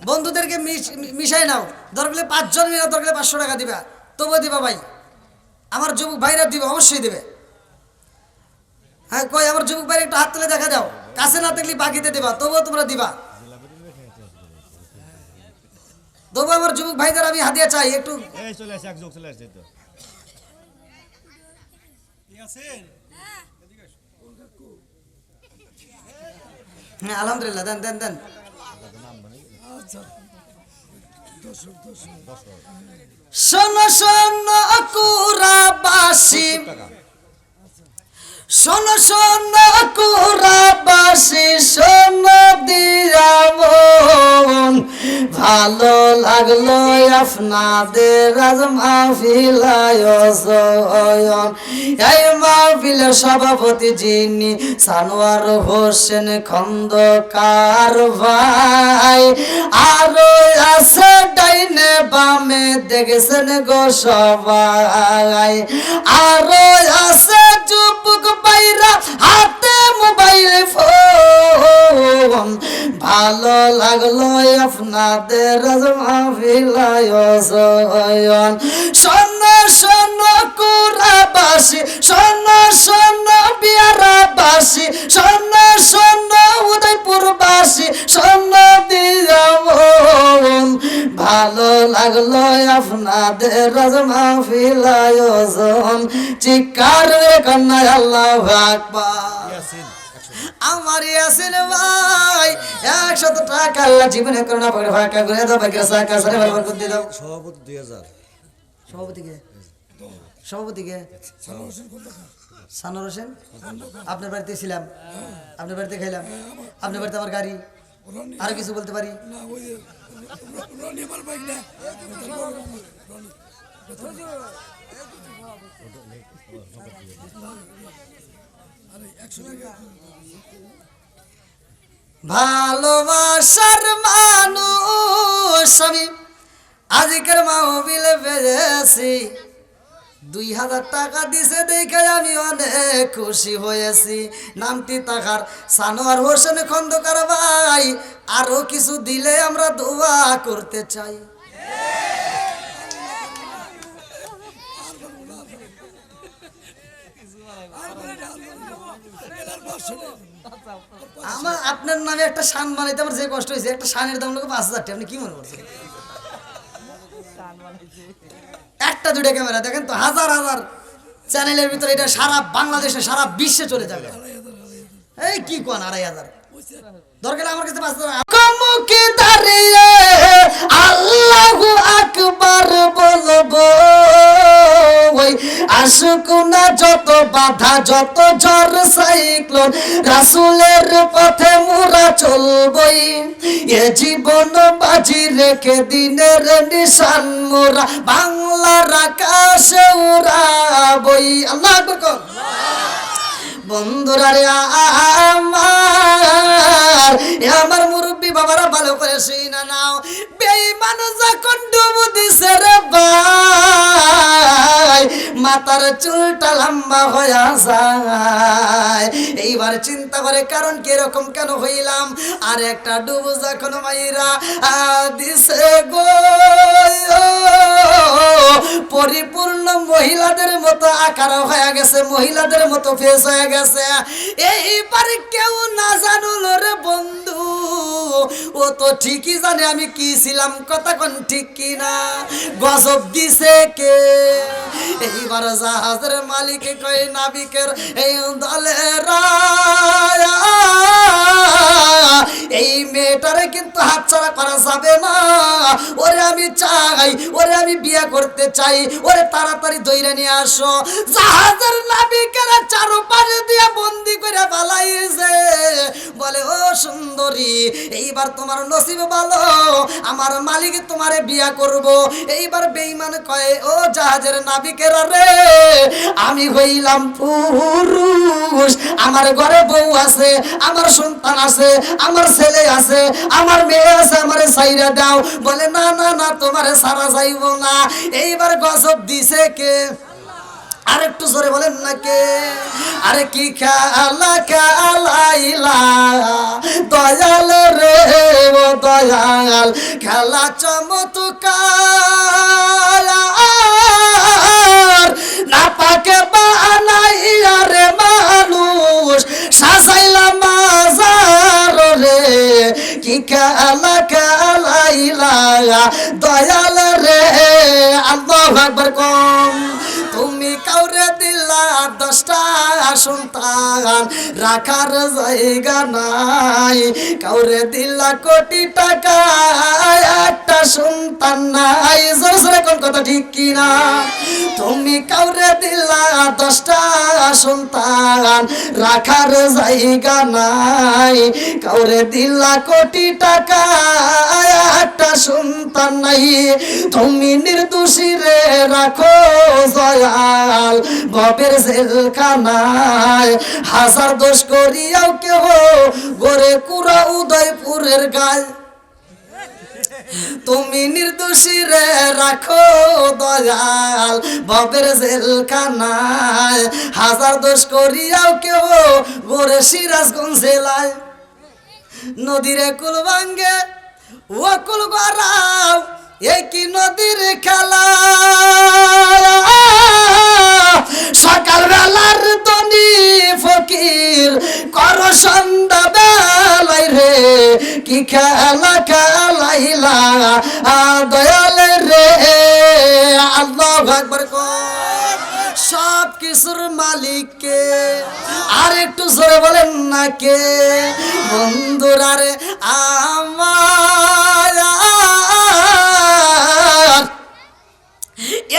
বন্ধুদেরকে মিশাই নাও, দরকারে 5 জন মিলে দরকারে 500 টাকা দিবা, তবুও দিবা ভাই, আমার যুবক ভাইরা দিবে, অবশ্যই দিবে। হ্যাঁ কই আমার যুবক ভাইরা একটু হাত তুলে দেখা দাও, কাছে না থাকলে বাকিতে দিবা, তবুও তোমরা দিবা। তবু আমার যুবক ভাইদের আমি হাদিয়া চাই একটু। এই চলে আসে, এক যোগ চলে আসছে তো। হ্যাঁ আলহামদুলিল্লাহ, দেন দেন দেন। শোনো শোনো কুরাবাসী, শোনো শোনো কুরাবাসী, শোনো দিয়া মন, ভালো লাগলো আপনাদের আজ মাহফিল আয়োজন। এই মাহফিলের সভাপতি যিনি সানোয়ার হোসেন খন্দকার ভাই, আরো আছে ডাইনে বামে দেখছেন গো সবাই, আরো আছে যুবক বাইরা হাতে মোবাইল ফোন, ভালো লাগলো আপনাদের আজ মাহফিল আয়োজন। শোনো শোনো কুরাবাসী, শোনো শোনো বিয়ারাবাসী, শোনো শোনো উদয়পুরবাসী, শোনো দিয়া মন, ভালো লাগলো আপনাদের আজ মাহফিল আয়োজন। চিৎকার কন্যা আল্লাহু আকবার। আমার ইয়াসিন ভাই 100 টাকা আল্লাহ জীবনে করোনা পকেটে ফাঁকা করে দাও, বাকি সাকা সারে বরকত দিয়ে দাও। সভাপতি 2000। সভাপতি কে? সভাপতি কে? সানোয়ার হোসেন। আপনার বাড়িতে ছিলাম, আপনার বাড়িতে খাইলাম, আপনার বাড়িতে আমার গাড়ি, আর কিছু বলতে পারি? ভালোবাসার মানুষ আমি আজকের মাহফিলে পেয়েছি, 2000 টাকা দিছে দেখে আমি অনেক খুশি হয়েছি। নামটি তাকার সানোয়ার হোসেন খন্দকার ভাই, আরো কিছু দিলে আমরা দোয়া করতে চাই। আমার আপনার নামে একটা শান বানাইতে আমার যে কষ্ট হয়েছে, একটা শানের দাম লোক 5000 টাকা, আপনি কি মনে করছেন? একটা দুইটা ক্যামেরা দেখেন তো, হাজার হাজার চ্যানেলের ভিতরে এটা সারা বাংলাদেশে সারা বিশ্বে চলে যাবে। এই কি কোন 2500 দরকার আমার কাছে 5000। মুখে দাঁড়িয়ে আল্লাহু আকবার বলবো, ওই আসুক না যত বাধা যত ঝড় সাইক্লোন, রাসূলের পথে মোরা চলবই, এ জীবন বাজি রেখে দিনের নিশান মোরা বাংলার আকাশে উড়াবই। আল্লাহু আকবার। বন্ধুরা রে আমার মুরব্বী বাবারা ভালো করে শুনা নাও, বেঈমান যখন ডুব দিছে রে ভাই, মাথার চুলটা লম্বা হয়ে যায়। এইবার চিন্তা করে কারণ কি এরকম কেন হইলাম, আর একটা ডুব যখন মাইরা দিছে গো, পরিপূর্ণ মহিলাদের মতো আকার হয়ে গেছে, মহিলাদের মতো ফেস হয়ে গেছে। এইবার কেউ না জানুল রে বন্ধু, ও তো ঠিকই জানে আমি কি ছিলাম, কথা কোন ঠিক কিনা, গজব দিছে কে। এইবার জাহাজের মালিকে কয় নাবিকের এই দলেরা, এই মেয়েটারে কিন্তু হাতছাড়া করা যাবে না, ওরে আমি চাই, ওরে আমি বিয়ে করতে চাই, ওরে তাড়াতাড়ি ধইরা নিয়ে আসো। জাহাজের নাবিকেরা চারপাশে দিয়া বন্দি করে পালাইছে, বলে ও সুন্দরী এইবার তোমার নসিব ভালো, আমার মালিক তোমারে বিয়ে করব। এইবার বেঈমান কয় ও জাহাজের নাবিকেরা রে, আমি হইলাম পুরুষ, আমার ঘরে বউ আছে, আমার সন্তান আছে, আমার ছেলে আছে, আমার মেয়ে আছে, আমারে ছাইরা দাও। বলে না না না, তোমারে সারা যাইব না। এইবার গজব দিছে কে? আরেকটু জোরে বলেন না কে? আরে কি খেলা খেলাইলা দয়াল রে ও দয়াল, খেলা চমৎকার না পাকে বানাইয়া রে মানুষ সাজাইলা মাজার রে, কি খেলা খেলাইলা দয়াল রে। আল্লাহু আকবার। কম তুমি কাউরে দিলা 10টা সন্তান রাখার জায়গা নাই, কাউরে দিলা কোটি টাকা একটা সন্তান নাই। জোরে জোরে কোন কথা ঠিক কিনা? তুমি কাউরে দিলা 10টা সন্তান রাখার জায়গা নাই, কাউরে দিলা কোটি টাকা একটা সন্তান নাই। তুমি নির্দোষী রে রাখো জয়াল ভবের জেলখানায়, হাজার দোষ করিয়াও কেহ গড়ে কুড়া উদয়পুরের গায়। তুমি নির্দোষী রে রাখো দয়াল ভবের জেলখানায়, হাজার দোষ করিয়াও কেহ গড়ে সিরাজগঞ্জ জেলায়। নদীরে কুল ভাঙ্গে ও কুল গড়াও, এই কি নদীর খেলা? সকাল বেলার ধনী ফকির কর সন্ধ্যা বেলাই রে, কি খেলা খেলাইলা দয়াল রে। আল্লাহু আকবার কর। সব কিছুর মালিককে, আর একটু জোরে বলেন না কে? বন্ধুরা রে আমার,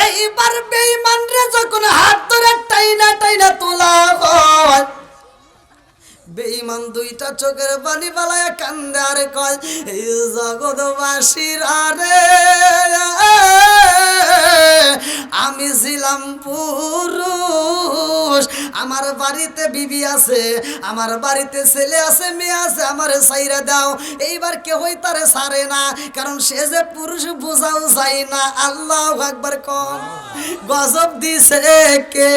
এইবার বেঈমান রে যখন হাত ধরে টাইনা টাইনা তোলা হয়, বেঈমান দুইটা চোখের পানি পালায়া কান্দে আর কয়, এই জগৎবাসীরা রে আমি ছিলাম পুরুষ, আমার বাড়িতে বিবি আছে, আমার বাড়িতে ছেলে আছে, মেয়ে আছে, আমারে ছাইরা দাও। এইবার কেহই তারে ছাড়ে না, কারণ সে যে পুরুষ বোঝাও যায় না। আল্লাহু আকবার কর। গজব দিছে কে?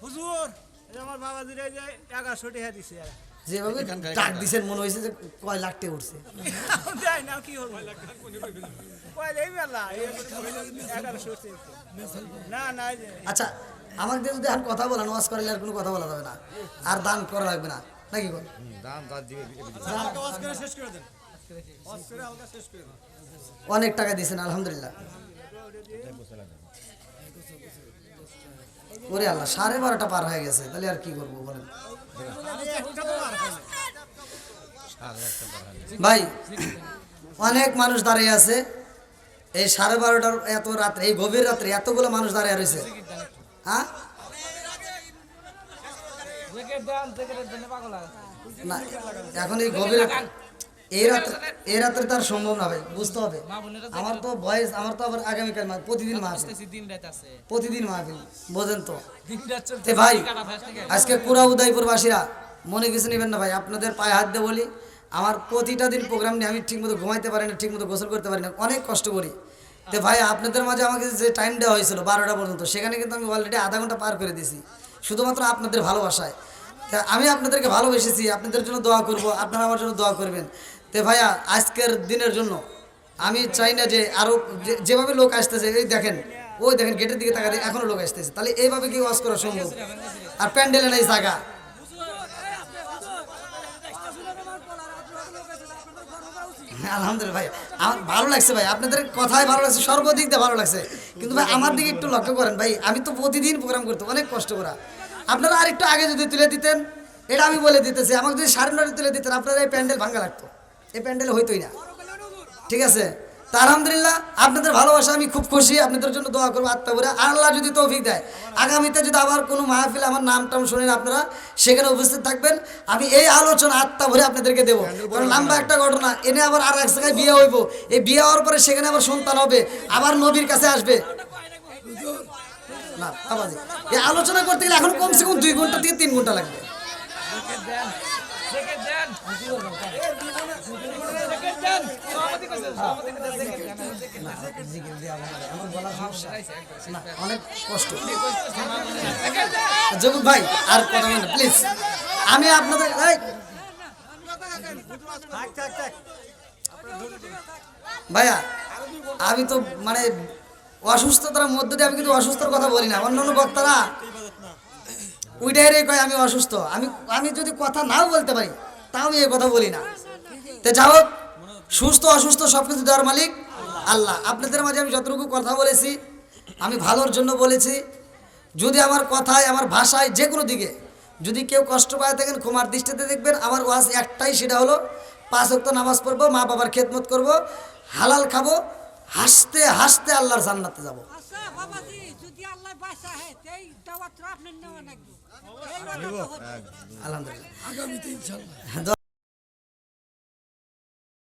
হুজুর এই আমার বাবা দিলে যে 1100 টাকা দিছে। যেভাবে ডাক দিছেন মনে হয়েছে যে কয় লাখ টাকা উঠছে। যাই না কি হবে? কয় এই মেলা 1100 না না। আচ্ছা, আমাদের যদি আর কথা বলেন, ওয়াজ করলে আর কোনো কথা বলা যাবে না, আর দান করা লাগবে না, নাকি বল? দাম দাম দিবে শেষ করে দেন, শেষ করে দেন। অনেক টাকা দিয়েছেন আলহামদুলিল্লাহ। ওরে আল্লাহ, 12:30 পার হয়ে গেছে, তাহলে আর কি করবো বলেন ভাই? অনেক মানুষ দাঁড়িয়ে আছে এই 12:30 এত রাত্রে, এই গভীর রাত্রে এতগুলো মানুষ দাঁড়িয়ে রয়েছে। হ্যাঁ না, এখন এই গভীর এই রাত্রে তার সম্ভব না ভাই, বুঝতে হবে। আমার তো বয়স, আমার তো আবার আগামীকাল প্রতিদিন মাহফিল, প্রতিদিন মাহফিল, বোঝেন তো। ভাই আজকে কুড়া উদয়পুরবাসীরা মনে কিছু নেবেন না ভাই, আপনাদের পায়ে হাত দিয়ে বলি, আমার প্রতিটা দিন প্রোগ্রাম নিয়ে আমি ঠিকমতো ঘুমাইতে পারি না, ঠিকমতো গোসল করতে পারি না, অনেক কষ্ট করি। তো ভাই আপনাদের মাঝে আমাকে যে টাইম দেওয়া হয়েছিল 12টা পর্যন্ত, সেখানে কিন্তু আমি অলরেডি আধা ঘন্টা পার করে দিয়েছি, শুধুমাত্র আপনাদের ভালোবাসায়। আমি আপনাদেরকে ভালোবেসেছি, আপনাদের জন্য দোয়া করব, আপনারা আমার জন্য দোয়া করবেন। তো ভাইয়া আজকের দিনের জন্য আমি চাই না যে আরও যেভাবে লোক আসতেছে, এই দেখেন, ওই দেখেন গেটের দিকে তাকাতে এখনও লোক আসতেছে, তাহলে এইভাবে কি ওয়াজ করা সম্ভব? আর প্যান্ডেলে নেই জায়গা। আলহামদুলিল্লাহ ভাই, আমার ভালো লাগছে ভাই, আপনাদের কথাই ভালো লাগছে, সর্বদিক দিয়ে ভালো লাগছে। কিন্তু ভাই আমার দিকে একটু লক্ষ্য করেন ভাই, আমি তো প্রতিদিন প্রোগ্রাম করতাম, অনেক কষ্ট করা। আপনারা আরেকটু আগে যদি তুলে দিতেন, এটা আমি বলে দিতেছি, আমাকে যদি 9:30 তুলে দিতেন, আপনারা এই প্যান্ডেল ভাঙা লাগতো, এই প্যান্ডেল হইতোই না। ঠিক আছে, তা আলহামদুলিল্লাহ আপনাদের ভালোবাসা আমি খুব খুশি, আপনাদের জন্য দোয়া করবো আত্মা ভরে। আল্লাহ যদি তৌফিক দেয়, আগামীতে যদি আবার কোনো মাহফিল আমার নামটাম শোনেন, আপনারা সেখানে উপস্থিত থাকবেন। আমি এই আলোচনা আত্মা ভরে আপনাদেরকে দেবো, কারণ লম্বা একটা ঘটনা, এনে আবার আর এক জায়গায় বিয়ে হইব, এই বিয়ে হওয়ার পরে সেখানে আবার সন্তান হবে, আবার নবীর কাছে আসবে না। এই আলোচনা করতে গেলে এখন কমসে কম 2 ঘন্টা থেকে 3 ঘন্টা লাগবে। অনেক কষ্ট জগুদ ভাই, আর কথা বলেন প্লিজ। আমি আপনাদের ভাইয়া, আমি তো মানে অসুস্থতার মধ্যে দিয়ে আমি কিন্তু অসুস্থর কথা বলি না, অন্য বক্তারা ওইটাই রে কয় আমি অসুস্থ। আমি যদি কথা নাও বলতে পারি তাও আমি এই কথা বলি না। তো যাই হোক, সুস্থ অসুস্থ সব কিছু দেওয়ার মালিক আল্লাহ। আপনাদের মাঝে আমি যতটুকু কথা বলেছি আমি ভালোর জন্য বলেছি। যদি আমার কথায় আমার ভাষায় যে কোনো দিকে যদি কেউ কষ্ট পায় থাকেন ক্ষমার দৃষ্টিতে দেখবেন। আমার ওয়াজ একটাই, সেটা হলো 5 ওয়াক্ত নামাজ পড়বো, মা বাবার খেদমত করব, হালাল খাবো, হাসতে হাসতে আল্লাহর জান্নাতে যাব। আচ্ছা বাবাজি, যদি আল্লাহ বাসা হয় এই দাওয়াত আপনার নেওয়া লাগবে। এই কথা তো হচ্ছে। আলহামদুলিল্লাহ।